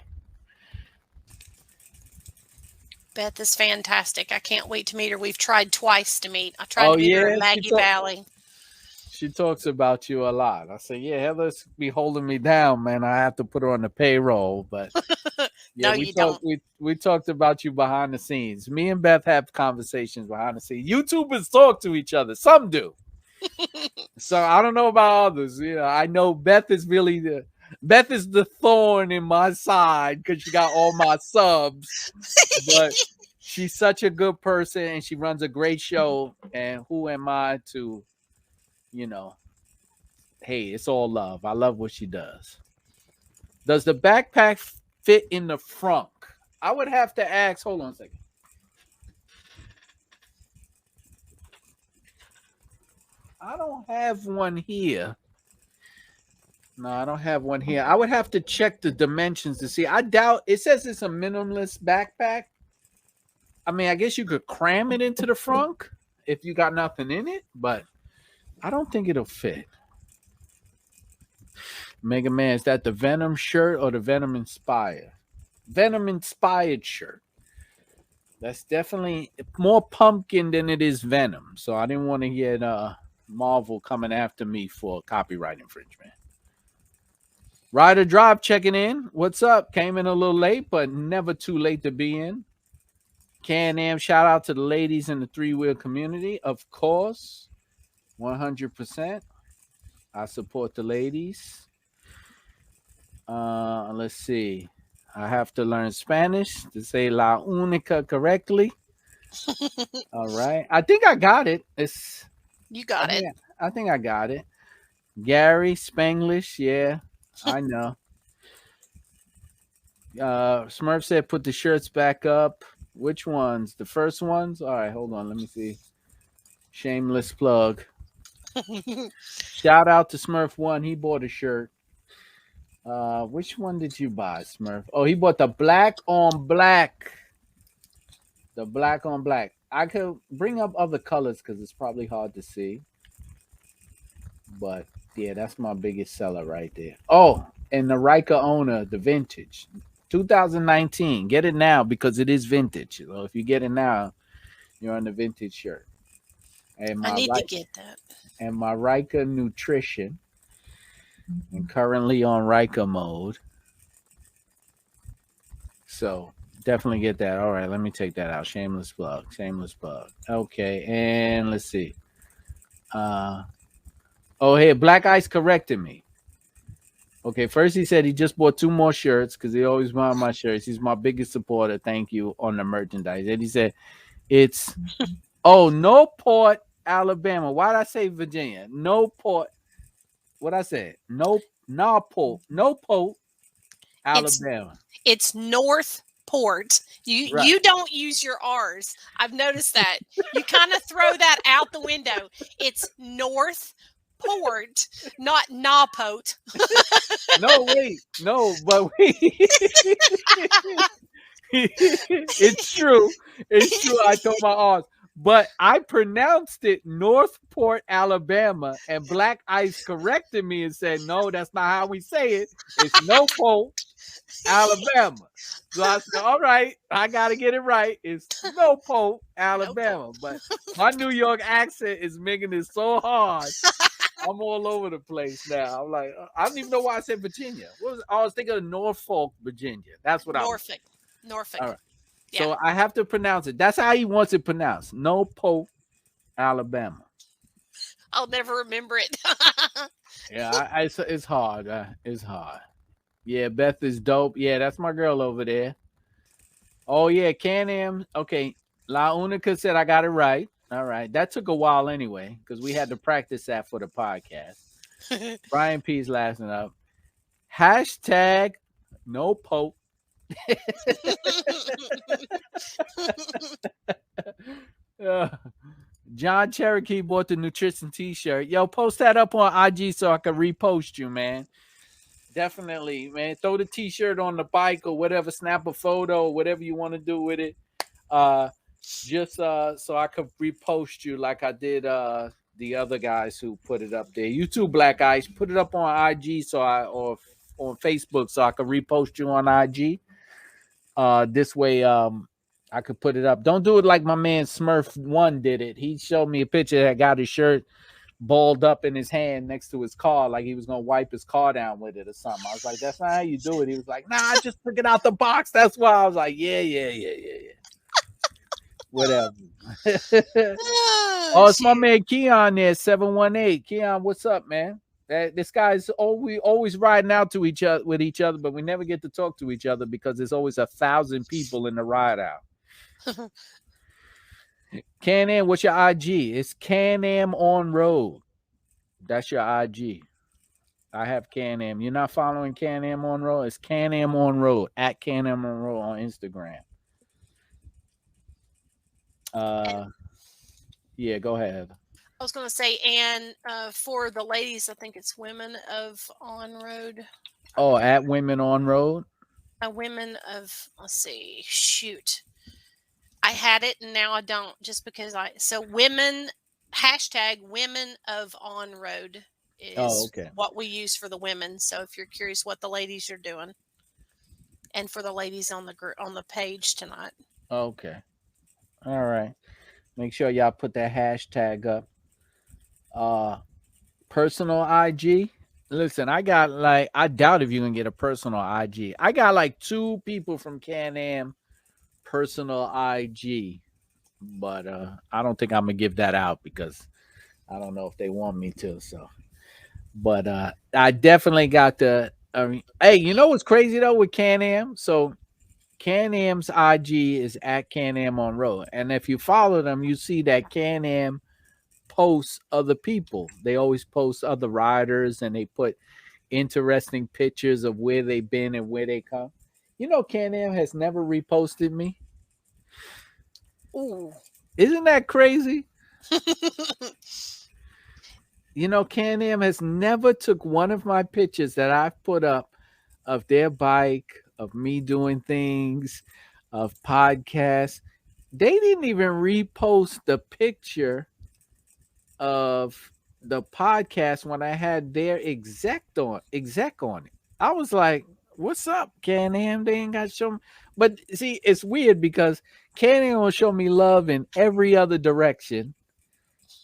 S2: Beth is fantastic. I can't wait to meet her. We've tried twice to meet. I tried to meet her in Maggie Valley.
S1: She talks about you a lot. I say, yeah, Heather's be holding me down, man. I have to put her on the payroll, but yeah,
S2: no, you don't.
S1: We talked about you behind the scenes. Me and Beth have conversations behind the scenes. YouTubers talk to each other. Some do. So I don't know about others. You know, I know Beth is the thorn in my side because she got all my subs. But she's such a good person and she runs a great show. And who am I to, hey, it's all love. I love what she does. Does the backpack fit in the front? I would have to ask. Hold on a second. I don't have one here. No, I don't have one here. I would have to check the dimensions to see. I doubt it says it's a minimalist backpack. I mean, I guess you could cram it into the front if you got nothing in it, but I don't think it'll fit. Mega Man, is that the Venom shirt or the Venom inspired? Venom inspired shirt. That's definitely more pumpkin than it is Venom. So I didn't want to get Marvel coming after me for copyright infringement. Rider Drive checking in. What's up? Came in a little late, but never too late to be in. Can-Am, shout out to the ladies in the three-wheel community. Of course, 100%. I support the ladies. Let's see. I have to learn Spanish to say La Única correctly. All right. I think I got it.
S2: You got it.
S1: I think I got it. Gary Spanglish. Yeah, I know. Smurf said put the shirts back up. Which ones? The first ones? All right, hold on. Let me see. Shameless plug. Shout out to Smurf1. He bought a shirt. Which one did you buy, Smurf? Oh, he bought the black on black. The black on black. I could bring up other colors because it's probably hard to see. But yeah, that's my biggest seller right there. Oh, and the Ryker owner, the vintage. 2019. Get it now because it is vintage. So if you get it now, you're on the vintage shirt.
S2: And I need to get that.
S1: And my Ryker Nutrition. I'm currently on Ryker mode. So definitely get that. All right, let me take that out. Shameless plug. Okay, and let's see. Hey, Black Ice corrected me. Okay, first he said he just bought 2 more shirts because he always buys my shirts. He's my biggest supporter. Thank you on the merchandise. And he said it's Newport, Alabama. Why did I say Virginia? Newport. What I said? Newport, Alabama.
S2: It's Northport. You don't use your R's. I've noticed that. You kind of throw that out the window. It's Northport, not Nawpote.
S1: No, wait. No, but wait. It's true. I told my R's. But I pronounced it Northport, Alabama, and Black Ice corrected me and said, "No, that's not how we say it. It's Norfolk, Alabama." So I said, "All right, I got to get it right. It's Norfolk,
S2: Nope.
S1: Alabama." But my New York accent is making it so hard. I'm all over the place now. I'm like, I don't even know why I said Virginia. I was thinking of Norfolk, Virginia. That's what I was.
S2: Norfolk.
S1: All
S2: Norfolk.
S1: right.
S2: Yeah.
S1: So I have to pronounce it. That's how he wants it pronounced. Norfolk, Alabama.
S2: I'll never remember it.
S1: Yeah, it's hard. It's hard. Yeah, Beth is dope. Yeah, that's my girl over there. Oh yeah, Can-Am. Okay, La Unica said I got it right. All right, that took a while anyway because we had to practice that for the podcast. Brian P's laughing up. Hashtag no pope. Uh, John Cherokee bought the nutrition T-shirt. Yo, post that up on IG so I can repost you, man. Definitely, man. Throw the T-shirt on the bike or whatever. Snap a photo, or whatever you want to do with it. Just so I could repost you like I did the other guys who put it up there. You too, Black Ice. Put it up on IG or on Facebook so I could repost you on IG. This way I could put it up. Don't do it like my man Smurf1 did it. He showed me a picture that got his shirt balled up in his hand next to his car, like he was gonna wipe his car down with it or something. I was like, that's not how you do it. He was like, nah, I just took it out the box. That's why. I was like, yeah. Whatever. Oh, it's my man Keon there, 718. Keon, what's up, man? This guy's always riding out to each other with each other, but we never get to talk to each other because there's always 1,000 people in the ride out. Can-Am, what's your IG? It's Can-Am on road. That's your IG. I have Can-Am. You're not following Can-Am on road? It's Can-Am on road at Can-Am on road on Instagram. Yeah, go ahead.
S2: I was going to say, and for the ladies, I think it's Women of On Road.
S1: Oh, at Women on Road?
S2: Women of, let's see, shoot. I had it and now I don't just because so women, hashtag Women of On Road is what we use for the women. So if you're curious what the ladies are doing and for the ladies on the page tonight.
S1: Okay. All right. Make sure y'all put that hashtag up. Personal IG. Listen, I got I doubt if you can get a personal IG. I got like 2 people from Can-Am personal IG, but I don't think I'm gonna give that out because I don't know if they want me to. So, but I definitely got the. Hey, you know what's crazy though with Can-Am? So Can-Am's IG is at Can-Am on road, and if you follow them, you see that Can-Am posts other people. They always post other riders, and they put interesting pictures of where they've been and where they come. You know, Can-Am has never reposted me.
S2: Ooh,
S1: isn't that crazy? You know, Can-Am has never took one of my pictures that I've put up of their bike, of me doing things, of podcasts. They didn't even repost the picture of the podcast when I had their exec on it. I was like, what's up, Can-Am? They ain't got show me. But see, it's weird because Can-Am will show me love in every other direction.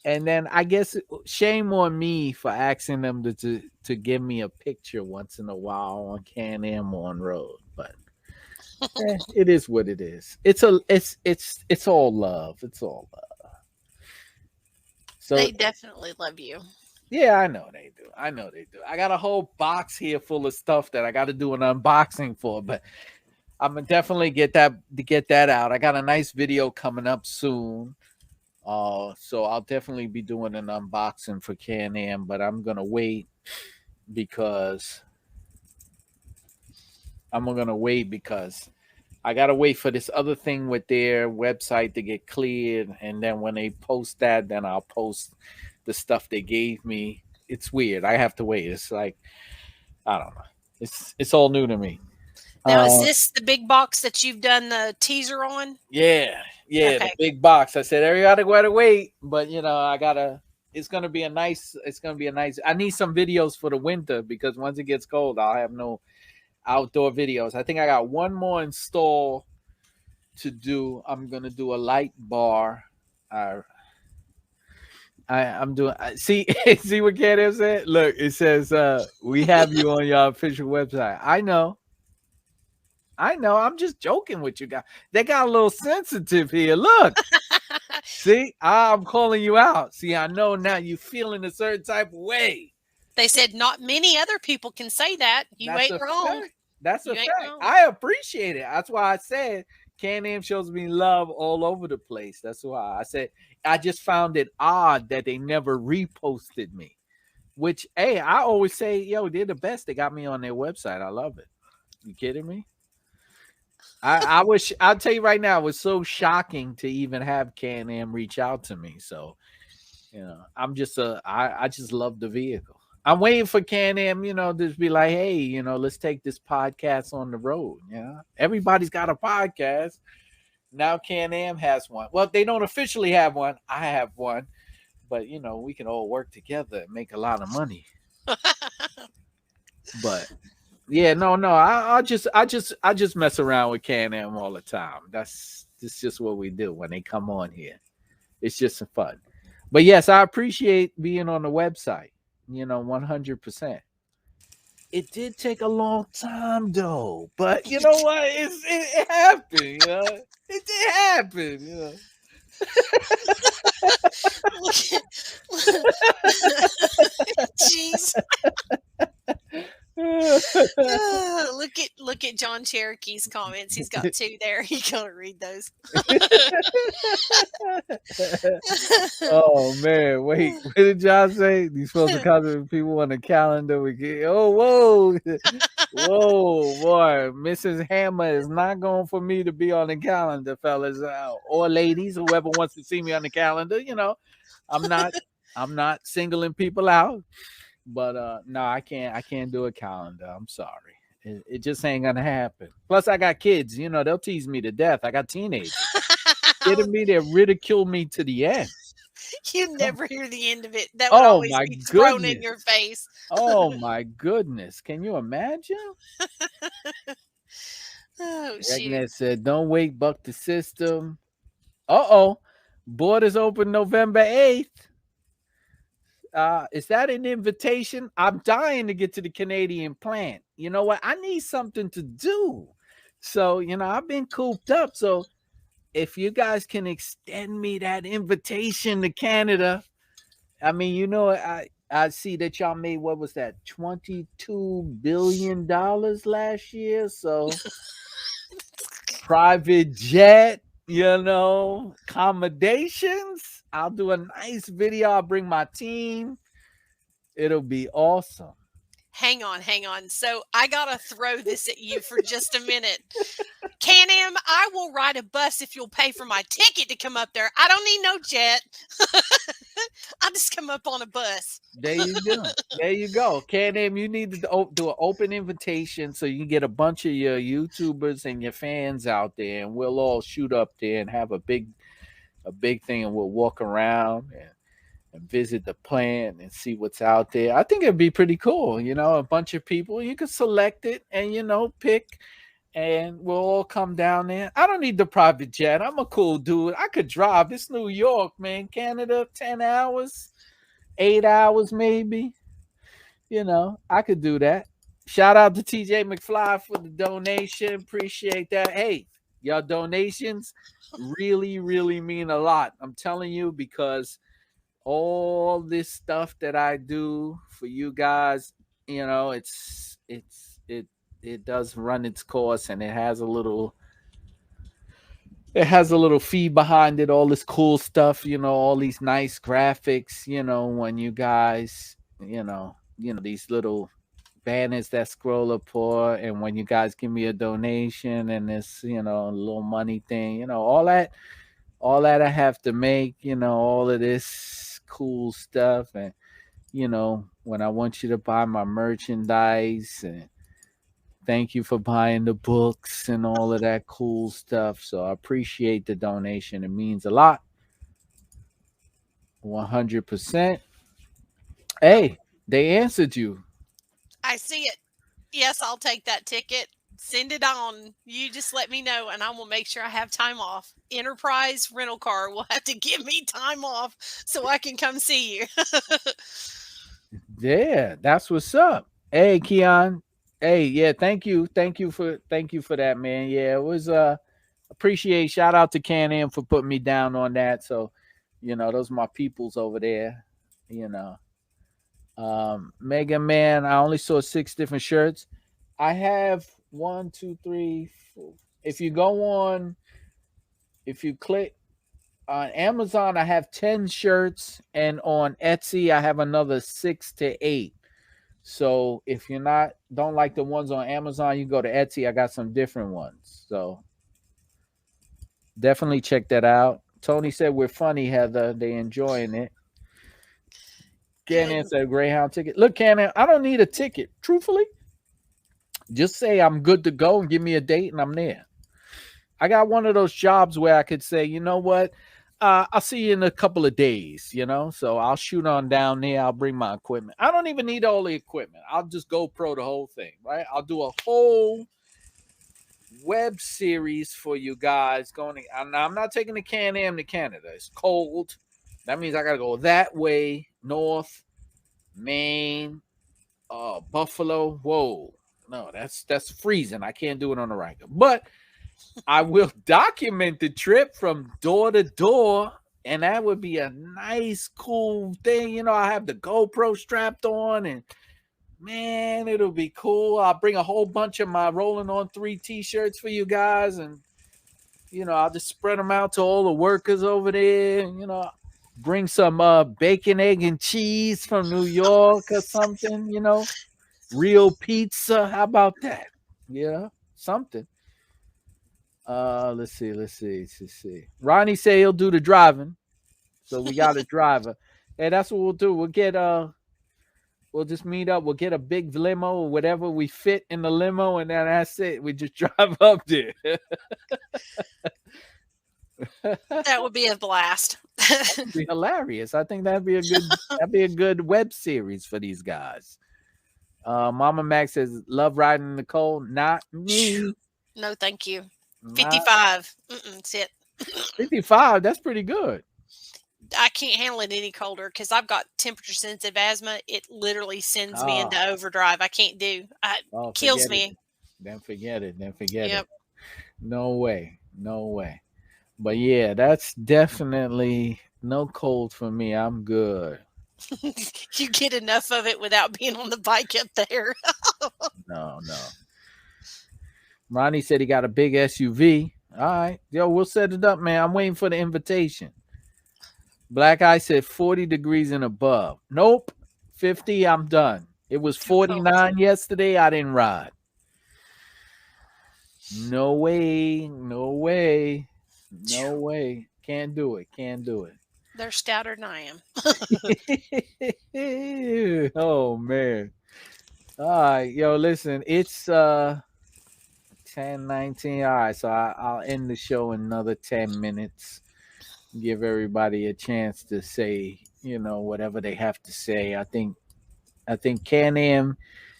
S1: And then I guess shame on me for asking them to give me a picture once in a while on Can-Am on road. But it is what it is. It's all love. It's all love.
S2: So they definitely love you.
S1: Yeah, I know they do. I got a whole box here full of stuff that I got to do an unboxing for, but I'm gonna definitely get that out. I got a nice video coming up soon. So I'll definitely be doing an unboxing for Can-Am, but I'm gonna wait because I gotta wait for this other thing with their website to get cleared, and then when they post that, then I'll post the stuff they gave me. It's weird. I have to wait. It's like I don't know. It's all new to me.
S2: Now, is this the big box that you've done the teaser on?
S1: Yeah. Yeah, the
S2: Okay.
S1: big box. I said everybody gotta wait, but I gotta. It's gonna be a nice. It's gonna be a nice. I need some videos for the winter because once it gets cold, I'll have no outdoor videos. I think I got one more install to do. I'm gonna do a light bar. Uh, I'm doing. See, see what Candace said. Look, it says we have you on your official website. I know. I know. I'm just joking with you guys. They got a little sensitive here. Look. See, I'm calling you out. See, I know now you feeling a certain type of way.
S2: They said not many other people can say that. You
S1: That's
S2: ain't
S1: a
S2: wrong.
S1: fact. That's a
S2: You ain't
S1: fact.
S2: wrong.
S1: I appreciate it. That's why I said Can-Am shows me love all over the place. That's why I said I just found it odd that they never reposted me. Which, hey, I always say, yo, they're the best. They got me on their website. I love it. You kidding me? I wish I'll tell you right now, it was so shocking to even have Can-Am reach out to me. So, I'm just I just love the vehicle. I'm waiting for Can-Am, to be like, hey, let's take this podcast on the road. Yeah. Everybody's got a podcast. Now Can-Am has one. Well, they don't officially have one. I have one. But we can all work together and make a lot of money. But yeah, no. I just mess around with Can-Am all the time. That's just what we do when they come on here. It's just fun. But yes, I appreciate being on the website. 100%. It did take a long time though, but you know what? It happened. It did happen.
S2: Jeez. Look at John Cherokee's comments. He's got two there. You gotta read those.
S1: Oh man, wait, what did y'all say? You supposed to contact people on the calendar? We get whoa, whoa, boy, Mrs. Hammer is not going for me to be on the calendar, fellas, or ladies, whoever wants to see me on the calendar. I'm not, I'm not singling people out, but no, I can't do a calendar. I'm sorry. It just ain't gonna happen. Plus, I got kids. They'll tease me to death. I got teenagers. Kidding me? They ridicule me to the end.
S2: You
S1: Come.
S2: never hear the end of it. That would
S1: Oh
S2: always
S1: my
S2: be thrown in
S1: goodness.
S2: your face.
S1: Oh my goodness. Can you imagine?
S2: Oh shoot.
S1: Agnes said, don't wait, buck the system. Uh-oh. Borders open November 8th. Is that an invitation? I'm dying to get to the Canadian plant. You know what? I need something to do. So, I've been cooped up. So if you guys can extend me that invitation to Canada, I mean, I see that y'all made, what was that, $22 billion last year. So private jet, accommodations. I'll do a nice video. I'll bring my team. It'll be awesome.
S2: Hang on. So I gotta throw this at you for just a minute. Can-Am, I will ride a bus if you'll pay for my ticket to come up there. I don't need no jet. I'll just come up on a bus.
S1: There you go. There you go. Can-Am, you need to do an open invitation so you can get a bunch of your YouTubers and your fans out there, and we'll all shoot up there and have a big thing, and we'll walk around and visit the plant and see what's out there. I think it'd be pretty cool. A bunch of people. You can select it and pick, and we'll all come down there. I don't need the private jet. I'm a cool dude. I could drive. It's New York, man. Canada, 10 hours, 8 hours maybe. I could do that. Shout out to TJ McFly for the donation. Appreciate that. Hey, your donations really, really mean a lot. I'm telling you, because all this stuff that I do for you guys, it does run its course, and it has a little fee behind it, all this cool stuff, all these nice graphics, when you guys, these little banners that scroll up for, and when you guys give me a donation and this, little money thing, all that I have to make, all of this cool stuff. And, when I want you to buy my merchandise and Thank you for buying the books and all of that cool stuff. So I appreciate the donation. It means a lot. 100%.
S2: Oh,
S1: Hey, they answered you.
S2: I see it. Yes, I'll take that ticket. Send it on. You just let me know, and I will make sure I have time off. Enterprise rental car will have to give me time off so I can come see you.
S1: Yeah, that's what's up. Hey, Keon. Hey, yeah, thank you. Thank you for that, man. Yeah, it was appreciate shout out to Can Am for putting me down on that. So, those are my peoples over there. You know. Mega Man, I only saw 6 different shirts. I have one, two, three, four. If you go on, if you click on Amazon, I have 10 shirts, and on Etsy, I have another 6 to 8. So if you're not don't like the ones on Amazon, you go to Etsy. I got some different ones. So definitely check that out. Tony said we're funny, Heather. They enjoying it.
S2: Good.
S1: Cannon said Greyhound ticket. Look, Cannon, I don't need a ticket. Truthfully, just say I'm good to go and give me a date and I'm there. I got one of those jobs where I could say, you know what? I'll see you in a couple of days, so I'll shoot on down there. I'll bring my equipment. I don't even need all the equipment. I'll just GoPro the whole thing, right? I'll do a whole web series for you guys I'm not taking the Can-Am to Canada. It's cold. That means I got to go that way, north, Maine, Buffalo. Whoa. No, that's freezing. I can't do it on the Ryker. But I will document the trip from door to door, and that would be a nice, cool thing. I have the GoPro strapped on, and man, it'll be cool. I'll bring a whole bunch of my Rolling on 3 t-shirts for you guys, and I'll just spread them out to all the workers over there. Bring some bacon, egg, and cheese from New York or something. Real pizza. How about that? Something. Let's see. Ronnie say he'll do the driving, so we got a driver. Hey, that's what we'll do. We'll just meet up. We'll get a big limo or whatever we fit in the limo, and then that's it. We just drive up there.
S2: That would be a blast.
S1: That'd be hilarious. I think that'd be a good web series for these guys. Mama Max says, "Love riding in the cold." Not me.
S2: No, thank you.
S1: Not
S2: 55. That's it.
S1: 55. That's pretty good.
S2: I can't handle it any colder because I've got temperature sensitive asthma. It literally sends me into overdrive. I can't do. It kills me.
S1: Then forget it. Forget
S2: Yep.
S1: it. No way. No way. But yeah, that's definitely no cold for me. I'm good.
S2: You get enough of it without being on the bike up there.
S1: No. Ronnie said he got a big SUV. All right. Yo, we'll set it up, man. I'm waiting for the invitation. Black Eye said 40 degrees and above. Nope. 50, I'm done. It was 49 yesterday. I didn't ride. No way. No way. No way. Can't do it.
S2: They're stouter than I am.
S1: Oh, man. All right. Yo, listen, it's 10:19. All right. So I'll end the show in another 10 minutes. Give everybody a chance to say, whatever they have to say. I think Can-Am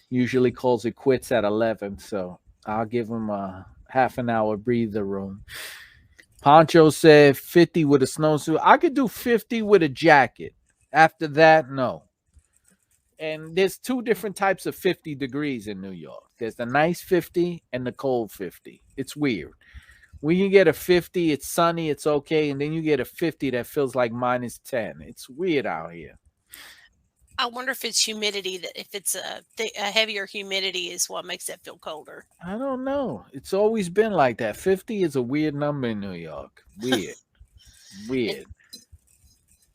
S1: usually calls it quits at 11, so I'll give them a half an hour breather room. Poncho said 50 with a snowsuit. I could do 50 with a jacket. After that, no. And there's 2 different types of 50 degrees in New York. There's the nice 50 and the cold 50. It's weird. When you get a 50, it's sunny, it's okay, and then you get a 50 that feels like -10. It's weird out here.
S2: I wonder if it's humidity. That if it's a heavier humidity is what makes it feel colder.
S1: I don't know. It's always been like that. 50 is a weird number in New York. Weird.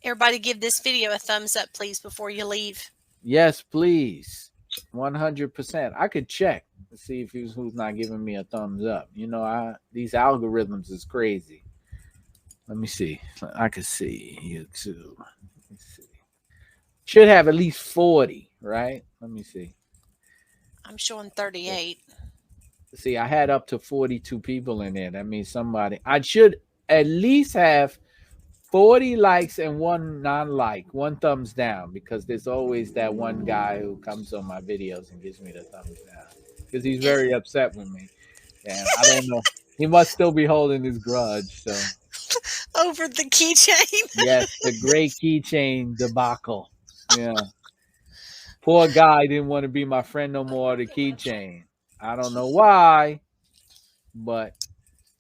S2: Everybody give this video a thumbs up, please, before you leave.
S1: Yes, please. 100%. I could check to see if who's not giving me a thumbs up. These algorithms is crazy. Let me see. I could see YouTube. Let's see. Should have at least 40, right? Let me see.
S2: I'm showing 38.
S1: See, I had up to 42 people in there. That means somebody. I should at least have 40 likes and one non-like, one thumbs down, because there's always that one guy who comes on my videos and gives me the thumbs down because he's
S2: It,
S1: very upset with me. And I don't know. He must still be holding his grudge. So,
S2: over the keychain.
S1: yes, the great keychain debacle. Yeah. Poor guy didn't want to be my friend no more, the keychain. I don't know why, but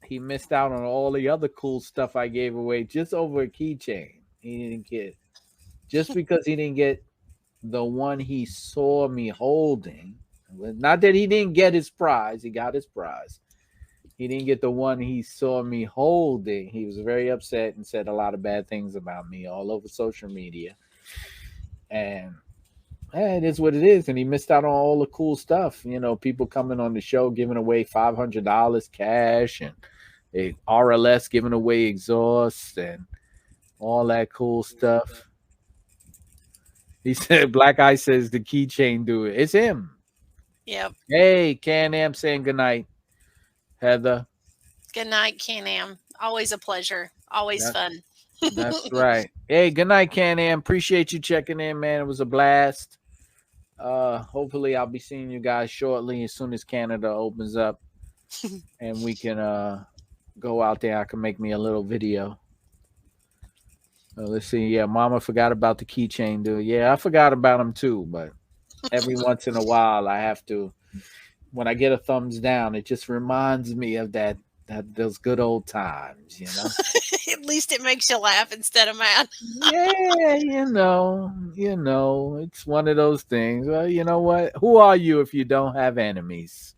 S1: he missed out on all the other cool stuff I gave away just over a keychain. He didn't get just because he didn't get the one he saw me holding. Not that he didn't get his prize, he got his prize. He didn't get the one he saw me holding. He was very upset and said a lot of bad things about me all over social media. And it is what it is. And he missed out on all the cool stuff. You know, people coming on the show giving away $500 cash and a RLS giving away exhaust and all that cool stuff. He said, Black Eye says the keychain do it. It's him.
S2: Yep.
S1: Hey, Can-Am saying goodnight. Heather.
S2: Good night, Can-Am. Always a pleasure. Always fun.
S1: That's right. Hey, good night, Can-Am. Appreciate you checking in, man. It was a blast. Hopefully I'll be seeing you guys shortly as soon as Canada opens up and we can go out there. I can make me a little video. Let's see. Yeah, Mama forgot about the keychain, dude. Yeah, I forgot about him too, but every once in a while I have to. When I get a thumbs down, it just reminds me of that those good old times, you know.
S2: At least it makes you laugh instead of mad.
S1: Yeah, it's one of those things. Well, you know what? Who are you if you don't have enemies?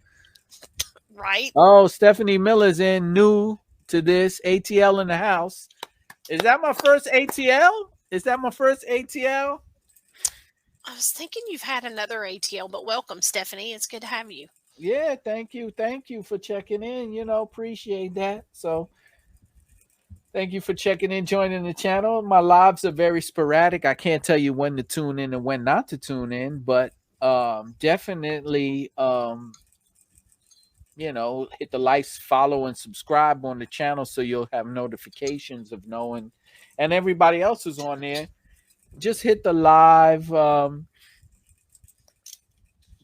S2: Right.
S1: Oh, Stephanie Miller's in new to this ATL in the house. Is that my first ATL? Is that my first ATL?
S2: I was thinking you've had another ATL, but welcome, Stephanie. It's good to have you.
S1: Yeah, thank you. Thank you for checking in. Appreciate that. So thank you for checking in, joining the channel. My lives are very sporadic. I can't tell you when to tune in and when not to tune in, but definitely hit the likes, follow, and subscribe on the channel so you'll have notifications of knowing. And everybody else who's on there, just hit the live.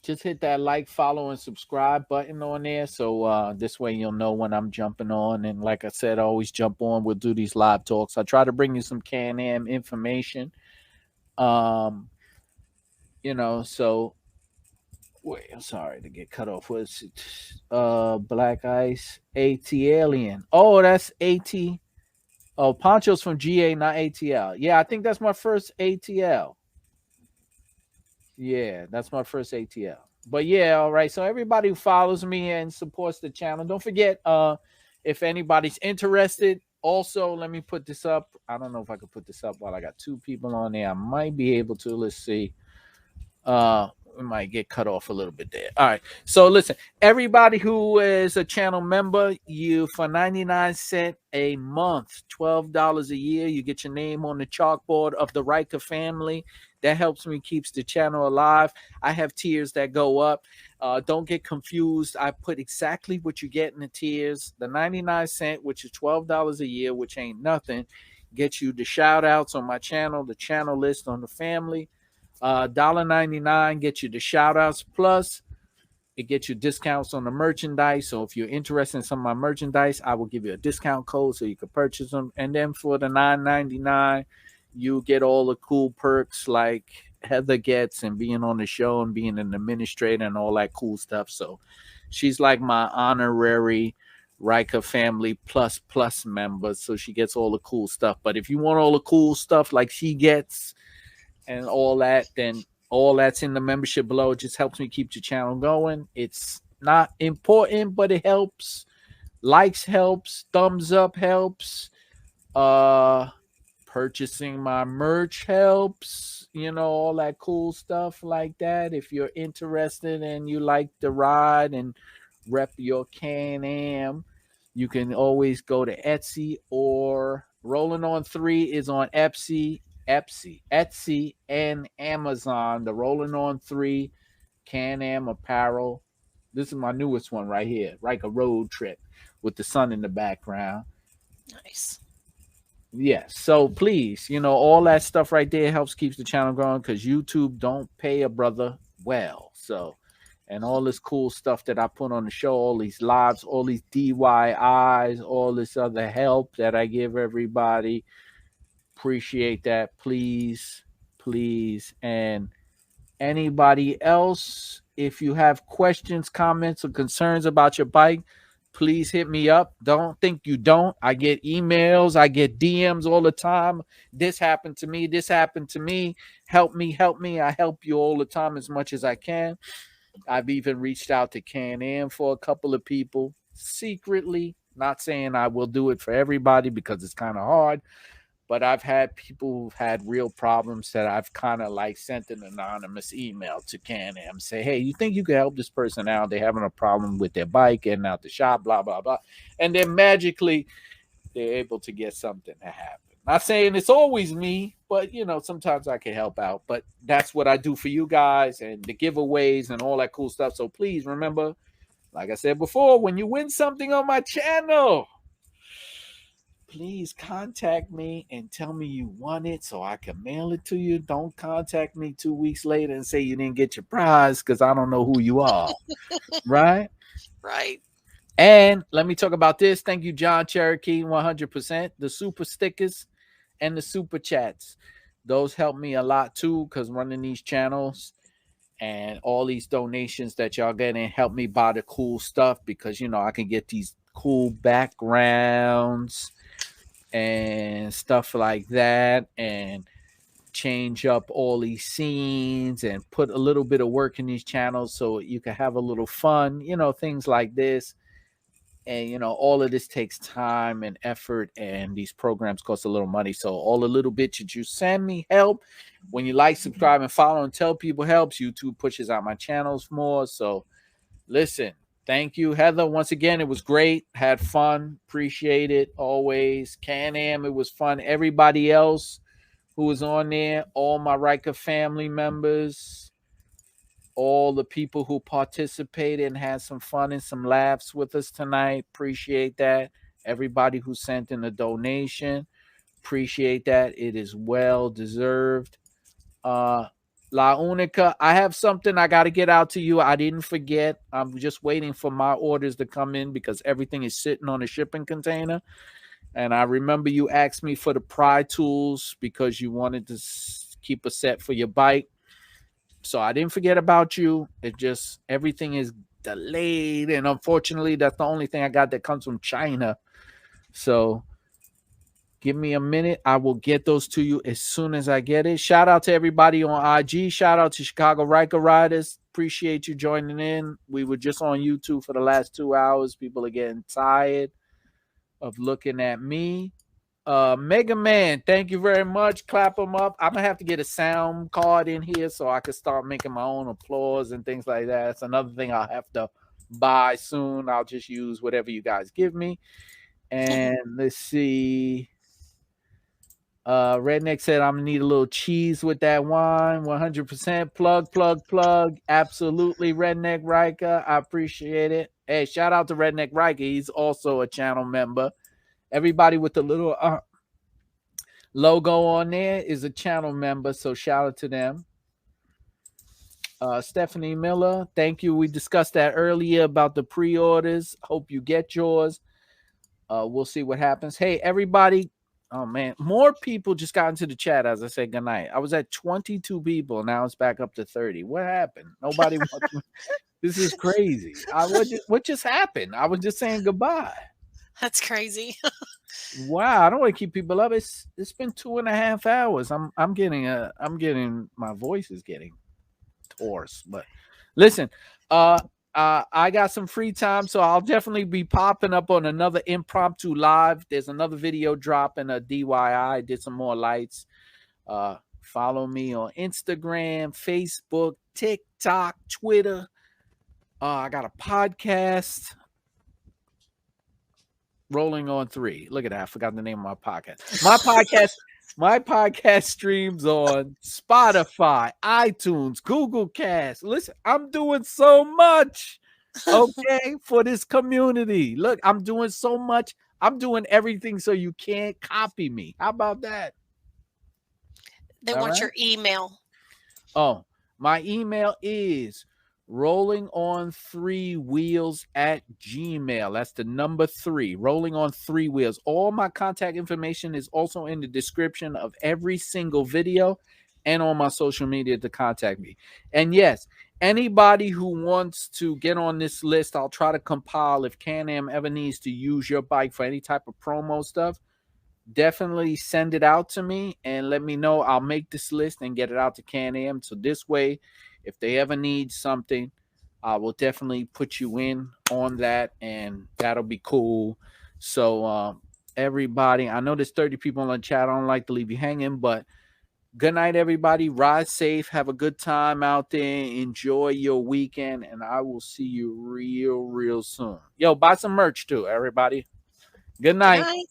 S1: Just hit that like, follow, and subscribe button on there. So this way you'll know when I'm jumping on. And like I said, I always jump on. We'll do these live talks. I try to bring you some Can-Am information. So wait, I'm sorry to get cut off. What's it? Black Ice, AT Alien. Oh, that's AT. Oh, Poncho's from GA, not ATL. Yeah, I think that's my first ATL. Yeah, that's my first ATL. But yeah, all right. So everybody who follows me and supports the channel, don't forget, if anybody's interested, also let me put this up. I don't know if I could put this up while I got two people on there. I might be able to. Let's see. We might get cut off a little bit there. All right. So listen, everybody who is a channel member, you for 99 cents a month, $12 a year, you get your name on the chalkboard of the Ryker family. That helps me, keeps the channel alive. I have tiers that go up. Don't get confused. I put exactly what you get in the tiers. The 99 cents, which is $12 a year, which ain't nothing, gets you the shout outs on my channel, the channel list on the family. $1.99 gets you the shout outs, plus it gets you discounts on the merchandise. So if you're interested in some of my merchandise, I will give you a discount code so you can purchase them. And then for the $9.99, you get all the cool perks like Heather gets and being on the show and being an administrator and all that cool stuff. So she's like my honorary Ryker family plus member. So she gets all the cool stuff. But if you want all the cool stuff like she gets and all that, then all that's in the membership below. It just helps me keep the channel going. It's not important, but it helps. Likes helps. Thumbs up helps. Purchasing my merch helps. All that cool stuff like that. If you're interested and you like to ride and rep your Can-Am, you can always go to Etsy, or Rolling on 3 is on Etsy, and Amazon. The Rolling on 3 Can-Am apparel This is my newest one right here, Ryker road trip with the sun in the background.
S2: Nice.
S1: Yes. So please, all that stuff right there helps keeps the channel growing because YouTube don't pay a brother well. So, and all this cool stuff that I put on the show, all these lives, all these DIYs, all this other help that I give everybody. Appreciate that. Please, please. And anybody else, if you have questions, comments, or concerns about your bike, please hit me up. Don't think you don't. I get emails, I get DMs all the time. This happened to me. This happened to me. Help me, help me. I help you all the time as much as I can. I've even reached out to Can-Am for a couple of people secretly. Not saying I will do it for everybody because it's kind of hard, but I've had people who've had real problems that I've kind of like sent an anonymous email to Can-Am, say, hey, you think you could help this person out? They're having a problem with their bike and out the shop, blah, blah, blah. And then magically they're able to get something to happen. Not saying it's always me, but sometimes I can help out. But that's what I do for you guys and the giveaways and all that cool stuff. So please remember, like I said before, when you win something on my channel, please contact me and tell me you want it so I can mail it to you. Don't contact me 2 weeks later and say you didn't get your prize because I don't know who you are. Right?
S2: Right.
S1: And let me talk about this. Thank you, John Cherokee, 100%. The super stickers and the super chats. Those help me a lot too because running these channels and all these donations that y'all getting help me buy the cool stuff because, I can get these cool backgrounds and stuff like that and change up all these scenes and put a little bit of work in these channels so you can have a little fun, things like this. And all of this takes time and effort, and these programs cost a little money. So all the little bits that you send me help. When you like, subscribe, and follow and tell people helps. YouTube pushes out my channels more. So listen, thank you, Heather. Once again, it was great. Had fun. Appreciate it always. Can-Am, it was fun. Everybody else who was on there, all my Ryker family members, all the people who participated and had some fun and some laughs with us tonight. Appreciate that. Everybody who sent in a donation, appreciate that. It is well deserved. La Unica, I have something I got to get out to you. I didn't forget. I'm just waiting for my orders to come in because everything is sitting on a shipping container. And I remember you asked me for the pry tools because you wanted to keep a set for your bike. So I didn't forget about you. It just, everything is delayed. And unfortunately, that's the only thing I got that comes from China. So give me a minute. I will get those to you as soon as I get it. Shout out to everybody on IG. Shout out to Chicago Ryker Riders. Appreciate you joining in. We were just on YouTube for the last 2 hours. People are getting tired of looking at me. Mega Man, thank you very much. Clap them up. I'm gonna have to get a sound card in here so I can start making my own applause and things like that. It's another thing I'll have to buy soon. I'll just use whatever you guys give me. And let's see. Redneck said I'm gonna need a little cheese with that wine. 100% plug. Absolutely, Redneck Ryker. I appreciate it. Hey, shout out to Redneck Ryker. He's also a channel member. Everybody with the little logo on there is a channel member, so shout out to them. Stephanie Miller, thank you. We discussed that earlier about the pre-orders. Hope you get yours. We'll see what happens. Hey, everybody. Oh, man. More people just got into the chat as I said goodnight. I was at 22 people. Now it's back up to 30. What happened? Nobody wants me. This is crazy. What just happened? I was just saying goodbye.
S2: That's crazy.
S1: Wow, I don't want to keep people up. It's been 2.5 hours. I'm getting my voice is getting hoarse. But listen, I got some free time, so I'll definitely be popping up on another impromptu live. There's another video dropping a DIY. Did some more lights. Follow me on Instagram, Facebook, TikTok, Twitter. I got a podcast. Rolling on 3. Look at that. I forgot the name of my podcast. My podcast streams on Spotify, iTunes, Google Cast. Listen, I'm doing so much. Okay, for this community. Look, I'm doing so much. I'm doing everything so you can't copy me. How about that?
S2: They
S1: All
S2: want
S1: right.
S2: your email.
S1: Oh, my email is rollingon3wheels@gmail. That's the number 3. Rolling on 3 wheels. All my contact information is also in the description of every single video and on my social media to contact me. And yes, anybody who wants to get on this list, I'll try to compile if Can-Am ever needs to use your bike for any type of promo stuff. Definitely send it out to me and let me know. I'll make this list and get it out to Can-Am. So this way, if they ever need something, I will definitely put you in on that, and that'll be cool. So everybody, I know there's 30 people on the chat. I don't like to leave you hanging, but good night, everybody. Ride safe. Have a good time out there. Enjoy your weekend, and I will see you real soon. Yo, buy some merch too, everybody. Good
S2: Good
S1: night.
S2: night.